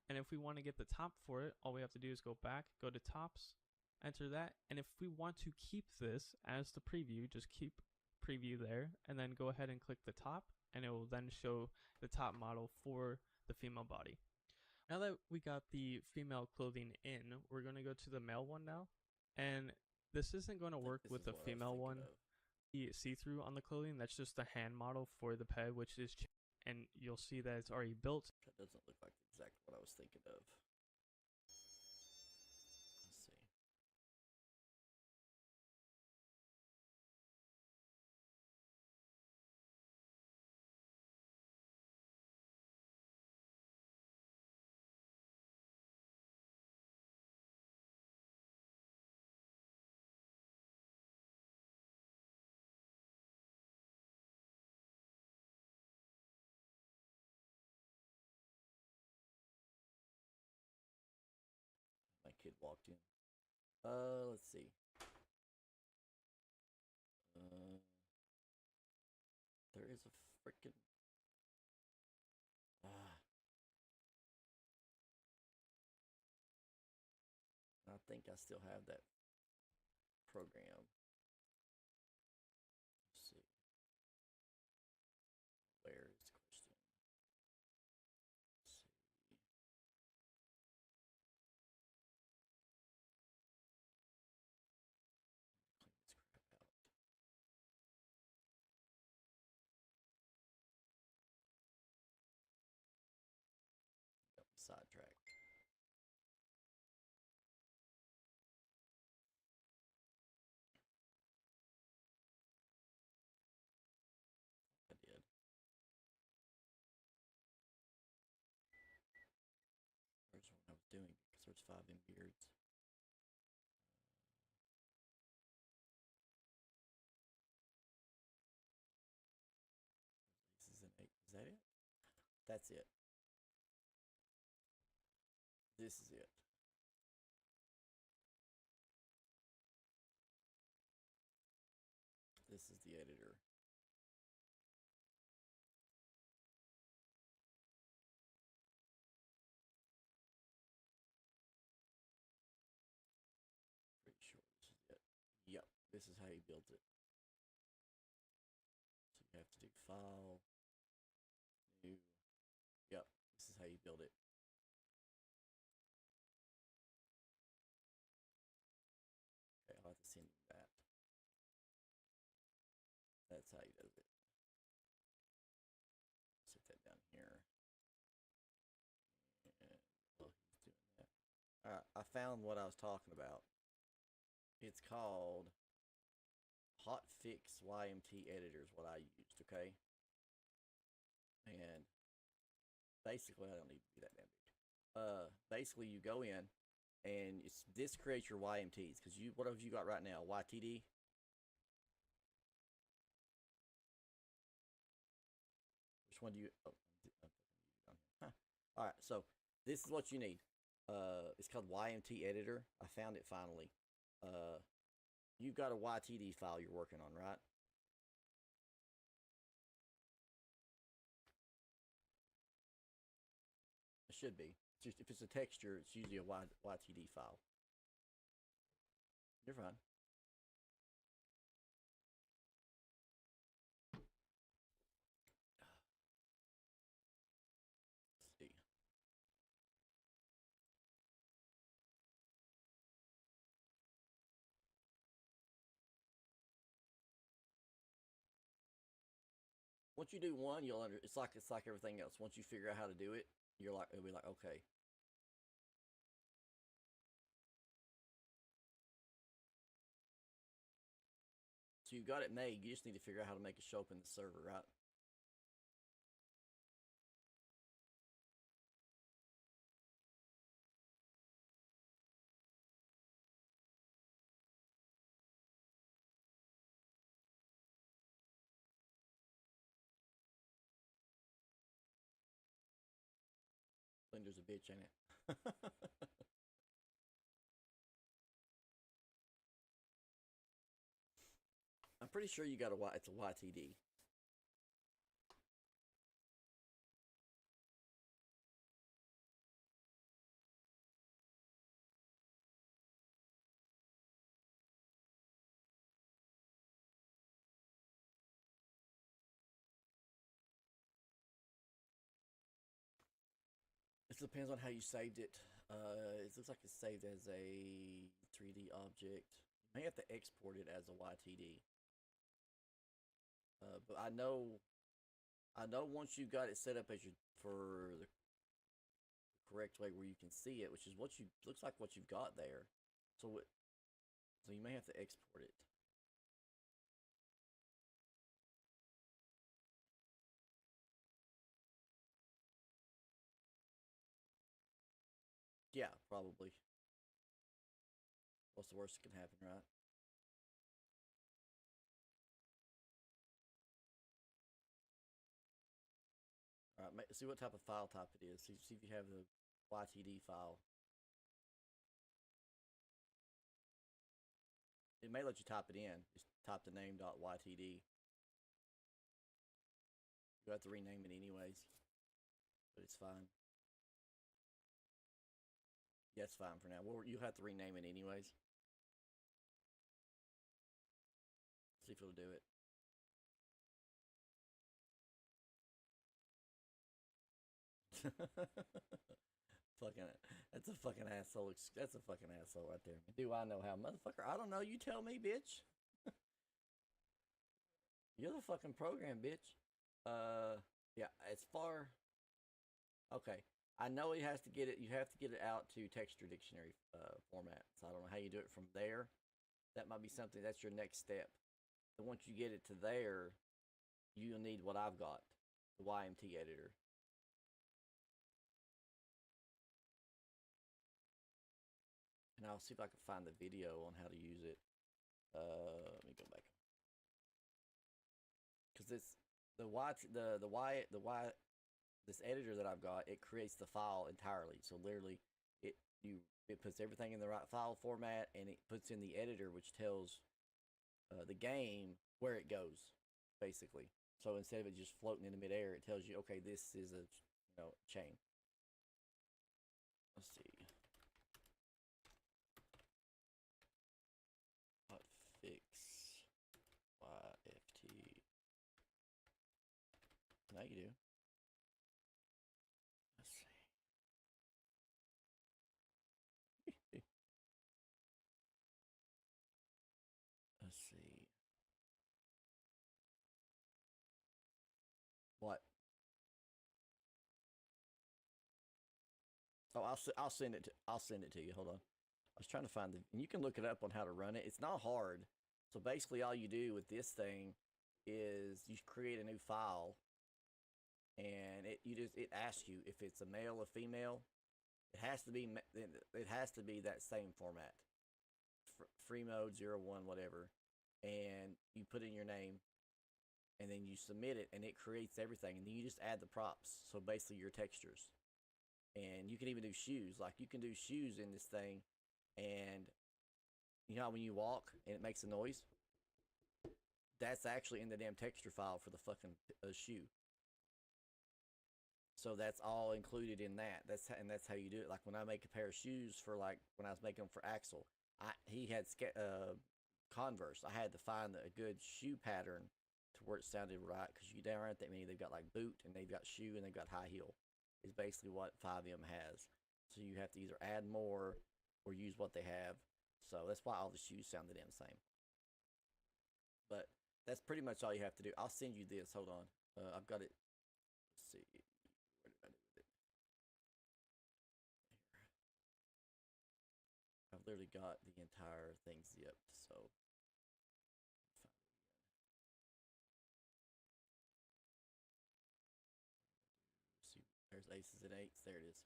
And if we want to get the top for it, all we have to do is go back, go to tops, enter that. And if we want to keep this as the preview, just keep preview there and then go ahead and click the top, and it will then show the top model for the female body. Now that we got the female clothing in, we're going to go to the male one now, and this isn't going to work with the female one. The see-through on the clothing, that's just the hand model for the ped, which is and you'll see that it's already built. That doesn't look like exactly what I was thinking of. Let's see. My kid walked in. Let's see. There is a freaking. I think I still have that program. Let's see. Where is Christian? Let's see. Clean this crap out. Got me sidetracked. I did. Where's what I was doing? Because there's FiveM beards. This is an 8. Is that it? That's it. This is it. This is the editor. Pretty sure this is it. Yep, this is how you built it. So you have to do file, new. Yep, this is how you build it. Okay, I'll have to send you that. That's how he does it. Set that down here. And while he's doing that. Alright, I found what I was talking about. It's called Hotfix YMT Editor is what I used, okay? And basically, I don't need to be that damn big. Basically, you go in and this creates your YMTs, because what have you got right now? YTD? Which one do you? Oh, huh. All right, so this is what you need. It's called YMT Editor. I found it finally. You've got a YTD file you're working on, right? It should be. Just if it's a texture, it's usually a YTD file. You're fine. Let's see. once you do one, you'll it's like everything else. Once you figure out how to do it, it'll be like okay. So you got it made. You just need to figure out how to make it show up in the server, right? Blender's a bitch, ain't it? I'm pretty sure you got it's a YTD. It depends on how you saved it. It looks like it's saved as a 3D object. You may have to export it as a YTD. But I know once you got it set up as for the correct way where you can see it, which is looks like what you've got there. So you may have to export it. Yeah, probably. What's the worst that can happen, right? All right, see what type of file type it is. See if you have the YTD file. It may let you type it in. Just type the name.ytd. You have to rename it anyways, but it's fine. Yeah, it's fine for now. Well, you have to rename it anyways. See if it'll do it. Fucking, that's a fucking asshole. That's a fucking asshole right there. Do I know how, motherfucker? I don't know. You tell me, bitch. You're the fucking program, bitch. Yeah. As far, okay. I know he has to get it. You have to get it out to texture dictionary format. So I don't know how you do it from there. That might be something. That's your next step. And once you get it to there, you'll need what I've got, the YMT editor. And I'll see if I can find the video on how to use it. Let me go back. Because this this editor that I've got, it creates the file entirely. So literally, it puts everything in the right file format, and it puts in the editor, which tells the game where it goes, basically. So instead of it just floating in the midair, it tells you, okay, this is a chain. Let's see. Fix YFT. Now you do. Let's see. Let's see. What? Oh, I'll send it to you. Hold on. I was trying to find and you can look it up on how to run it. It's not hard. So basically, all you do with this thing is you create a new file, and it asks you if it's a male or female. It has to be that same format, free mode 01 whatever, and you put in your name, and then you submit it, and it creates everything, and then you just add the props. So basically, your textures, and you can even do shoes. Like you can do shoes in this thing. And you know how when you walk and it makes a noise? That's actually in the damn texture file for the fucking shoe. So that's all included in that. That's how you do it. Like when I make a pair of shoes for when I was making them for Axel, he had Converse. I had to find a good shoe pattern to where it sounded right, because there aren't that many. They've got like boot, and they've got shoe, and they've got high heel. Is basically what FiveM has. So you have to either add more or use what they have. So that's why all the shoes sound the damn same. But that's pretty much all you have to do. I'll send you this. Hold on. I've got it. Let's see. Where did I do with it? Here. I've literally got the entire thing zipped, so find it again. See, there's aces and eights. There it is.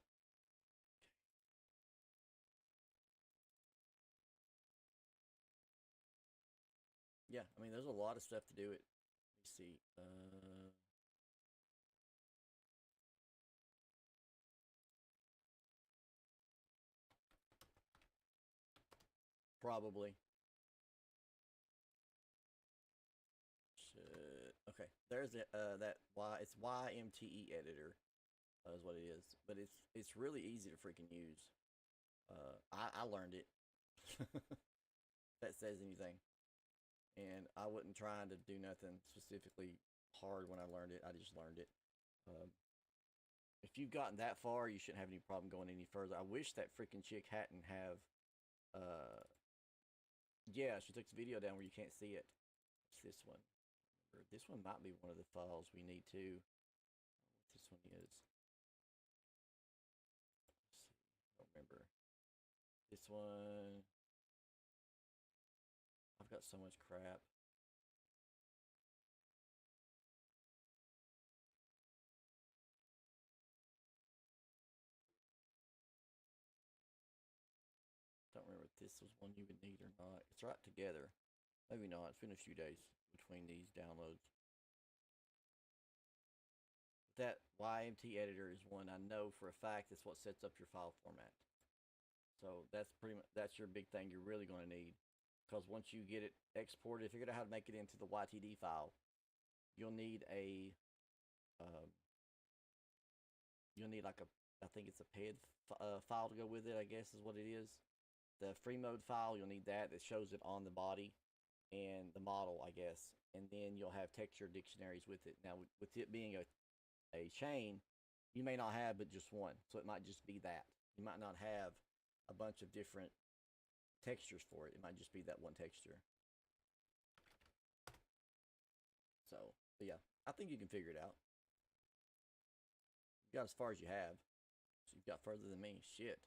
Yeah, I mean, there's a lot of stuff to do it. Let me see. Probably. Shit. Okay, there's that Y. It's YMTE editor, is what it is. But it's really easy to freaking use. I learned it. That says anything. And I wasn't trying to do nothing specifically hard when I learned it. I just learned it. If you've gotten that far, you shouldn't have any problem going any further. I wish that freaking chick hadn't have. Yeah, she took the video down where you can't see it. It's this one. Remember, this one might be one of the files we need too. What this one is. Let's see. I don't remember. This one. I've got so much crap. Don't remember if this was one you would need or not. It's right together. Maybe not. It's been a few days between these downloads. But that YMT editor is one I know for a fact is what sets up your file format. So that's pretty much your big thing you're really going to need. Because once you get it exported, figured out how to make it into the YTD file, you'll need a like a, I think it's a PED file to go with it, I guess is what it is. The free mode file, you'll need that shows it on the body and the model, I guess. And then you'll have texture dictionaries with it. Now, with it being a chain, you may not have but just one. So it might just be that. You might not have a bunch of different textures for it. It might just be that one texture. So, but yeah, I think you can figure it out. You got as far as you have. So you've got further than me. Shit.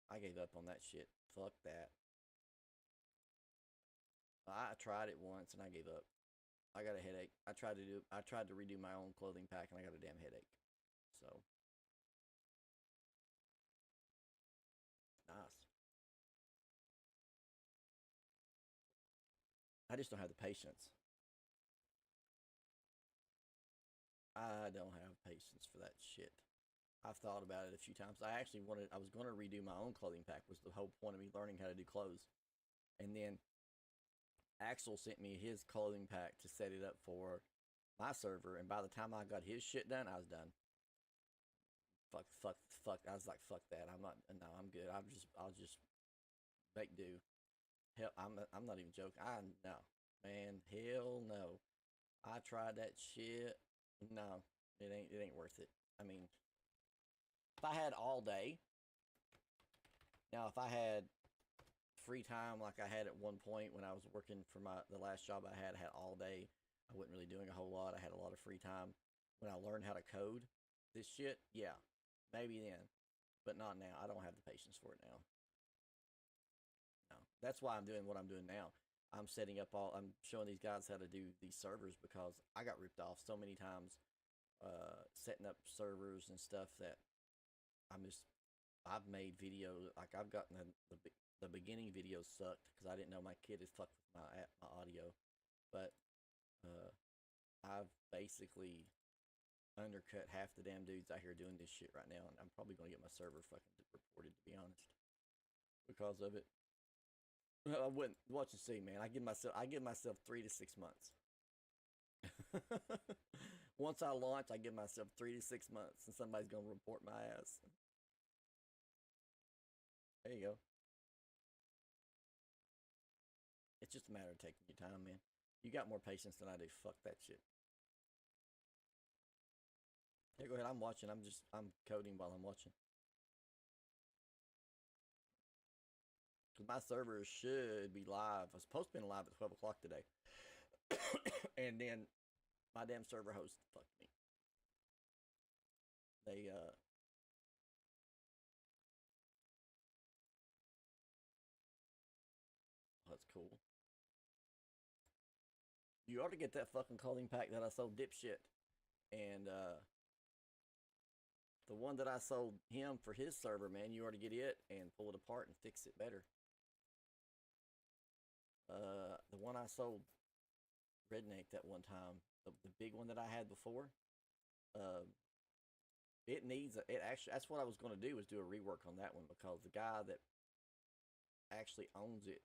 I gave up on that shit. Fuck that. I tried it once and I gave up. I got a headache. I tried to redo my own clothing pack and I got a damn headache. So nice. I just don't have the patience. I don't have patience for that shit. I've thought about it a few times. I was going to redo my own clothing pack, was the whole point of me learning how to do clothes. And then Axel sent me his clothing pack to set it up for my server. And by the time I got his shit done, I was done. Fuck. I was like, fuck that. I'm good. I'll just make do. Hell, I'm not even joking. No, man, hell no. I tried that shit. No, it ain't worth it. I mean, if I had all day, now if I had free time like I had at one point when I was working for the last job I had all day, I wasn't really doing a whole lot. I had a lot of free time. When I learned how to code this shit, yeah, maybe then, but not now. I don't have the patience for it now. No, that's why I'm doing what I'm doing now. I'm showing these guys how to do these servers because I got ripped off so many times setting up servers and stuff that I've made videos, like I've gotten the beginning videos sucked because I didn't know my kid is fucked with my audio, but I've basically undercut half the damn dudes out here doing this shit right now, and I'm probably gonna get my server fucking reported, to be honest, because of it. I wouldn't watch and see, man. I give myself 3 to 6 months. Once I launch, I give myself 3 to 6 months, and somebody's gonna report my ass. There you go. It's just a matter of taking your time, man. You got more patience than I do. Fuck that shit. Here, go ahead. I'm watching. I'm coding while I'm watching. Because my server should be live. I was supposed to be live at 12 o'clock today. And then My damn server host fucked me. They that's cool. You ought to get that fucking clothing pack that I sold dipshit. And the one that I sold him for his server, man, you ought to get it and pull it apart and fix it better. The one I sold Redneck that one time, the big one that I had before, it needs it actually. That's what I was going to do, was do a rework on that one, because the guy that actually owns it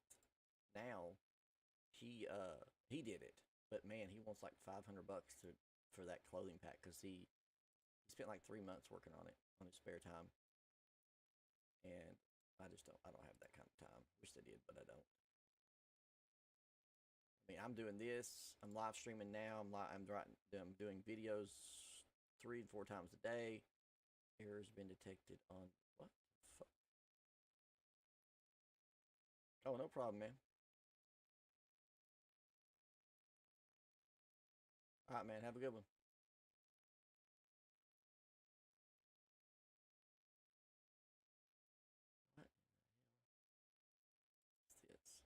now, he did it, but man, he wants like $500 for that clothing pack, because he spent like 3 months working on it on his spare time, and I don't have that kind of time. Wish I did, but I don't. I mean, I'm doing this. I'm live streaming now. I'm doing videos 3 and 4 times a day. Error's been detected on what the fuck? Oh, no problem, man. All right, man. Have a good one. What is this?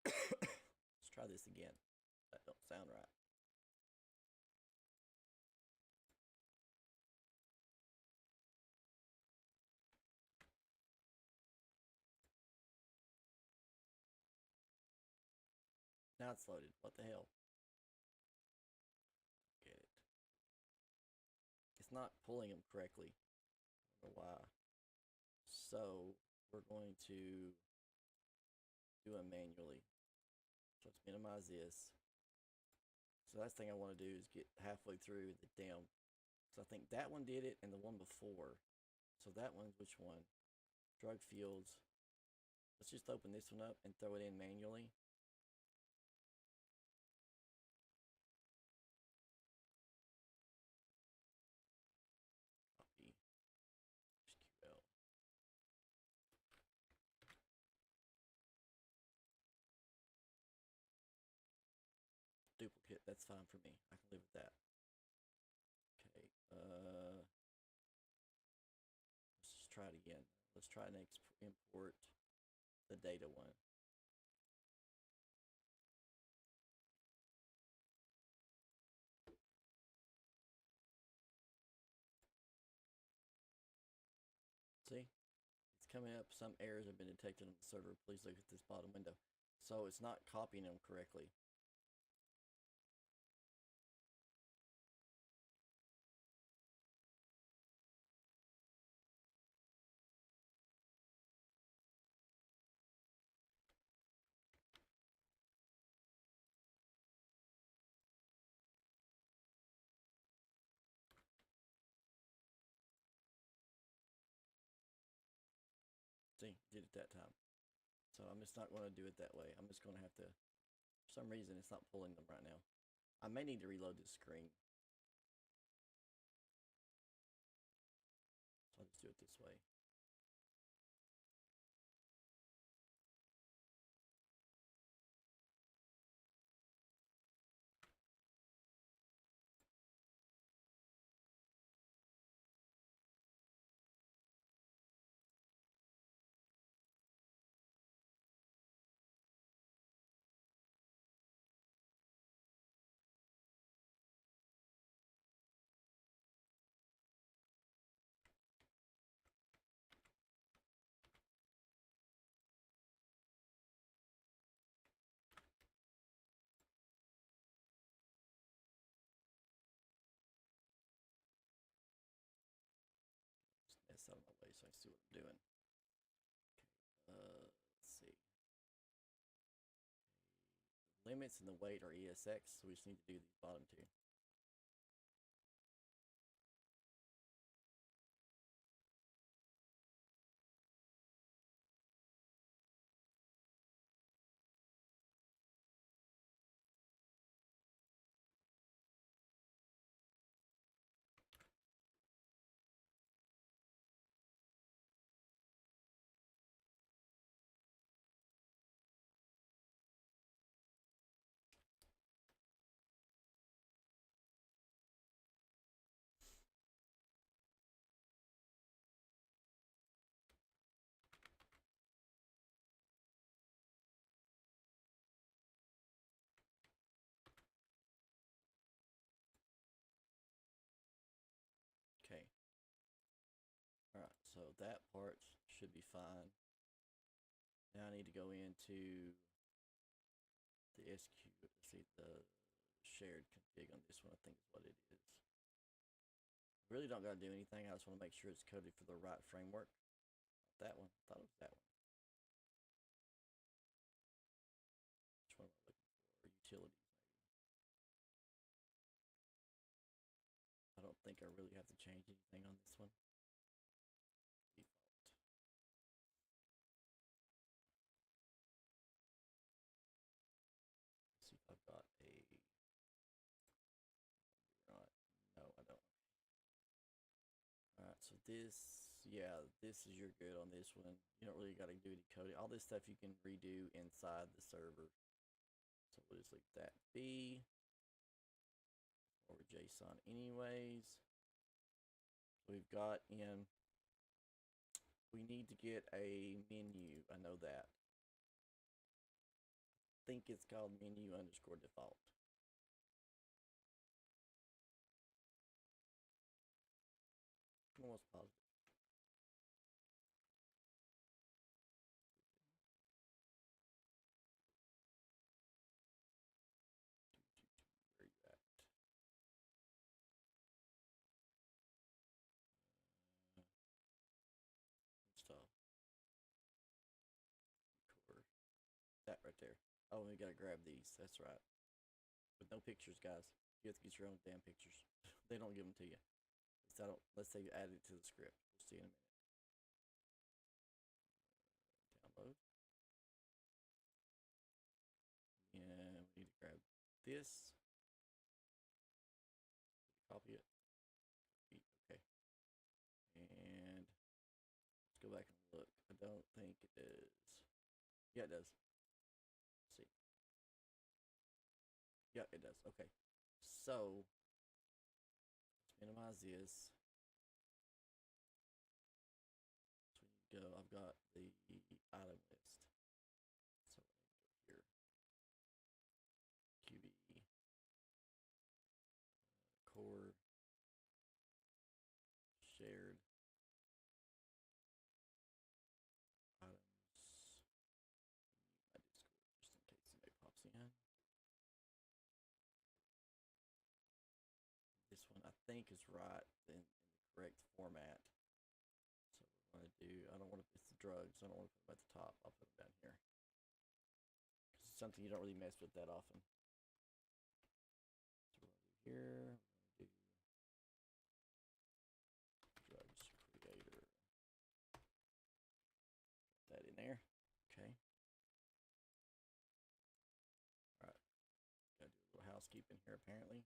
Let's try this again. That don't sound right. Now it's loaded. What the hell? Get it. It's not pulling them correctly. I don't know why. So we're going to do them manually. So let's minimize this. So that's the thing I want to do is get halfway through the damn. So I think that one did it and the one before. So that one, which one? Drug fields. Let's just open this one up and throw it in manually. Copy. SQL. Duplicate. That's fine for me. I can live with that. Okay. Let's just try it again. Let's try and import the data one. See? It's coming up. Some errors have been detected on the server. Please look at this bottom window. So it's not copying them correctly. See, did it that time. So I'm just not going to do it that way. I'm just going to have to, for some reason, it's not pulling them right now. I may need to reload this screen. So I'll just do it this way. Just mess out of my way so I can see what I'm doing. Okay, let's see. Limits and the weight are ESX, so we just need to do these bottom two. that part should be fine. Now I need to go into the SQ, see the shared config on this one, I think is what it is. Really don't got to do anything. I just want to make sure it's coded for the right framework. That one. I thought it was that one. Which one am I looking for? Utilities, maybe. I don't think I really have to change anything on this one. Default. Let's see if I've got a. Right. No, I don't. Alright, so this, yeah, this is your good on this one. You don't really got to do any coding. All this stuff you can redo inside the server. So we'll just leave that be. Or JSON anyways. We've got in, we need to get a menu. I know that. I think it's called menu underscore default. Almost positive. Where you at? Install. Record. That right there. Oh, we gotta grab these. That's right. With no pictures, guys. You have to get your own damn pictures. They don't give them to you. Let's say you add it to the script. We'll see in a minute. Download. And we need to grab this. Copy it. Okay. And let's go back and look. I don't think it is. Yeah, it does. Let's see. Yeah, it does. Okay. So let's minimize this. So we need to go. I've got the item list. So I need to go here. QB. Core. Shared. Items. Mute my Discord just in case somebody pops in. This one I think is right in the correct format. So what we're going to do, I don't want to, it's the drugs, I don't want to put them at the top, I'll put them down here. It's something you don't really mess with that often. So we're going to do here, we're going to do drugs creator. Put that in there, okay. Alright, got to do a little housekeeping here apparently.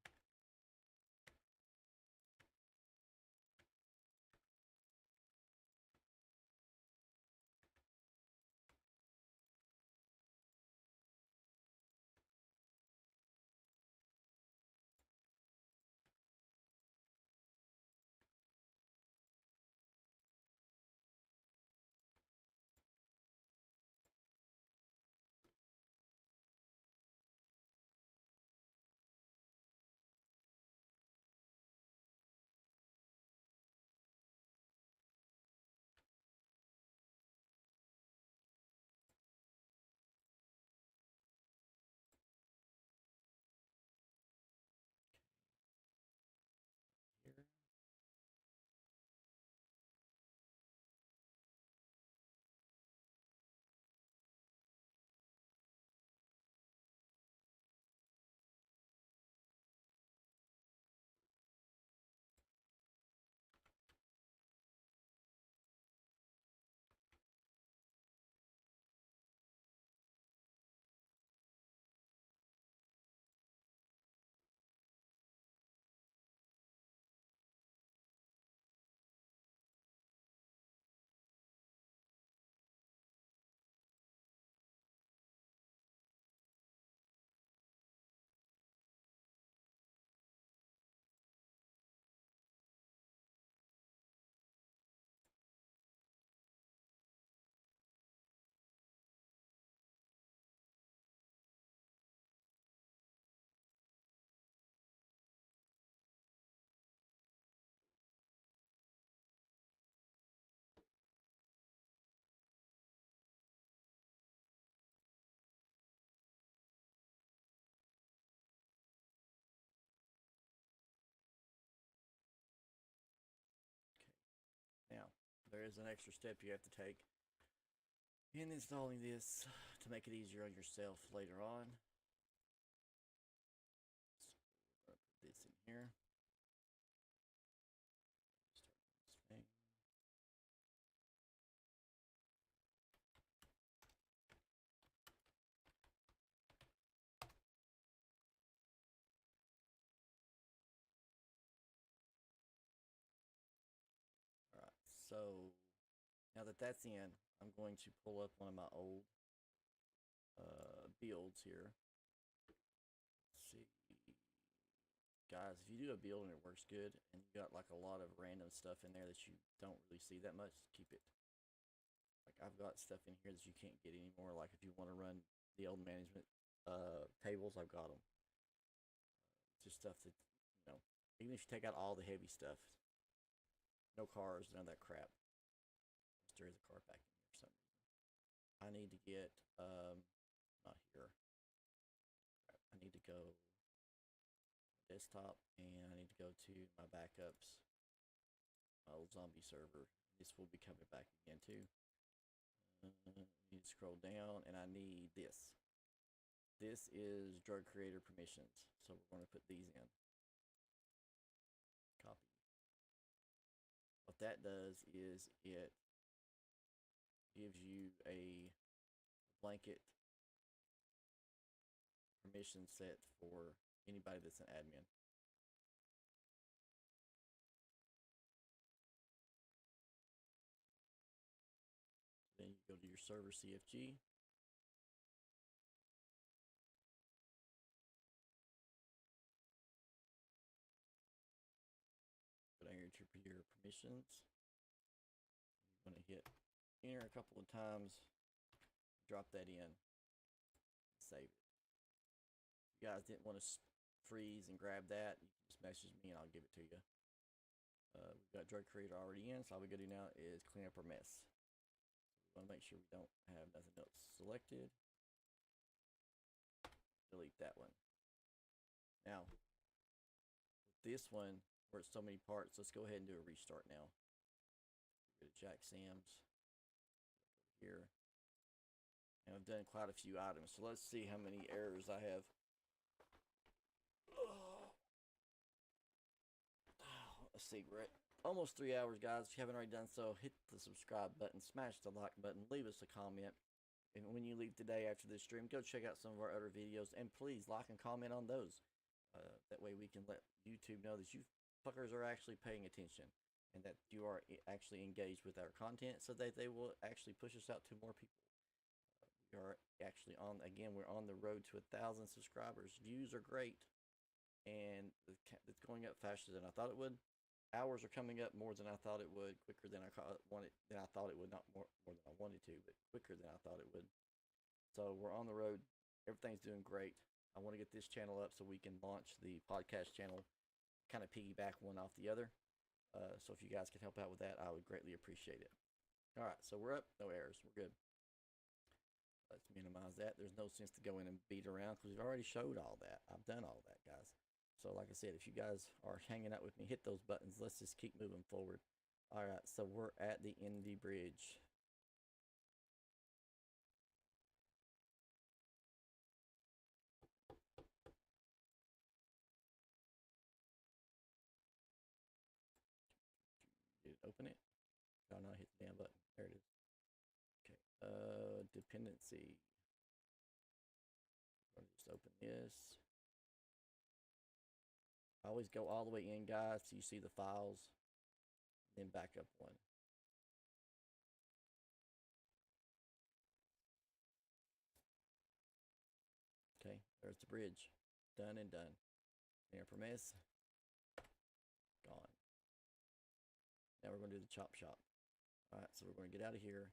there is an extra step you have to take in installing this to make it easier on yourself later on. So we're going to put this in here. Start this thing. Alright, so now that that's in, I'm going to pull up one of my old builds here. Let's see. Guys, if you do a build and it works good, and you got like a lot of random stuff in there that you don't really see that much, keep it. Like I've got stuff in here that you can't get anymore. Like if you want to run the old management tables, I've got them. Just stuff that, even if you take out all the heavy stuff, no cars, none of that crap. There is a car back in here for some reason. I need to get, not here. I need to go desktop, and I need to go to my backups, my old zombie server. This will be coming back again too. I need to scroll down, and I need this. This is drug creator permissions, so we're going to put these in. Copy. What that does is it gives you a blanket permission set for anybody that's an admin. Then you go to your server CFG. Go down here to your permissions. You're going to hit enter a couple of times, drop that in, save it. If you guys didn't want to freeze and grab that, you can just message me and I'll give it to you. We've got drug creator already in, so all we gotta do now is clean up our mess. So we want to make sure we don't have nothing else selected. Delete that one. Now, with this one, where it's so many parts, let's go ahead and do a restart now. Go to Jack Sam's. Here, and I've done quite a few items, so let's see how many errors I have. Let's see, we're at almost 3 hours, guys. If you haven't already done so, hit the subscribe button, smash the like button, leave us a comment, and when you leave today after this stream, go check out some of our other videos, and please like and comment on those. That way we can let YouTube know that you fuckers are actually paying attention, and that you are actually engaged with our content, so that they will actually push us out to more people. We are actually on, again, we're on the road to 1,000 subscribers. Views are great, and it's going up faster than I thought it would. Hours are coming up more than I thought it would, quicker than I thought it would, not more than I wanted to, but quicker than I thought it would. So we're on the road. Everything's doing great. I want to get this channel up so we can launch the podcast channel, kind of piggyback one off the other. So if you guys could help out with that, I would greatly appreciate it. All right, so we're up. No errors. We're good. Let's minimize that. There's no sense to go in and beat around because we've already showed all that. I've done all that, guys. So like I said, if you guys are hanging out with me, hit those buttons. Let's just keep moving forward. All right, so we're at the Indy Bridge. Did it open it? Oh no, I hit the damn button. There it is. Okay. Dependency. I'll just open this. I always go all the way in, guys, so you see the files, then back up one. Okay, there's the bridge. Done and done. Permis. Gone. Now we're going to do the chop shop. All right, so we're going to get out of here.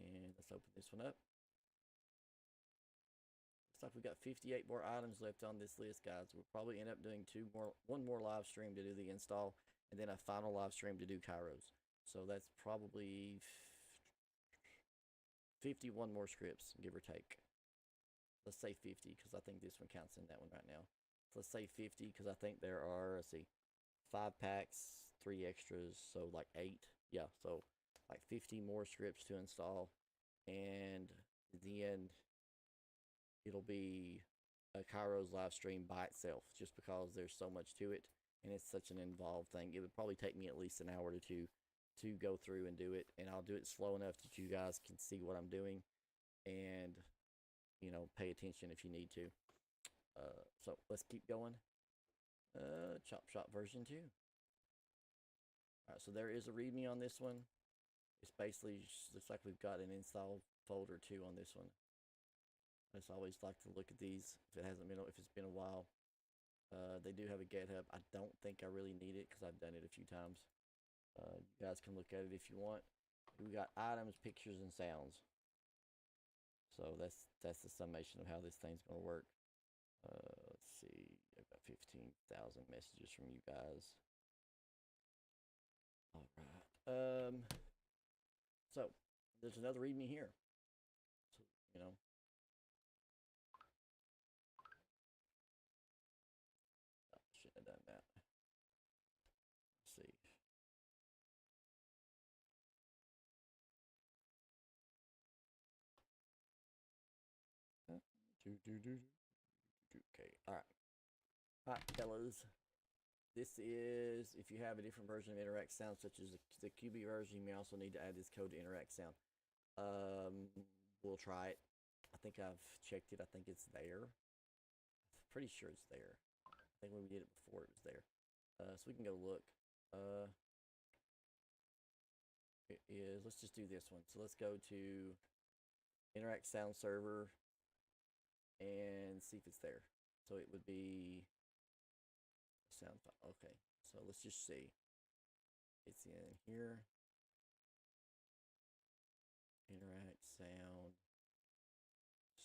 And let's open this one up. Looks like we've got 58 more items left on this list, guys. We'll probably end up doing one more live stream to do the install, and then a final live stream to do Kairos. So that's probably 51 more scripts, give or take. Let's say 50, because I think this one counts in that one right now. So let's say 50, because I think there are, let's see, 5 packs, 3 extras, so like 8. yeah, so like 50 more scripts to install, and then it'll be a Kairos live stream by itself, just because there's so much to it and it's such an involved thing. It would probably take me at least an hour to two to go through and do it, and I'll do it slow enough that you guys can see what I'm doing and pay attention if you need to. So let's keep going. Chop Shop version 2. All right, so there is a README on this one. It's basically just looks like we've got an install folder too on this one. I just always like to look at these if it's been a while. They do have a GitHub. I don't think I really need it because I've done it a few times. You guys can look at it if you want. We got items, pictures, and sounds. So that's the summation of how this thing's gonna work. Let's see. I've got 15,000 messages from you guys. All right. So there's another README here. So shouldn't have done that. Let's see. Okay. All right, fellas. This is, if you have a different version of Interact Sound, such as the QB version, you may also need to add this code to Interact Sound. We'll try it. I think I've checked it. I think it's there. I'm pretty sure it's there. I think when we did it before, it was there. So we can go look. It is, let's just do this one. So let's go to Interact Sound Server and see if it's there. So it would be sound file. Okay, so let's just see. It's in here. Interact Sound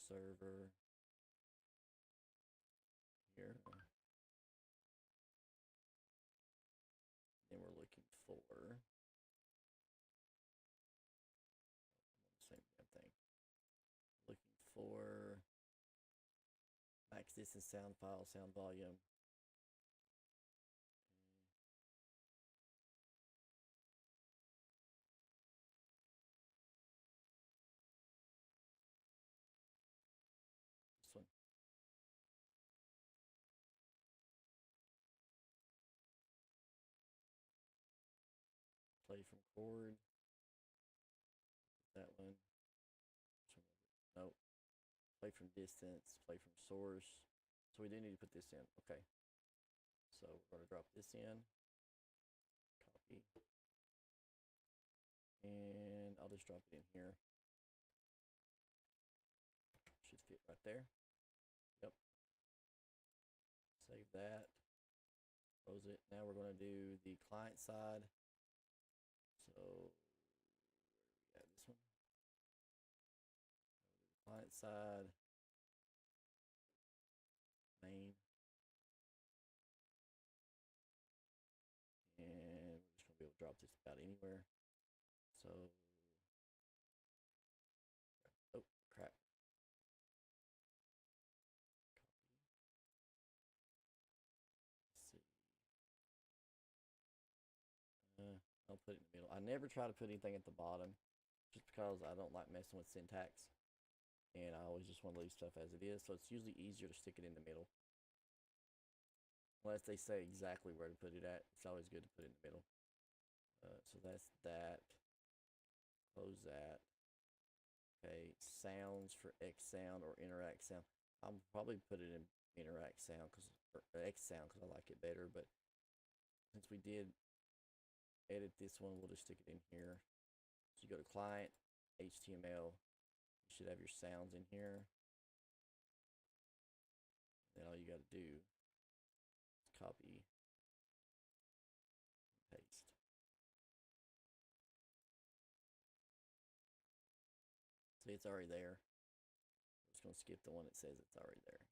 Server. Here. Then we're looking for same damn thing. Looking for max distance sound file, sound volume. This one. Play from chord. That one. Nope. Play from distance. Play from source. So we do need to put this in. Okay. So we're going to drop this in. Copy. And I'll just drop it in here. Should fit right there. Yep. Save that. Close it. Now we're going to do the client side. So where do we add this one? Client side. Main. And we're just going to be able to drop this about anywhere. So, oh crap. Let's see. I'll put it in the middle. I never try to put anything at the bottom, just because I don't like messing with syntax, and I always just want to leave stuff as it is. So it's usually easier to stick it in the middle, unless they say exactly where to put it at. It's always good to put it in the middle. So that's that. Close that. Okay, sounds for X sound or Interact Sound. I'll probably put it in Interact Sound or X sound because I like it better. But since we did edit this one, we'll just stick it in here. So you go to Client, HTML. You should have your sounds in here. Then all you got to do is copy, paste. See, it's already there. I'm just going to skip the one that says it's already there.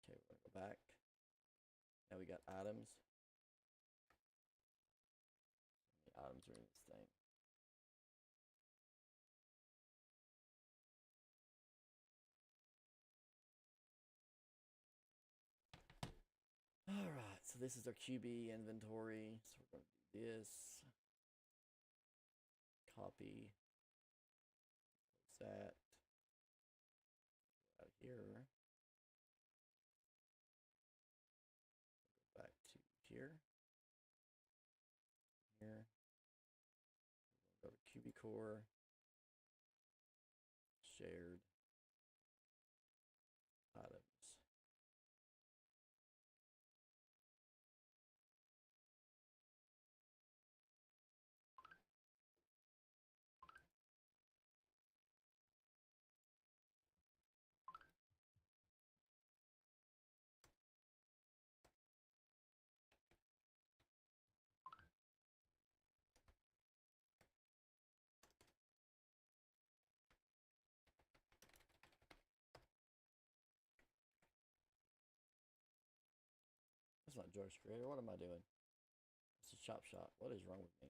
Okay, we're going to go back. Now we got items. The items are in this thing. All right, so this is our QB inventory. So we're going to do this. copy that out here. Go back to here. Here. Go to QB-Core. Shared items. That's not George Creator. What am I doing? It's a chop shop. What is wrong with me?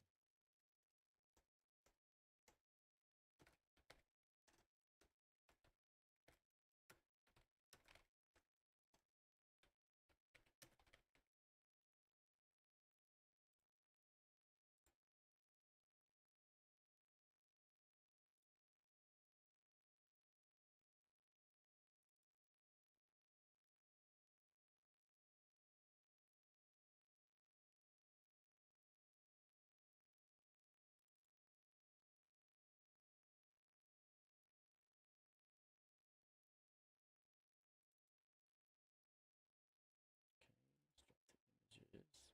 Extract the images.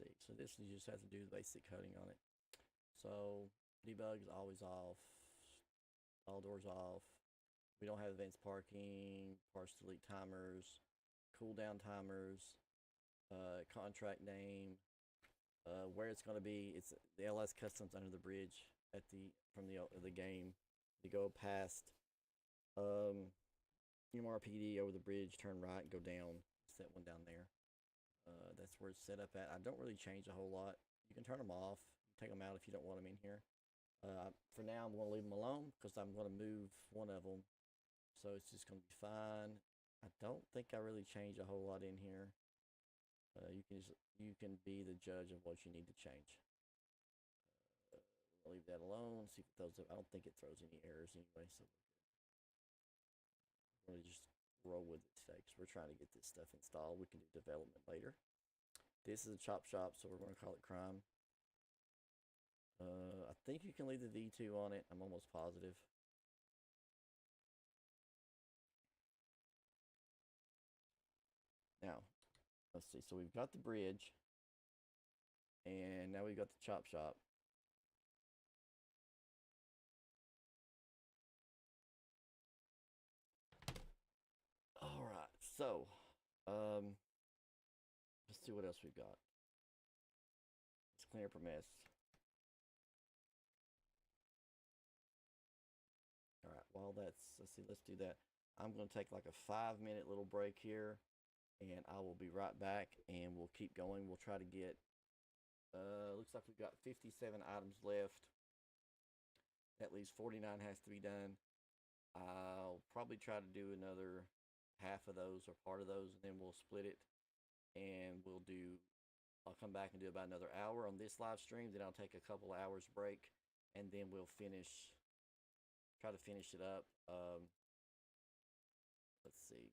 See, so this you just have to do the basic coding on it. So debug is always off, all doors off. We don't have advanced parking, parse delete timers, cooldown timers, contract name, where it's going to be. It's the LS customs under the bridge at from the game. You go past MRPD over the bridge, turn right, and go down. Set one down there. That's where it's set up at. I don't really change a whole lot. You can turn them off, take them out if you don't want them in here. For now, I'm going to leave them alone because I'm going to move one of them. So it's just going to be fine. I don't think I really change a whole lot in here. You can be the judge of what you need to change. We'll leave that alone. See if it throws. I don't think it throws any errors anyway, so we're good. We're going to just roll with it today because we're trying to get this stuff installed. We can do development later. This is a chop shop, so we're going to call it crime. I think you can leave the V2 on it. I'm almost positive. Now, let's see. So we've got the bridge, and now we've got the chop shop. All right. So, let's see what else we've got. Let's clean up our mess. All right. While that's, let's see, let's do that. I'm going to take like a 5-minute little break here, and I will be right back, and we'll keep going. We'll try to get, looks like we've got 57 items left. At least 49 has to be done. I'll probably try to do another half of those or part of those, and then we'll split it, and I'll come back and do about another hour on this live stream. Then I'll take a couple hours break, and then we'll try to finish it up. Let's see.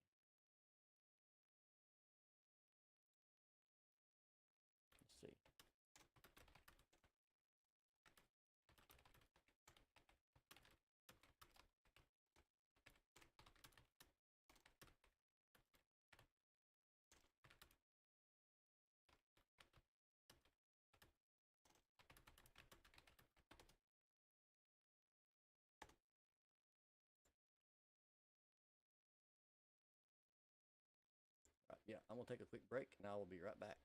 yeah, I'm gonna take a quick break, and I will be right back.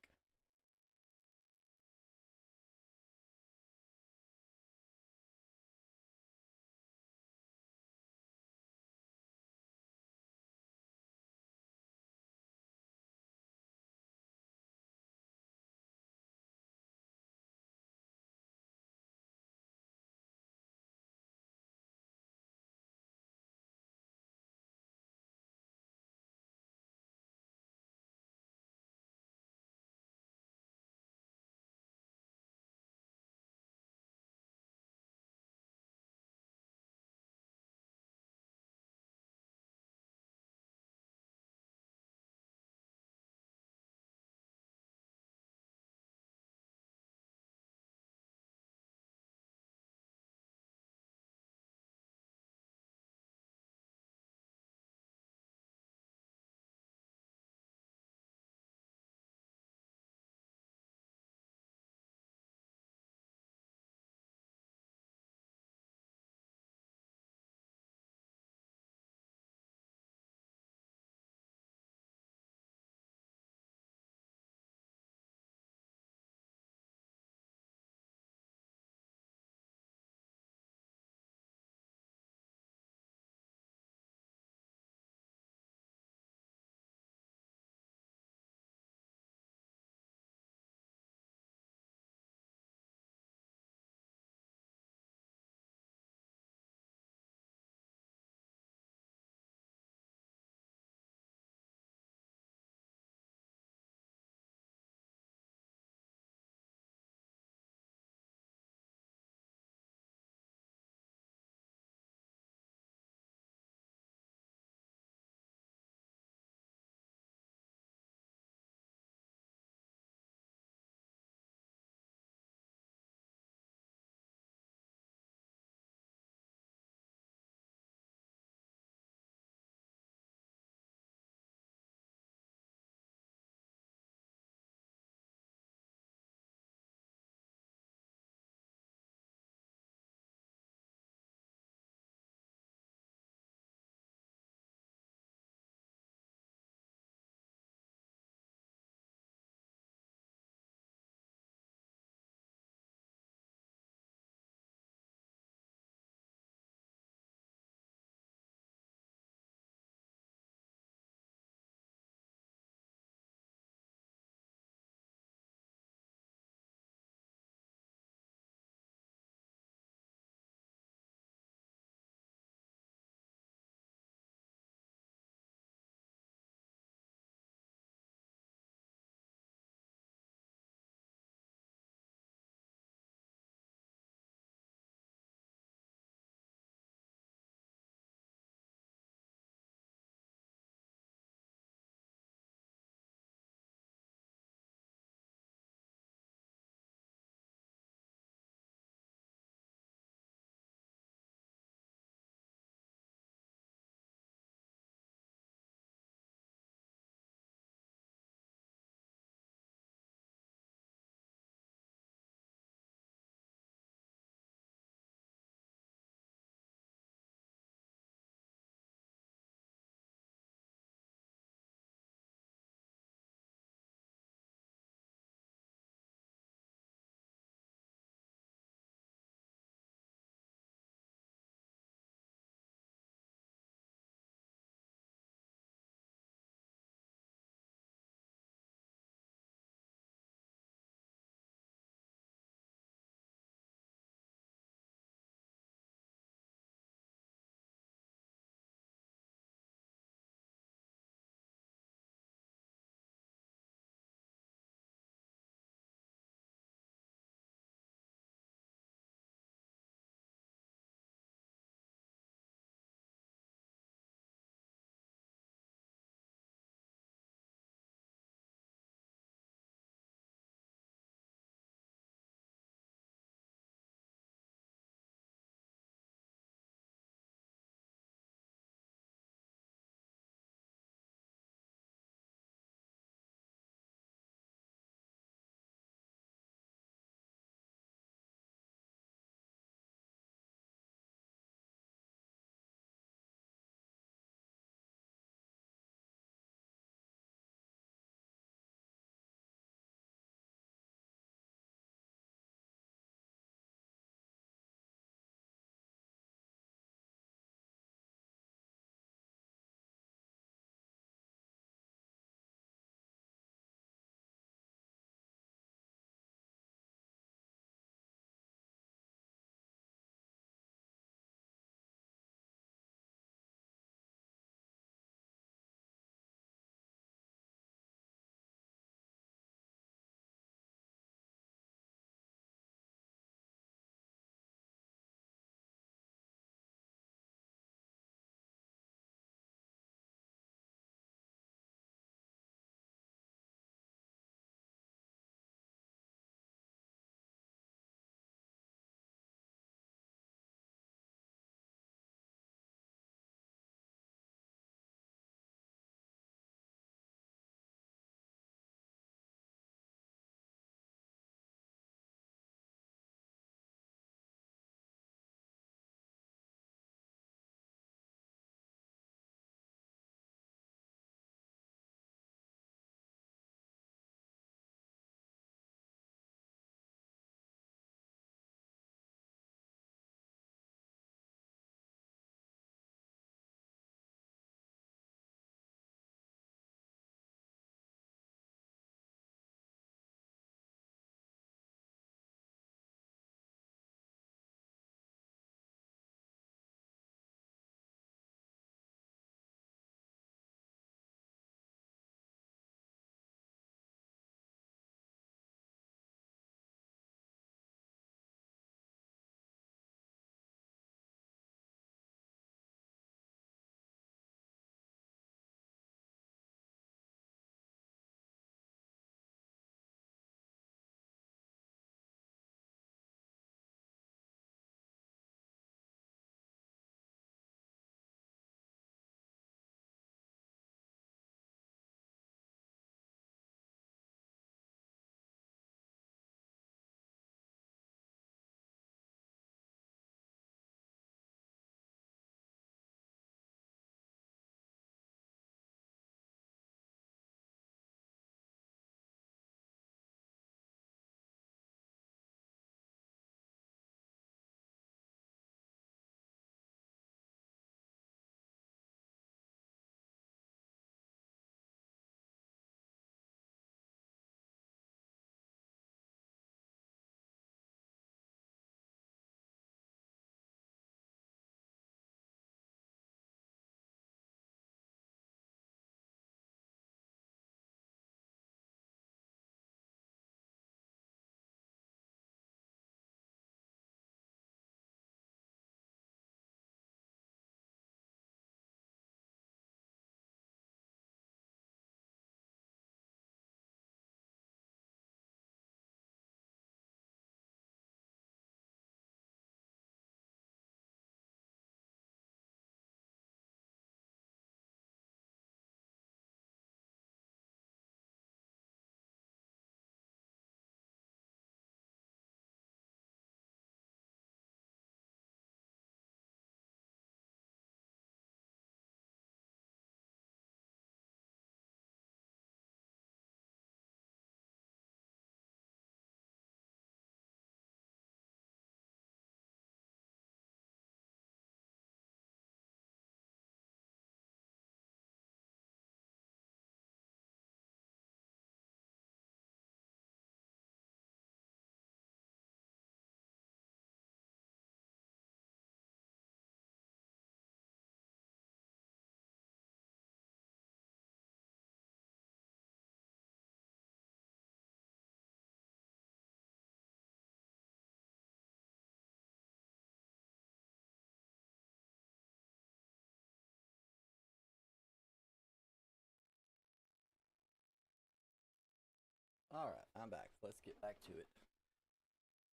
All right, I'm back. Let's get back to it.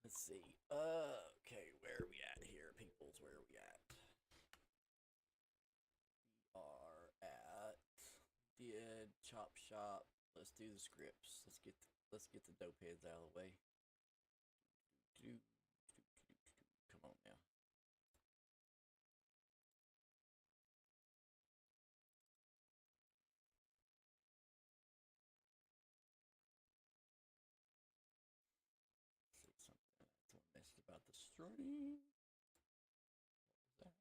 Let's see. Okay, where are we at here, peoples? Where are we at? We are at did chop shop. Let's do the scripts. Let's get the dope heads out of the way. Come on now. See something. Someone messed about the stream. What was that?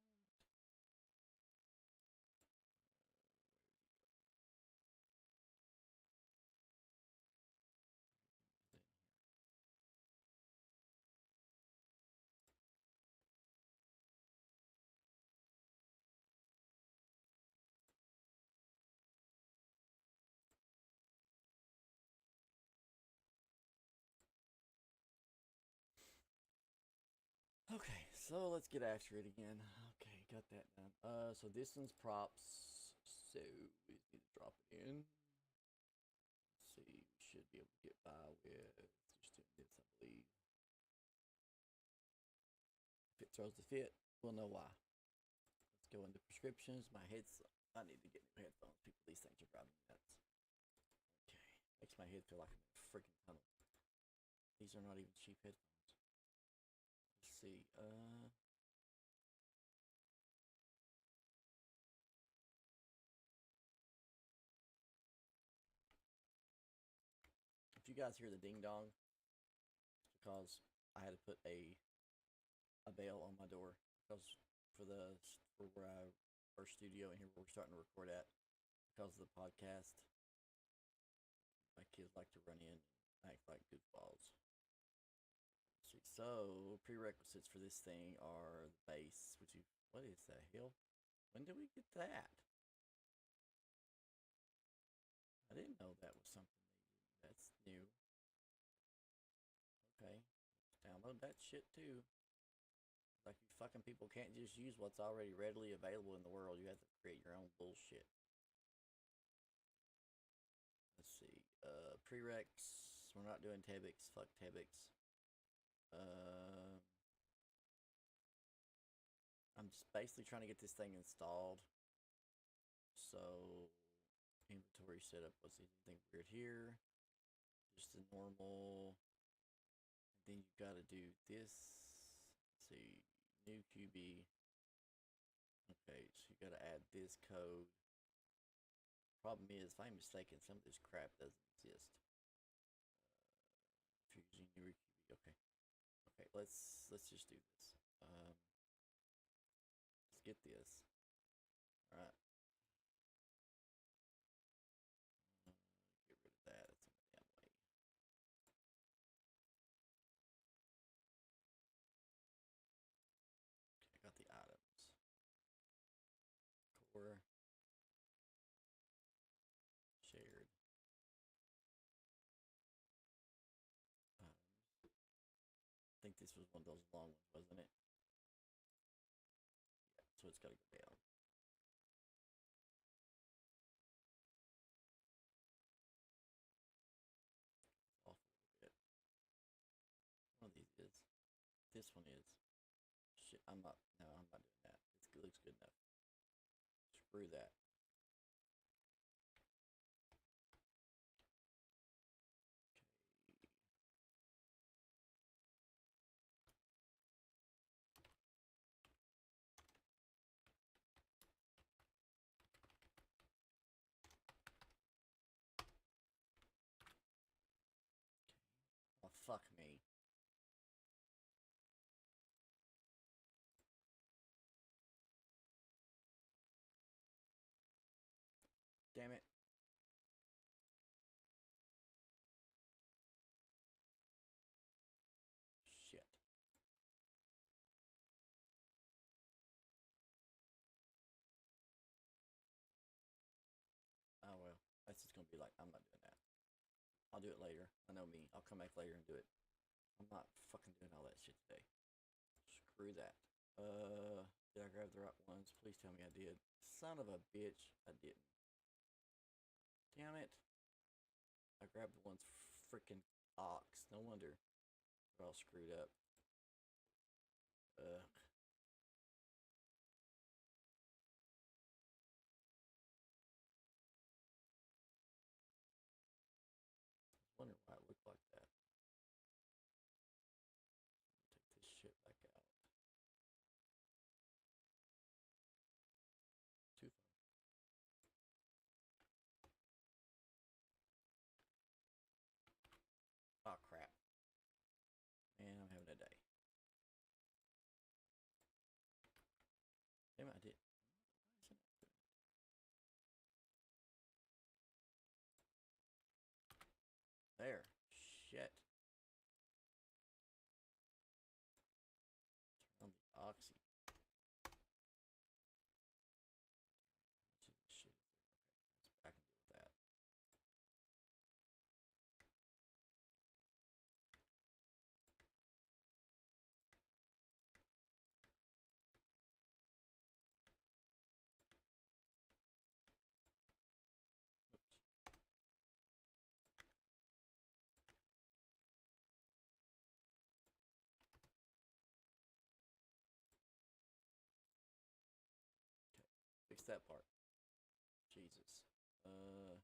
Okay, so let's get after it again. Okay, got that done. So this one's props. So we just need to drop it in. Let's see, we should be able to get by with just doing this, I believe. If it throws the fit, we'll know why. Let's go into prescriptions. My head's. I need to get new headphones. People, these things are driving me nuts. Okay, makes my head feel like I'm in a freaking tunnel. These are not even cheap headphones. Let's see. If you guys hear the ding dong, it's because I had to put a bell on my door because for where our studio and here where we're starting to record at because of the podcast. My kids like to run in and act like goofballs. See, so prerequisites for this thing are the base, which you what is the hell? When did we get that? I didn't know that was something that's new. Okay, download that shit too. Like you fucking people can't just use what's already readily available in the world. You have to create your own bullshit. Let's see. Prereqs. We're not doing Tebix. Fuck Tebix. I'm just basically trying to get this thing installed. So inventory setup. Was anything weird here? Just the normal. And then you've got to do this. Let's see. New QB. Okay, so you got to add this code. Problem is, if I'm mistaken, some of this crap doesn't exist. Fusion new QB. Okay. Okay, let's just do this. Let's get this. All right. Get rid of that. It's in the damn way. Okay, I got the items. Core. Shared. I think this was one of those long ones, wasn't it? Yeah, so it's got to go down. Off a little bit. One of these is. This one is. Shit, I'm not. No, I'm not doing that. It looks good enough. Screw that. Oh, fuck me. Damn it. Shit. Oh well. That's just gonna be like, I'm not doing that. I'll do it later. I know me. I'll come back later and do it. I'm not fucking doing all that shit today. Screw that. Did I grab the right ones? Please tell me I did. Son of a bitch, I didn't. Damn it. I grabbed the ones freaking ox. No wonder we're all screwed up. Ugh. I was wondering why it looked like that. Take this shit back out. Too fun. Oh crap. Man, I'm having a day. Damn, I did. Why isn't it doing it? There. Shit. Turn on the oxy. How much of this shit is there? Okay, I can deal with that. Oops. Okay, fix that part. Jesus. We'll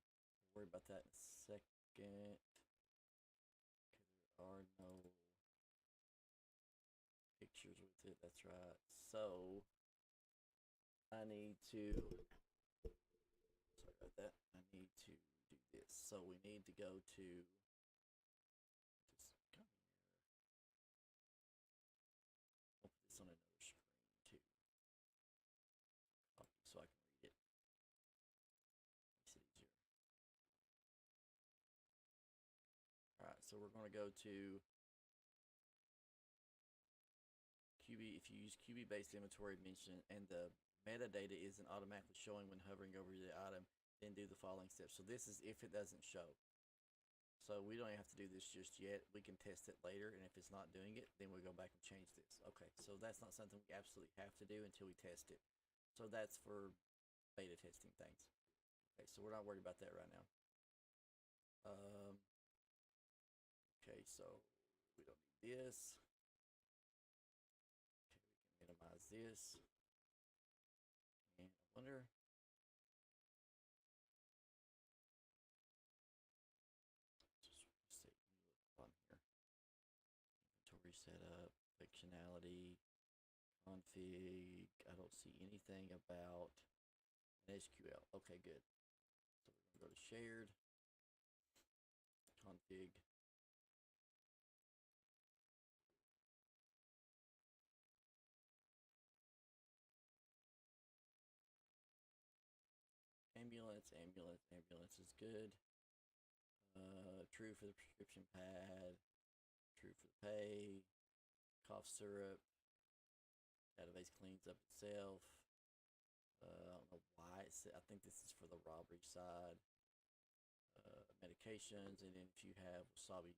worry about that in a second. There are no pictures with it. That's right. So I need to. Sorry about that. I need to do this. So we need to go to. Just come here. I'll put this on another screen too. Copy so I can read it. Makes it easier. All right. So we're going to go to QB. If you use QB-based inventory mention and the metadata isn't automatically showing when hovering over the item, then do the following steps. So this is if it doesn't show. So we don't have to do this just yet. We can test it later, and if it's not doing it, then we go back and change this. Okay, so that's not something we absolutely have to do until we test it. So that's for beta testing things. Okay, so we're not worried about that right now. Okay, so we don't need this. Okay, we can minimize this. And I wonder. Let's see. Let me look on here. Inventory setup, functionality, config. I don't see anything about an SQL. Okay, good. So we're going to go to shared, config. Ambulance is good. True for the prescription pad. True for the pay. Cough syrup. Database cleans up itself. I don't know why it's. I think this is for the robbery side. Medications, and then if you have wasabi,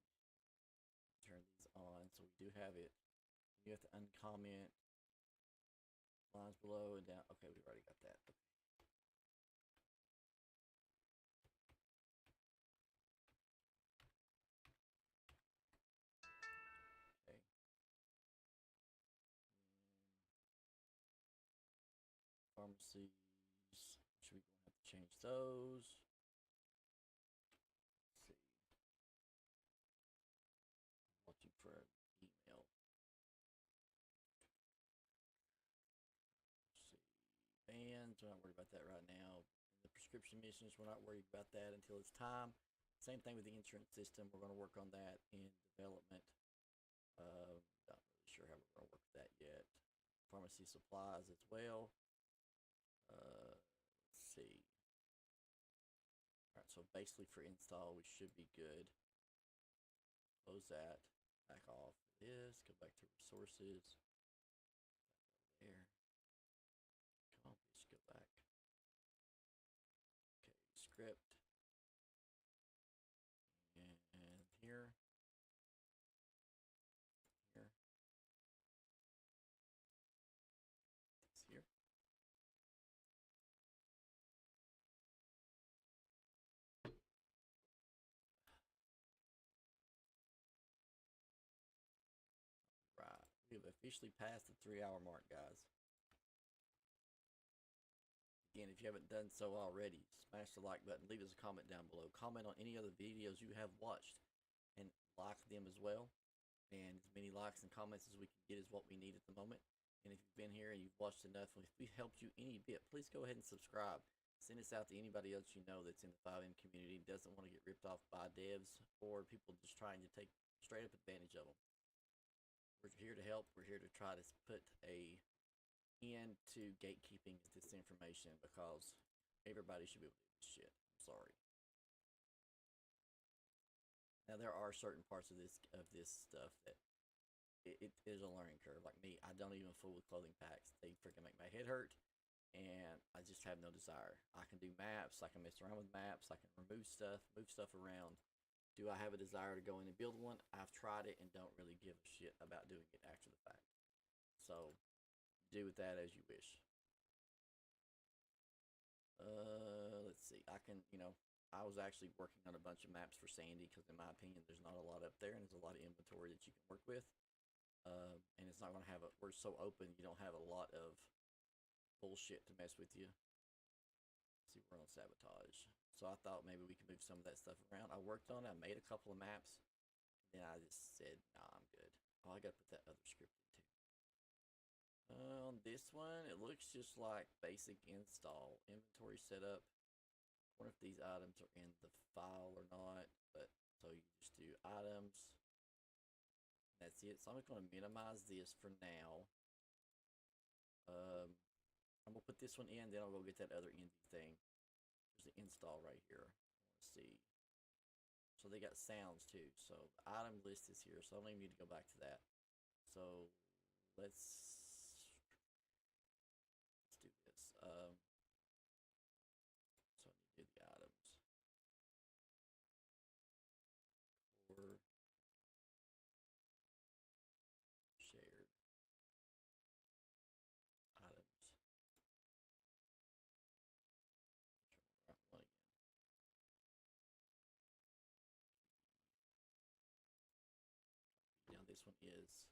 turn these on. So we do have it. You have to uncomment lines below and down. Okay, we've already got that. Okay. Okay. Pharmacies. Should we gonna have to change those? Let's see. I'm looking for an email. Let's see. Bans. We're not worried about that right now. And the prescription missions, we're not worried about that until it's time. Same thing with the insurance system. We're going to work on that in development. Not really sure how we're going to work with that yet. Pharmacy supplies as well. Let's see. All right, so basically for install, we should be good. Close that. Back off this. Go back to resources. Back over there. Come on, bitch, go back. Okay, script. And here. Here. It's here. We have officially passed the 3-hour mark, guys. Again, if you haven't done so already, smash the like button. Leave us a comment down below. Comment on any other videos you have watched and like them as well. And as many likes and comments as we can get is what we need at the moment. And if you've been here and you've watched enough, and if we've helped you any bit, please go ahead and subscribe. Send us out to anybody else you know that's in the FiveM community and doesn't want to get ripped off by devs or people just trying to take straight up advantage of them. We're here to help. We're here to try to put a end to gatekeeping this information because everybody should be able to do this shit. I'm sorry. Now there are certain parts of this stuff that it is a learning curve. Like me, I don't even fool with clothing packs. They freaking make my head hurt, and I just have no desire. I can do maps. I can mess around with maps. I can remove stuff, move stuff around. Do I have a desire to go in and build one? I've tried it and don't really give a shit about doing it after the fact. So do with that as you wish. Let's see. I can, I was actually working on a bunch of maps for Sandy because, in my opinion, there's not a lot up there and there's a lot of inventory that you can work with. And it's not going to have we're so open, you don't have a lot of bullshit to mess with you. Let's see, we're on sabotage. So I thought maybe we could move some of that stuff around. I worked on it. I made a couple of maps. And then I just said, nah, I'm good. Oh, I got to put that other script in too. On this one, it looks just like basic install. Inventory setup. I wonder if these items are in the file or not. But so you just do items. That's it. So I'm just going to minimize this for now. I'm going to put this one in, then I'll go get that other indie thing. There's the install right here. Let's see. So they got sounds too. So the item list is here. So I don't even need to go back to that. So let's do this. So I need to do the items. For shared items. Right one again. Now this one is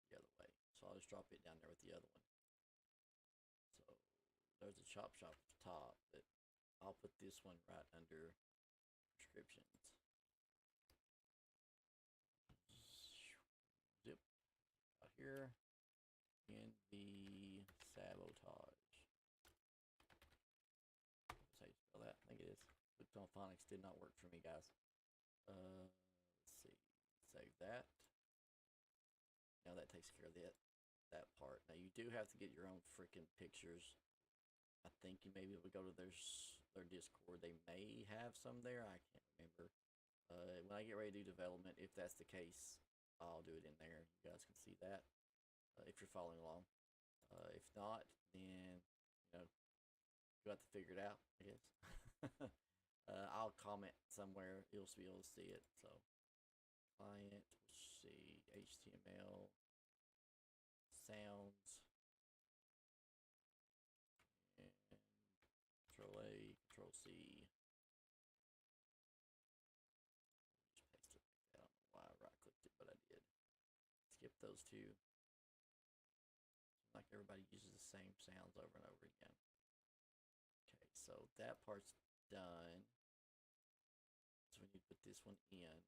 the other way. So I'll just drop it down there with the other one. So there's a chop shop at the top, but I'll put this one right under prescriptions. Zip out here in the sabotage. That's how you spell that. I think it is. Clicked on phonics, did not work for me, guys. Let's see. Save that. Now that takes care of that part. Now you do have to get your own freaking pictures. I think you may be able to go to their Discord. They may have some there. I can't remember. When I get ready to do development, if that's the case, I'll do it in there. You guys can see that if you're following along. If not, then you have to figure it out, I guess. I'll comment somewhere. You'll be able to see it. So client, let's see, HTML, sounds, and Control A, Control C. Just paste it like that. I don't know why I right clicked it, but I did. Skip those two. Seems like everybody uses the same sounds over and over again. Okay, so that part's done. So we need to put this one in.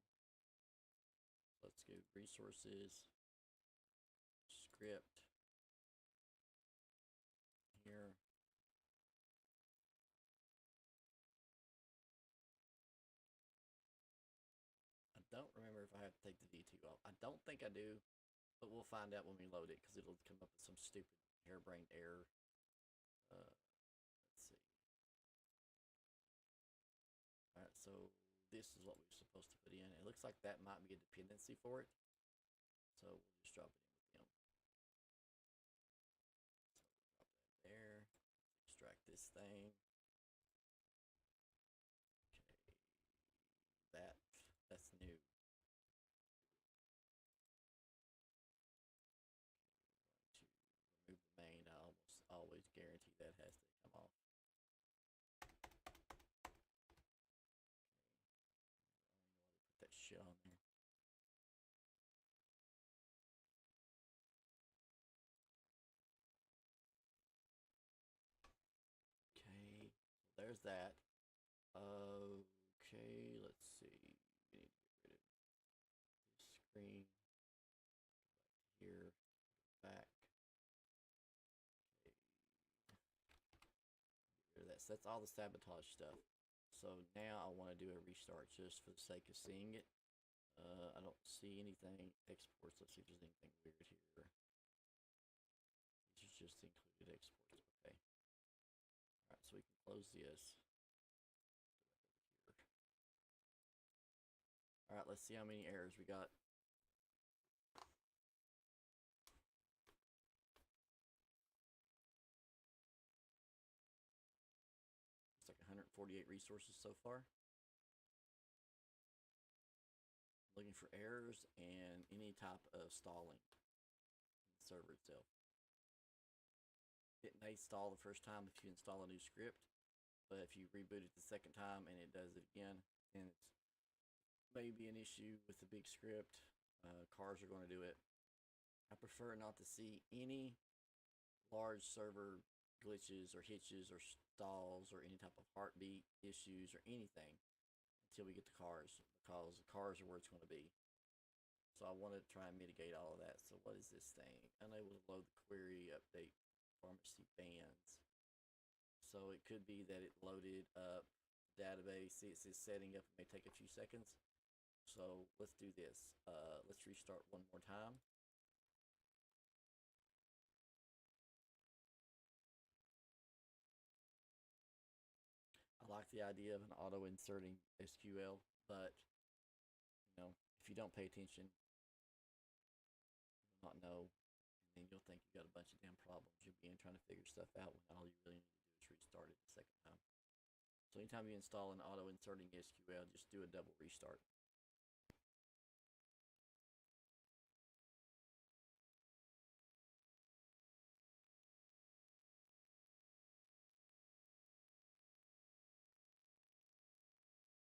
Let's go resources, script, here. I don't remember if I have to take the D2 off. I don't think I do, but we'll find out when we load it because it'll come up with some stupid harebrained error. Let's see. Alright, so this is what we're supposed to put in. It looks like that might be a dependency for it. So we'll just drop it in with them. So we'll drop that there. Extract this thing. Okay. That's new. Okay, we're going to remove the main. I almost always guarantee that has to come off. Put that shit on there. there's that. Okay, let's see. We need to get rid of this screen. Here, back. Okay. Get rid of that. So that's all the sabotage stuff. So now I want to do a restart just for the sake of seeing it. I don't see anything. Exports. Let's see if there's anything weird here. These are just included exports. Okay. Alright, so we can close this. Alright, let's see how many errors we got. It's like 148 resources so far. Looking for errors and any type of stalling in the server itself. It may stall the first time if you install a new script, but if you reboot it the second time and it does it again, then it's maybe an issue with the big script. Cars are going to do it. I prefer not to see any large server glitches or hitches or stalls or any type of heartbeat issues or anything until we get the cars, because the cars are where it's going to be. So I want to try and mitigate all of that. So what is this thing? Unable to load the query update pharmacy bans. So it could be that it loaded up database. See, it says setting up. It may take a few seconds. So let's do this. Let's restart one more time. I like the idea of an auto inserting SQL, but you know, if you don't pay attention, you'll not know, and then you'll think you've got a bunch of damn problems. You'll be in trying to figure stuff out when all you really need to do is restart it the second time. So anytime you install an auto inserting SQL, just do a double restart.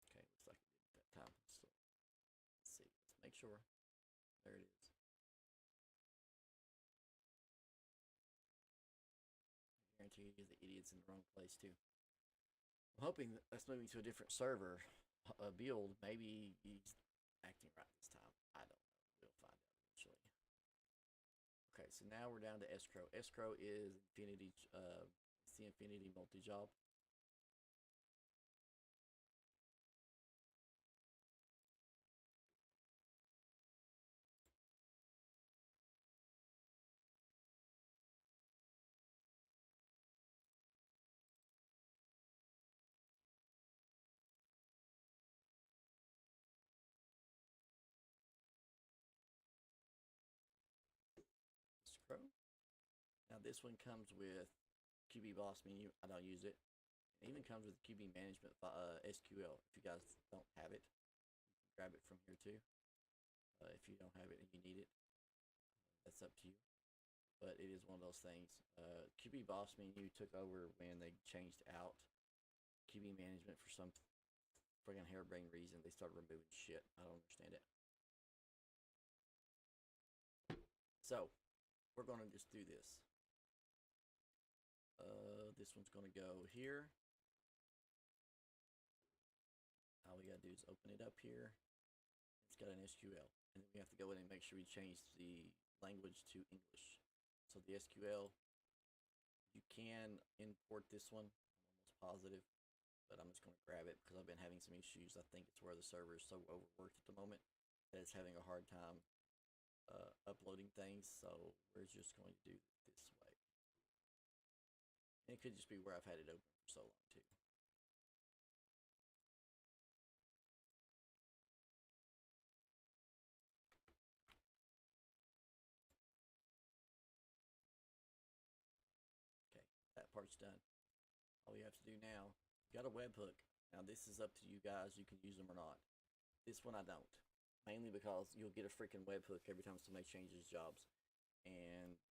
Okay, looks like it did it that time. So let's see. Let's make sure. There it is. I guarantee you the idiot's in the wrong place too. I'm hoping that that's moving to a different server build. Maybe he's acting right this time. I don't know. We'll find out eventually. Okay, so now we're down to escrow. Escrow is Infinity. It's the Infinity multi-job. Escrow. Now this one comes with QB Boss menu. I don't use it. It even comes with QB Management SQL. If you guys don't have it, you can grab it from here too. If you don't have it and you need it, that's up to you. But it is one of those things. QB Boss menu took over when they changed out QB Management for some friggin' harebrained reason. They started removing shit. I don't understand it. So we're gonna just do this. This one's gonna go here. All we gotta do is open it up here. It's got an SQL, and then we have to go in and make sure we change the language to English. So the SQL, you can import this one. I'm almost positive, but I'm just gonna grab it because I've been having some issues. I think it's where the server is so overworked at the moment that it's having a hard time uploading things. So we're just going to do it this way. And it could just be where I've had it open for so long too. Okay, that part's done. All we have to do now, you got a webhook. Now this is up to you guys. You can use them or not. This one I don't. Mainly because you'll get a freaking webhook every time somebody changes jobs. And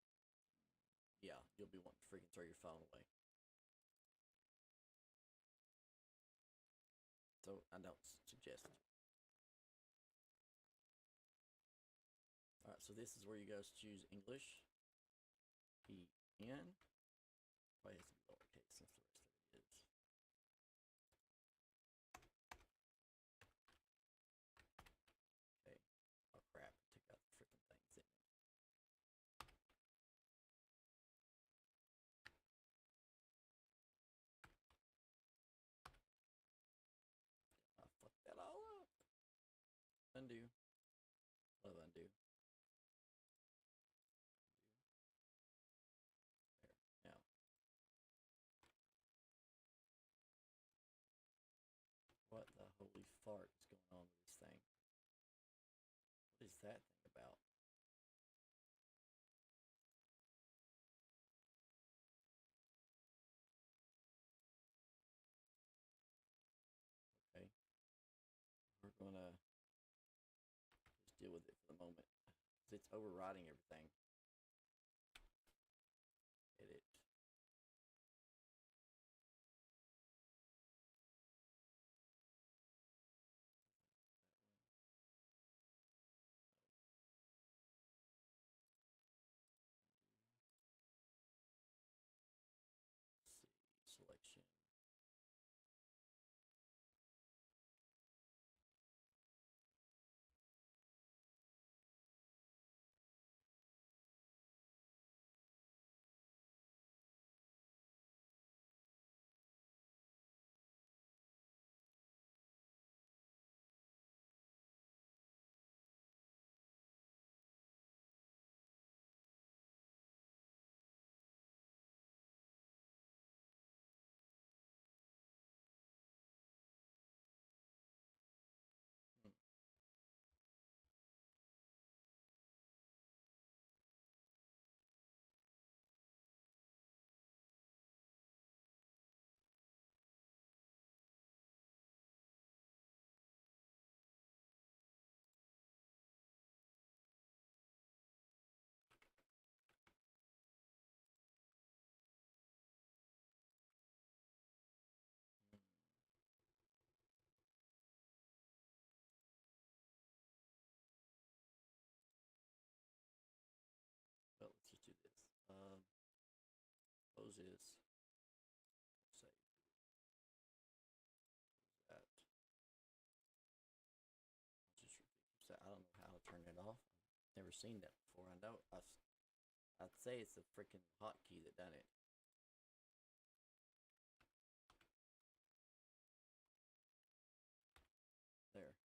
yeah, you'll be wanting to freaking throw your phone away. So I don't suggest it. Alright, so this is where you guys choose English. EN. Probably has to be lowercase since the rest of it is. Undo. Love undo. There. Now. What the holy fart is going on with this thing? What is that thing about? Okay. We're gonna just deal with it for the moment. Because it's overriding everything. Edit. Let's see. Selection. Hmm. Well, let's just do this. Close this. Save. Close that. Just keeps that. I don't know how to turn it off. I've never seen that before. I know I'd say it's a freaking hotkey that done it. There.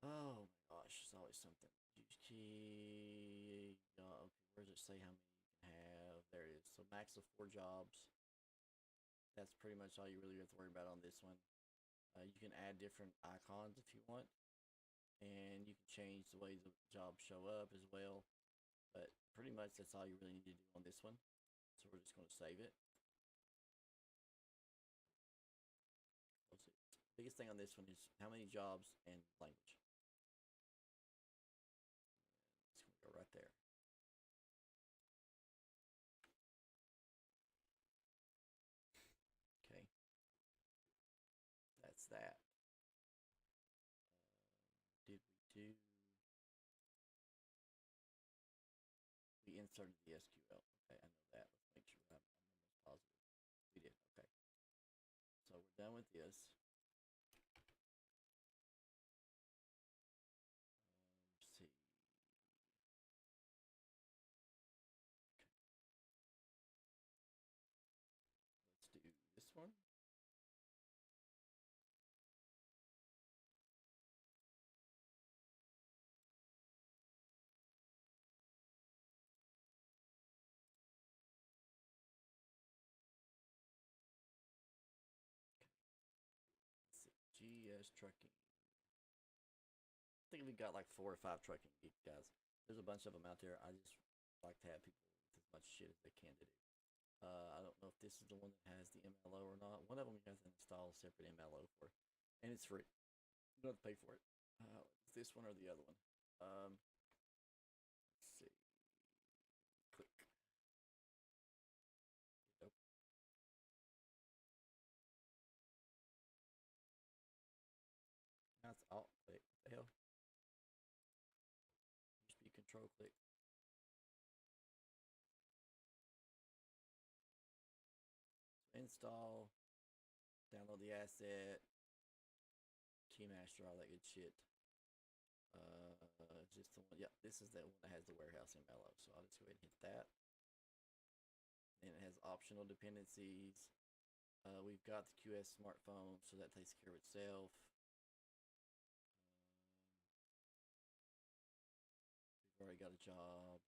Oh my gosh, there's always something. Use key. Okay, where does it say how many you can have? There it is. So max of 4 jobs. That's pretty much all you really have to worry about on this one. You can add different icons if you want, and you can change the way the jobs show up as well. But pretty much that's all you really need to do on this one. So we're just going to save it. Biggest thing on this one is how many jobs and language. And it's going to go right there. Okay. That's that. Did we do? We inserted the SQL. Okay, I know that. Let's make sure I'm almost positive. We did. Okay. So we're done with this. Let's see. Okay. Let's do this one. Let's see. GS trucking. I think we got like 4 or 5 trucking geek guys. There's a bunch of them out there. I just like to have people with as much shit as they can to do. I don't know if this is the one that has the MLO or not. One of them you have to install a separate MLO for, and it's free. You don't have to pay for it. It's this one or the other one. Let's see. Click. Nope. That's alt click. What the hell? Used to be control click. So install. Download the asset. Keymaster, all that good shit. Just the one. Yeah, this is the one that has the warehouse MLO. So I'll just go ahead and hit that. And it has optional dependencies. We've got the QS smartphone, so that takes care of itself. job.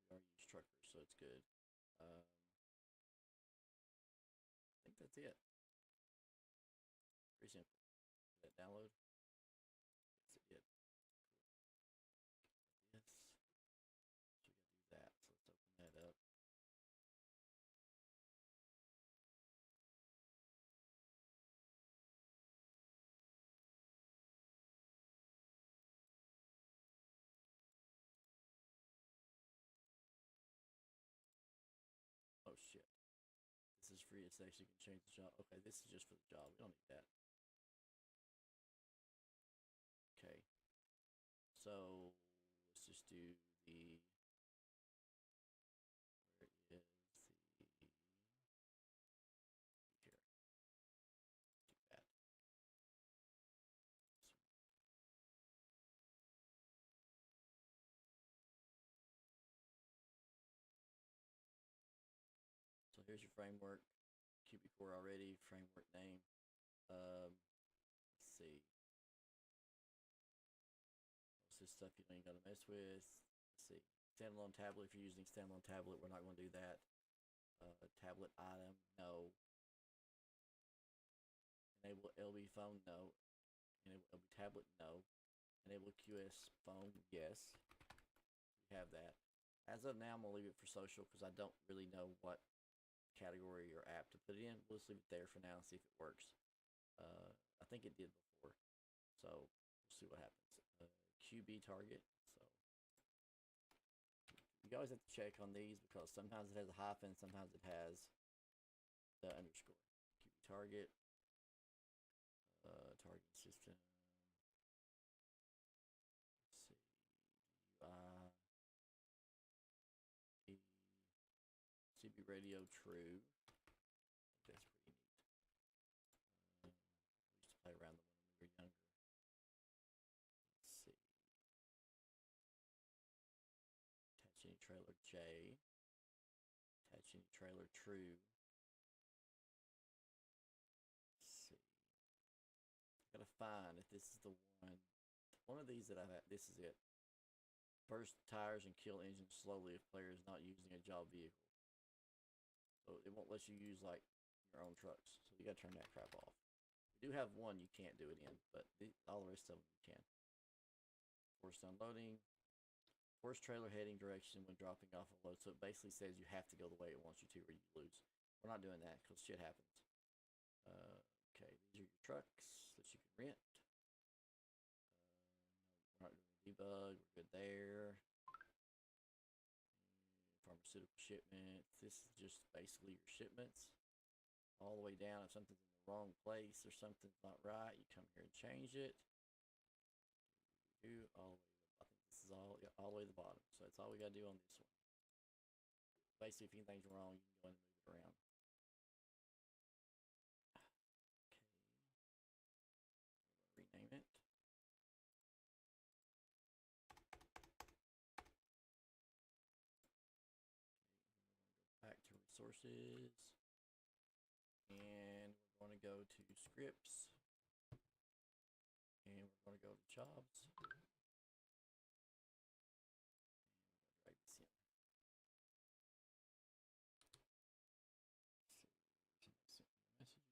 We already use truckers, so it's good. I think that's it. Pretty simple. Did that download? Yes, it did. Cool. Yes. So we gotta do that. So let's open that up. Oh shit. This is free. It's actually can change the job. Okay, this is just for the job. We don't need that. Okay. So let's just do the where is the here. Do that. So here's your framework. Qt core already. Framework name. Let's see. Most of this stuff you don't even gotta mess with. Let's see. Standalone tablet. If you're using standalone tablet, we're not going to do that. Tablet item, no. Enable LB phone, no. Enable LB tablet, no. Enable QS phone, yes. We have that. As of now, I'm gonna leave it for social because I don't really know what category or app to put it in. We'll just leave it there for now and see if it works. I think it did before, so we'll see what happens. QB target. So you always have to check on these because sometimes it has a hyphen, sometimes it has the underscore. QB target. Target system. Let's see. GUI. CB radio true. I think that's pretty neat. We used to play around the one when we were younger. Let's see. Attach any trailer J. Attach any trailer true. Let's see. I gotta find if this is the one. One of these that I've had. This is it. Burst tires and kill engine slowly if player is not using a job vehicle. So it won't let you use like your own trucks. So you gotta turn that crap off. We do have one you can't do it in, but all the rest of them you can. Forced unloading. Forced trailer heading direction when dropping off a load. So it basically says you have to go the way it wants you to or you lose. We're not doing that because shit happens. Okay, these are your trucks that you can rent. No, we're not doing debug. We're good there. Pharmaceutical shipments. This is just basically your shipments all the way down. If something's in the wrong place or something's not right, you come here and change it. All the way. I think this is all the way to the bottom. So that's all we gotta do on this one. Basically, if anything's wrong, you can go in and move it around. Okay. Rename it. Back to resources, and we're going to go to scripts, and we're going to go to jobs, and we're going to drag this in. Somebody sent me a message again.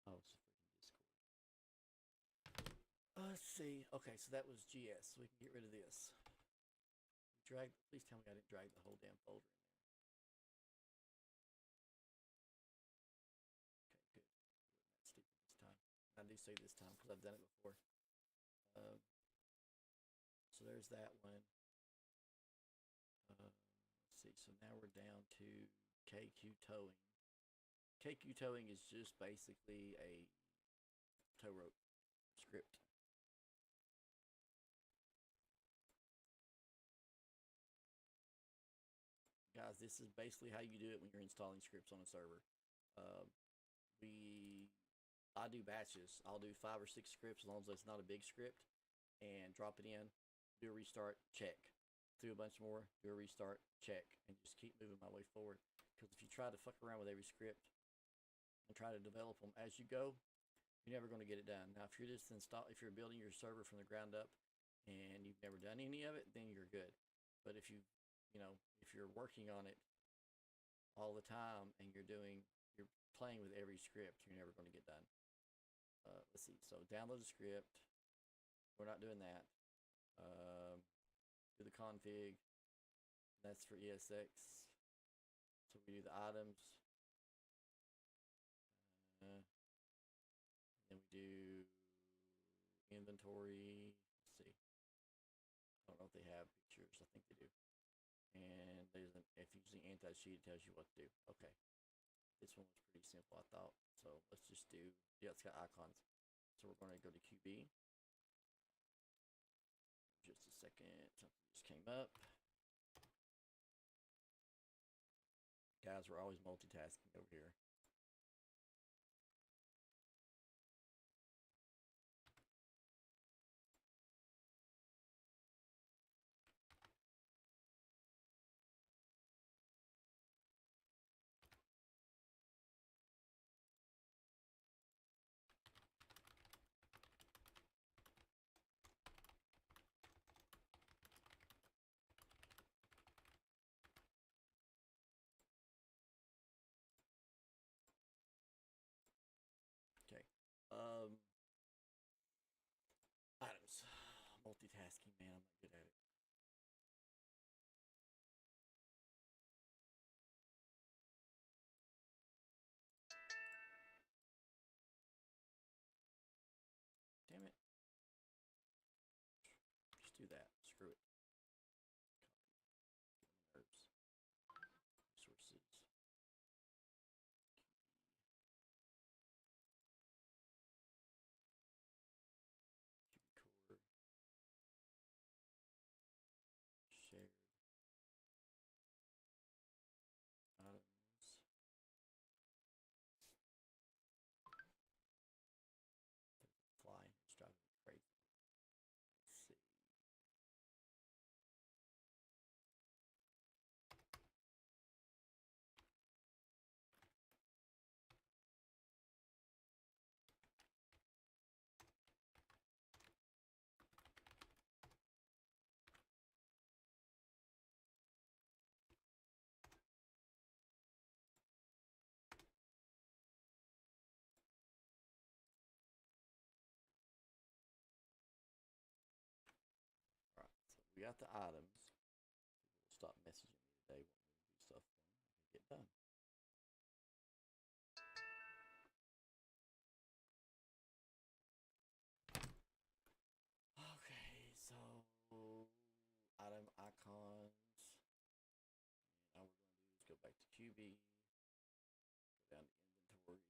Oh, it's freaking Discord. Let's see. Okay, so that was GS. So we can get rid of this. We dragged. Please tell me I didn't drag the whole damn folder in there. Okay, good. It wasn't that stupid this time. I do say this time because I've done it before. So there's that one. Let's see. So now we're down to KQ towing. KQ towing is just basically a tow rope script. Guys, this is basically how you do it when you're installing scripts on a server. I do batches. I'll do 5 or 6 scripts as long as it's not a big script, and drop it in, do a restart, check. do a bunch more, do a restart, check, and just keep moving my way forward. Because if you try to fuck around with every script and try to develop them as you go, you're never going to get it done. Now, if you're just if you're building your server from the ground up and you've never done any of it, then you're good. But if if you're working on it all the time and you're playing with every script, you're never going to get done. Let's see. So download the script. We're not doing that. Do the config. That's for ESX. So we do the items. Then we do inventory. Let's see. I don't know if they have pictures. I think they do. And if you're using anti-cheat, it tells you what to do. Okay. This one was pretty simple, I thought. So let's just do, yeah, it's got icons. So we're going to go to QB. Just a second. Something just came up. Guys, we're always multitasking over here. Okay. Items. Multitasking, man. I'm not good at it. Damn it. Just do that. Screw it. Copy. Resources. QB core. Shared. Items. Fly. It's driving me crazy. Let's see. Alright, so we got the items. People will stop messaging me today wanting me to do stuff for them. I can get done. Okay, so item icons. And all we're going to do is go back to QB, go down to inventory,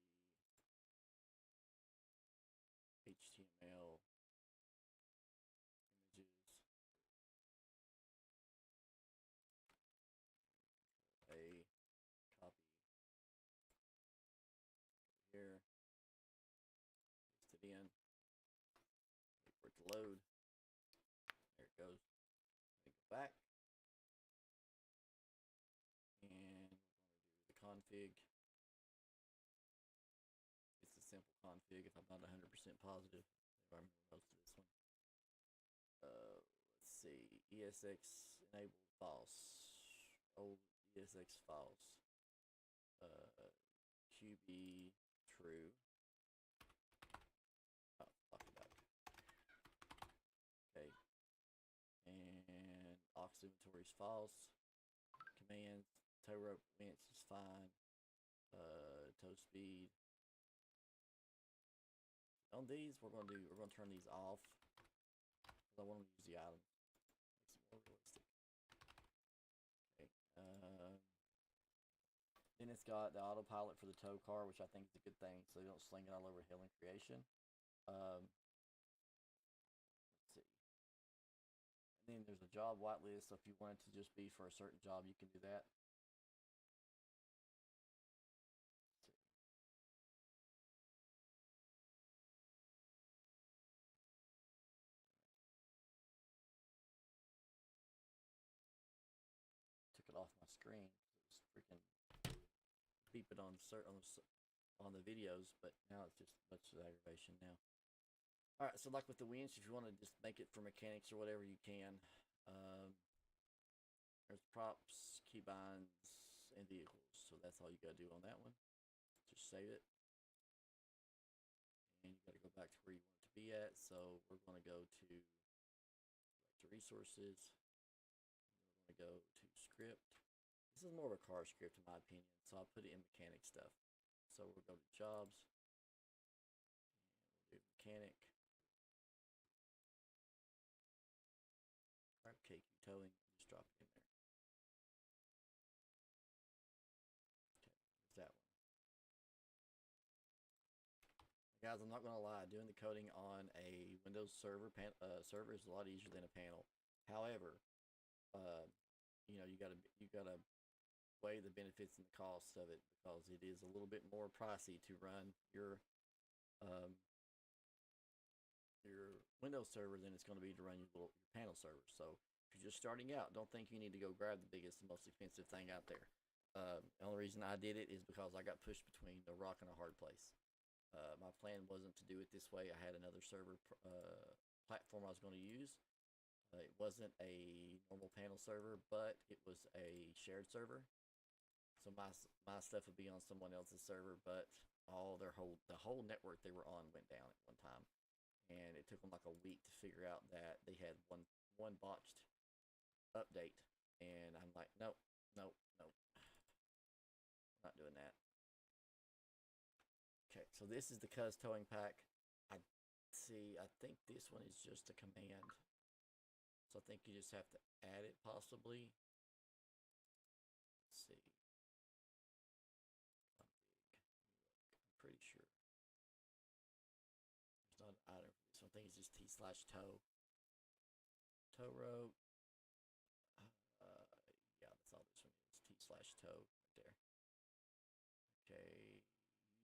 HTML, images, a copy here, paste it in, wait for it to load. There it goes. Then go back, and we're going to do the config. It's a simple config if I'm not 100% positive if I remember most of this one. Let's see, ESX enabled false, old ESX false, QB true. Oh, fuck it up. Okay, and aux inventory is false. Commands, tow rope winch is fine. Tow speed. On these, we're going to turn these off because I want to use the items. Makes it more realistic. Okay. Then it's got the autopilot for the tow car, which I think is a good thing, so they don't sling it all over hill and creation. Let's see. And then there's a job whitelist, so if you wanted to just be for a certain job, you can do that. screen. It was freaking beeping on on the videos, but now it's just much aggravation now. All right, so like with the winch, if you want to just make it for mechanics or whatever, you can. There's props, keybinds, and vehicles. So that's all you got to do on that one. Just save it. And you got to go back to where you want it to be at. So we're going to go to resources. We're going to go to script. This is more of a car script in my opinion. So I'll put it in mechanic stuff. So we'll go to jobs. And we'll do mechanic. Grab KQ towing and just drop it in there. That one. Guys, I'm not gonna lie, doing the coding on a Windows server is a lot easier than a panel. However, you know, you gotta weigh the benefits and the costs of it, because it is a little bit more pricey to run your Windows server than it's going to be to run your panel server. So if you're just starting out, don't think you need to go grab the biggest and most expensive thing out there. The only reason I did it is because I got pushed between a rock and a hard place. My plan wasn't to do it this way. I had another server platform I was going to use. It wasn't a normal panel server, but it was a shared server. So my stuff would be on someone else's server, but the whole network they were on went down at one time, and it took them like a week to figure out that they had one botched update, and I'm like, nope. Not doing that. Okay, so this is the cuz towing pack. I think this one is just a command. So I think you just have to add it possibly. Let's see. Config. I'm pretty sure. There's not an item for this one. I think it's just t/tow. Tow rope. Yeah, that's all this one is. T/tow right there. Okay,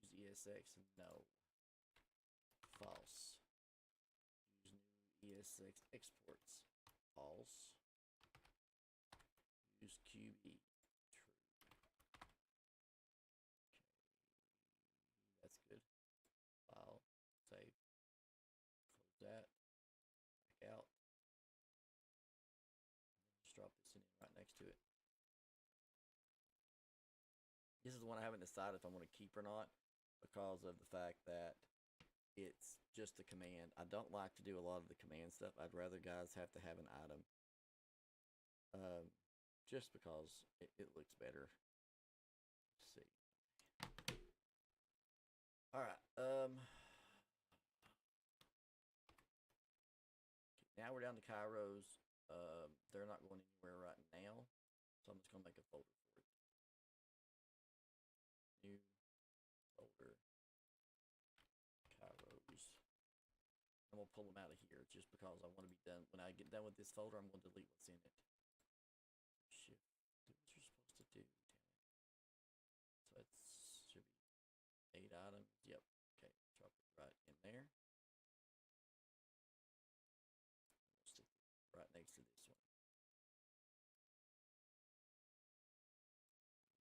use ESX, no. False. Use new ESX exports. False. Use QB. True. Okay, that's good. File. Save. Close that. Back out. And then just drop this in right next to it. This is the one I haven't decided if I'm going to keep or not, because of the fact that it's just a command. I don't like to do a lot of the command stuff. I'd rather guys have to have an item, just because it looks better. Let's see. All right. Now we're down to Kairos. They're not going anywhere right now, so I'm just going to make a folder for it. New folder, Kairos. I'm going to pull them out of here just because I want to be done. When I get done with this folder, I'm going to delete what's in it. Shift, do what you're supposed to do, damn it. So it should be 8 items. Yep. Okay, drop it right in there. We'll stick it right next to this one.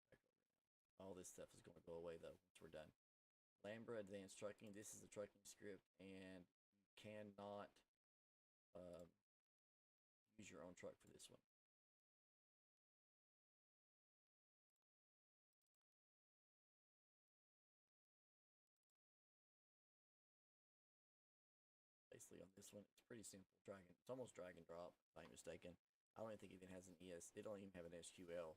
Back over now. All this stuff is going to go away though once we're done. Lambra Advanced Trucking. This is the trucking script, and you cannot use your own truck for this one. Basically, on this one, it's pretty simple. It's almost drag and drop, if I ain't mistaken. I don't even think it even has an ES. It don't even have an SQL.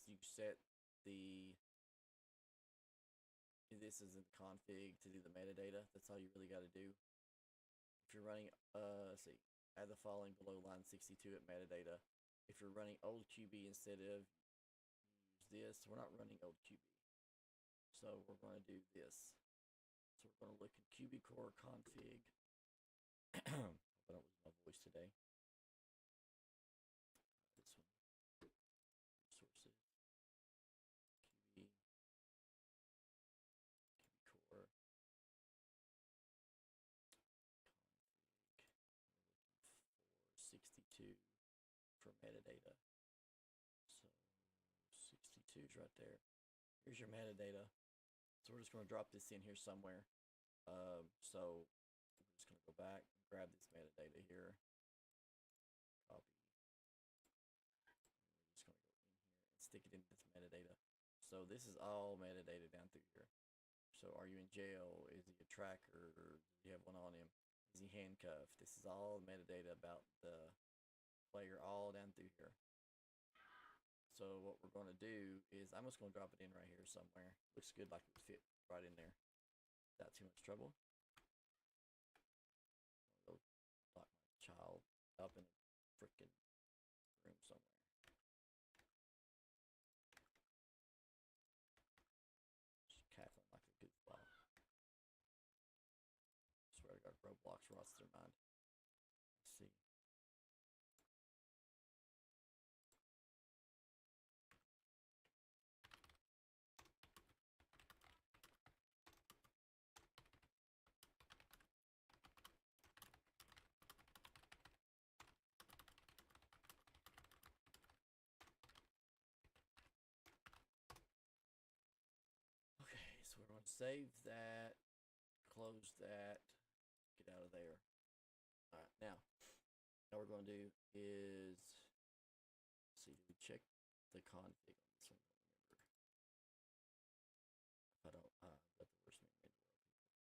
You set the. This is in the config to do the metadata. That's all you really got to do. If you're running, let's see, add the following below line 62 at metadata. If you're running old QB instead of use this, we're not running old QB. So we're going to do this. So we're going to look at QB core config. Hope I don't lose my voice today. This one. Resources. QB. Core. Config. We're looking for 62 for metadata. choose right there. Here's your metadata. So we're just going to drop this in here somewhere. So we're just going to go back and grab this metadata here. Copy. We're just going to go in here and stick it into this metadata. So this is all metadata down through here. So are you in jail? Is he a tracker? Or do you have one on him? Is he handcuffed? This is all metadata about the player all down through here. So what we're going to do is I'm just going to drop it in right here somewhere. Looks good, like it would fit right in there without too much trouble. Go lock my child up in a freaking room somewhere. Just cackling like a goofball. Swear to God, Roblox rots their mind. Let's see. Okay, so we're going to save that, close that, get out of there. All right, now what we're going to do is, see, do we check the config on this one? I don't remember. I've got the worst memory in the world, people.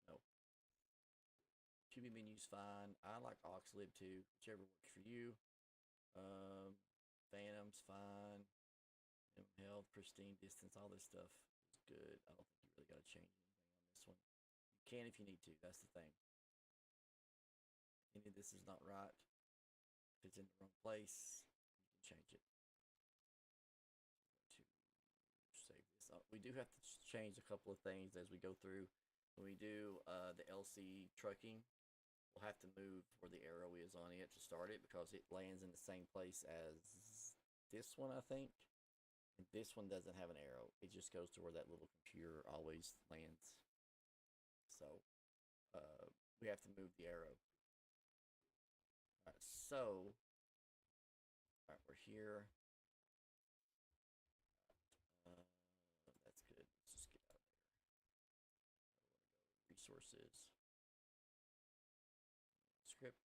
No. QB menu's fine. I like Oxlib too, whichever works for you. Phantom's fine. Health, pristine distance, all this stuff is good. I don't think you really got to change anything on this one. You can if you need to. That's the thing. Any of this is not right. If it's in the wrong place, you can change it. To save this up. We do have to change a couple of things as we go through. When we do the LC trucking, we'll have to move where the arrow is on it to start it because it lands in the same place as this one, I think. And this one doesn't have an arrow. It just goes to where that little computer always lands. So we have to move the arrow. All right, so we're here. That's good. Let's just get out of there. I want to go resources, script,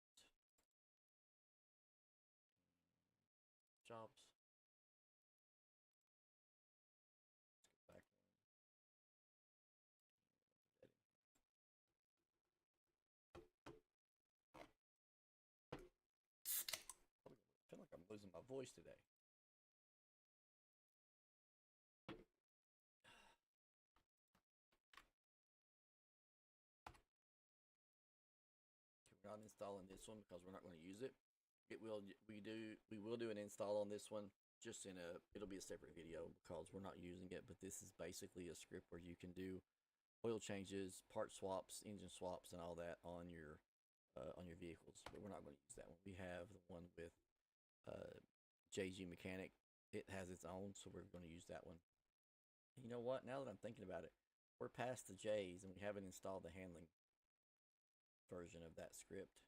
jobs. Let's go back one. I feel like I'm losing my voice today. We're not installing this one because we're not going to use it. We will do an install on this one, just it'll be a separate video because we're not using it, but this is basically a script where you can do oil changes, part swaps, engine swaps, and all that on your vehicles. But we're not going to use that one. We have the one with JG Mechanic. It has its own, so we're going to use that one. And you know what? Now that I'm thinking about it, we're past the J's and we haven't installed the handling version of that script.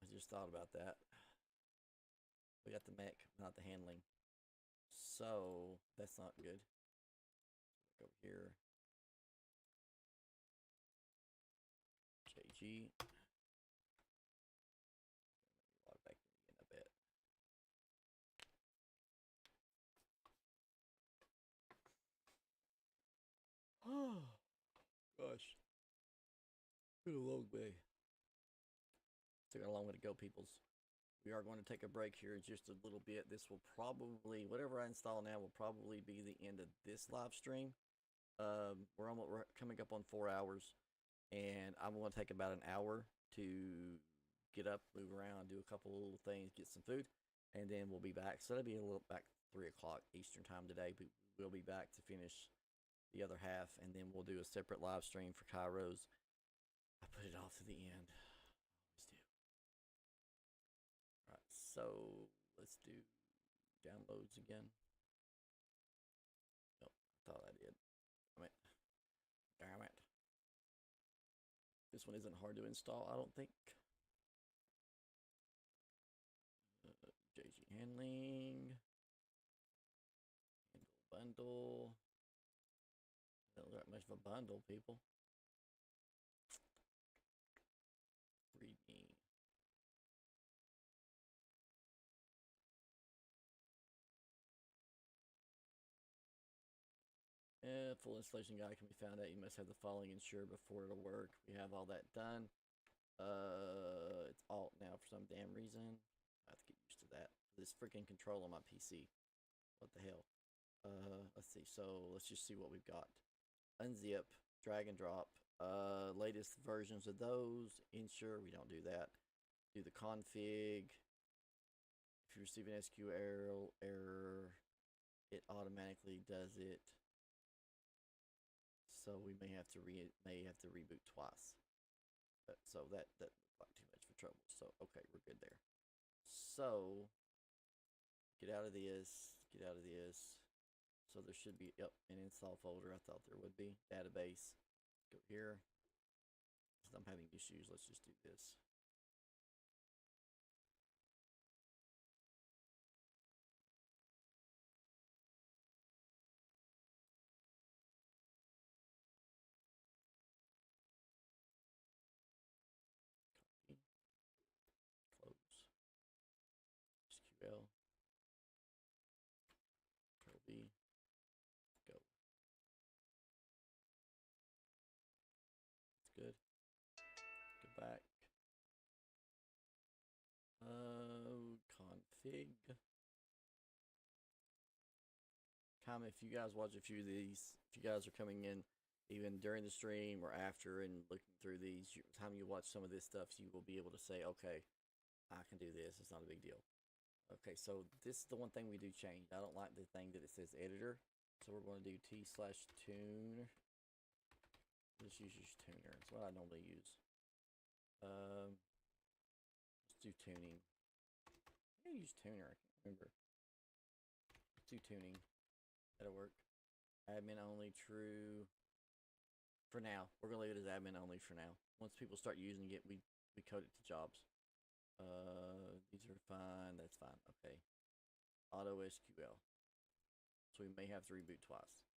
I just thought about that. We got the mech, not the handling. So that's not good. Look over here. JG. Log back in again, I bet. Oh gosh. Been a long way. Took a long way to go, peoples. We are going to take a break here in just a little bit. This will probably, whatever I install now, will probably be the end of this live stream. We're coming up on 4 hours, and I'm going to take about an hour to get up, move around, do a couple little things, get some food, and then we'll be back. So it'll be a little back 3 o'clock Eastern time today, but we'll be back to finish the other half, and then we'll do a separate live stream for Kairos. I put it off to the end. So let's do downloads again. Nope, I thought I did. Damn it. Damn it. This one isn't hard to install, I don't think. Handling. Bundle. Don't look that much of a bundle, people. Read me. Full installation guide can be found out. You must have the following insured before it'll work. We have all that done. It's alt now for some damn reason. I have to get used to that. This freaking control on my PC. What the hell? Let's see. So let's just see what we've got. Unzip, drag and drop. Latest versions of those. Ensure we don't do that. Do the config. If you receive an SQ error, it automatically does it. So we may have to reboot twice. So that looked like too much for trouble. So okay, we're good there. So get out of this. Get out of this. So there should be an install folder. I thought there would be database. Go here. Since I'm having issues, let's just do this. Close. SQL. Control B. Go. That's good. Go back. Config. Comment if you guys watch a few of these. If you guys are coming in even during the stream or after and looking through these, time you watch some of this stuff, you will be able to say, okay, I can do this. It's not a big deal. Okay, so this is the one thing we do change. I don't like the thing that it says editor. So we're going to do t/tune. Just use tuner. It's what I normally use. Let's do tuning. I use tuner. I can't remember. Let's do tuning. That'll work. Admin only, true. For now, we're gonna leave it as admin only for now. Once people start using it, we code it to jobs. These are fine. That's fine. Okay. Auto SQL. So we may have to reboot twice.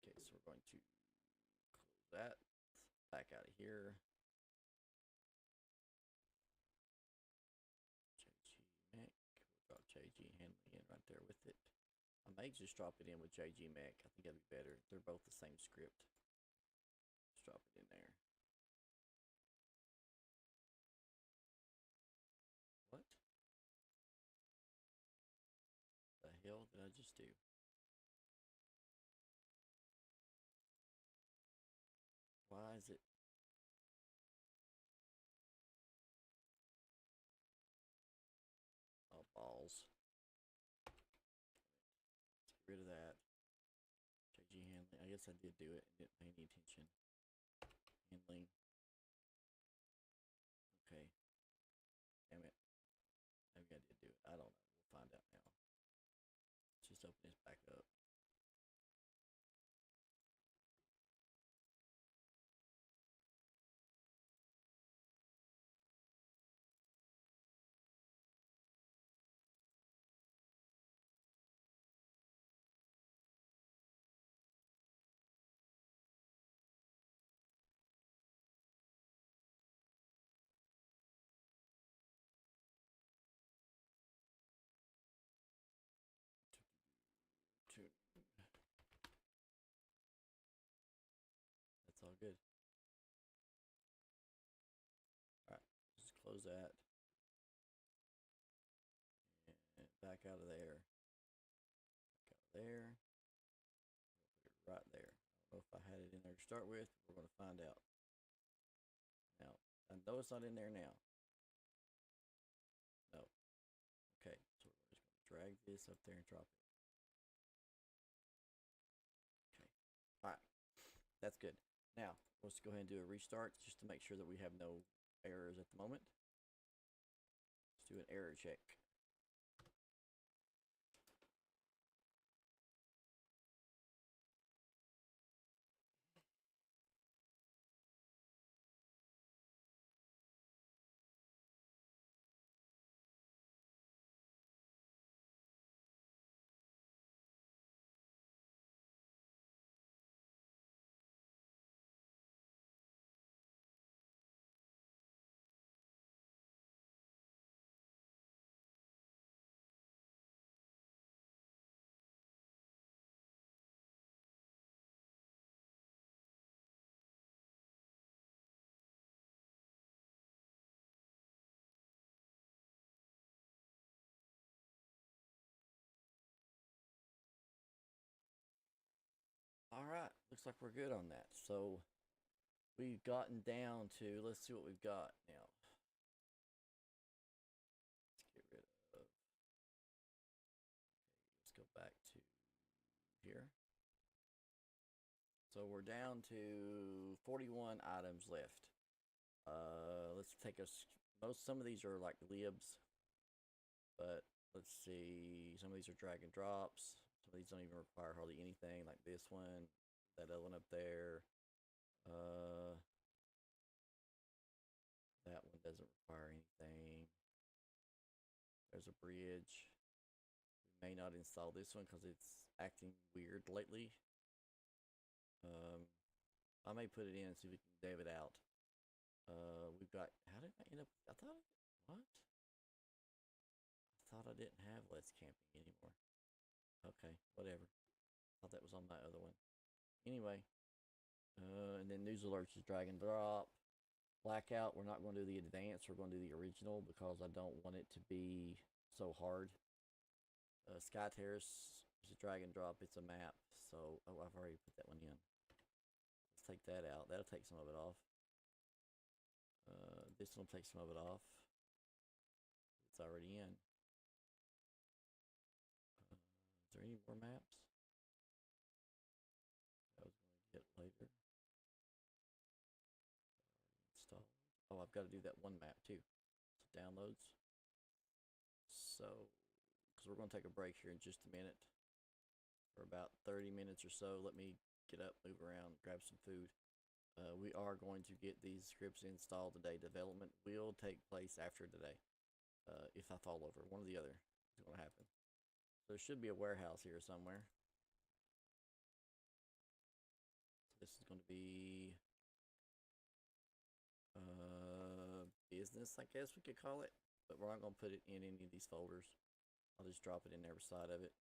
Okay, so we're going to close that. Back out of here. JG Mech. We'll drop JG handling in right there with it. I may just drop it in with JG Mech. I think that'd be better. They're both the same script. Let's drop it in there. What the hell did I just do? Why is it? Oh, balls. Let's get rid of that. JG handling. I guess I did do it. Didn't pay any attention. Handling. Okay. Damn it. Maybe I did do it. I don't know. We'll find out now. Let's just open this back up. That's all good. Alright, just close that. And back out of there. Back out of there. We'll put it right there. I don't know if I had it in there to start with, but we're going to find out. Now, I know it's not in there now. No. Okay, so we're just going to drag this up there and drop it. Okay. Alright. That's good. Now, let's go ahead and do a restart just to make sure that we have no errors at the moment. Let's do an error check. looks like we're good on that. So we've gotten down to, let's see what we've got now. Let's get rid of, let's go back to here. So we're down to 41 items left. Let's take us, some of these are like libs, but let's see, some of these are drag and drops. Some of these don't even require hardly anything, like this one, that other one up there. That one doesn't require anything. There's a bridge. We may not install this one because it's acting weird lately. I may put it in and see if we can dab it out. We've got, how did I end up, I thought, what? I thought I didn't have Let's Camping anymore. Okay, whatever. Thought that was on my other one. Anyway, and then news alerts is drag and drop. Blackout, we're not going to do the advanced, we're going to do the original because I don't want it to be so hard. Sky Terrace is a drag and drop, it's a map. So, oh, I've already put that one in. Let's take that out. That'll take some of it off. This one will take some of it off. It's already in. Is there any more maps? I was going to get later. Installed. Oh, I've got to do that one map too. So downloads. So, because we're going to take a break here in just a minute. For about 30 minutes or so. Let me get up, move around, grab some food. We are going to get these scripts installed today. Development will take place after today. If I fall over, one or the other is going to happen. So there should be a warehouse here somewhere. So this is going to be business, I guess we could call it. But we're not going to put it in any of these folders. I'll just drop it in every side of it.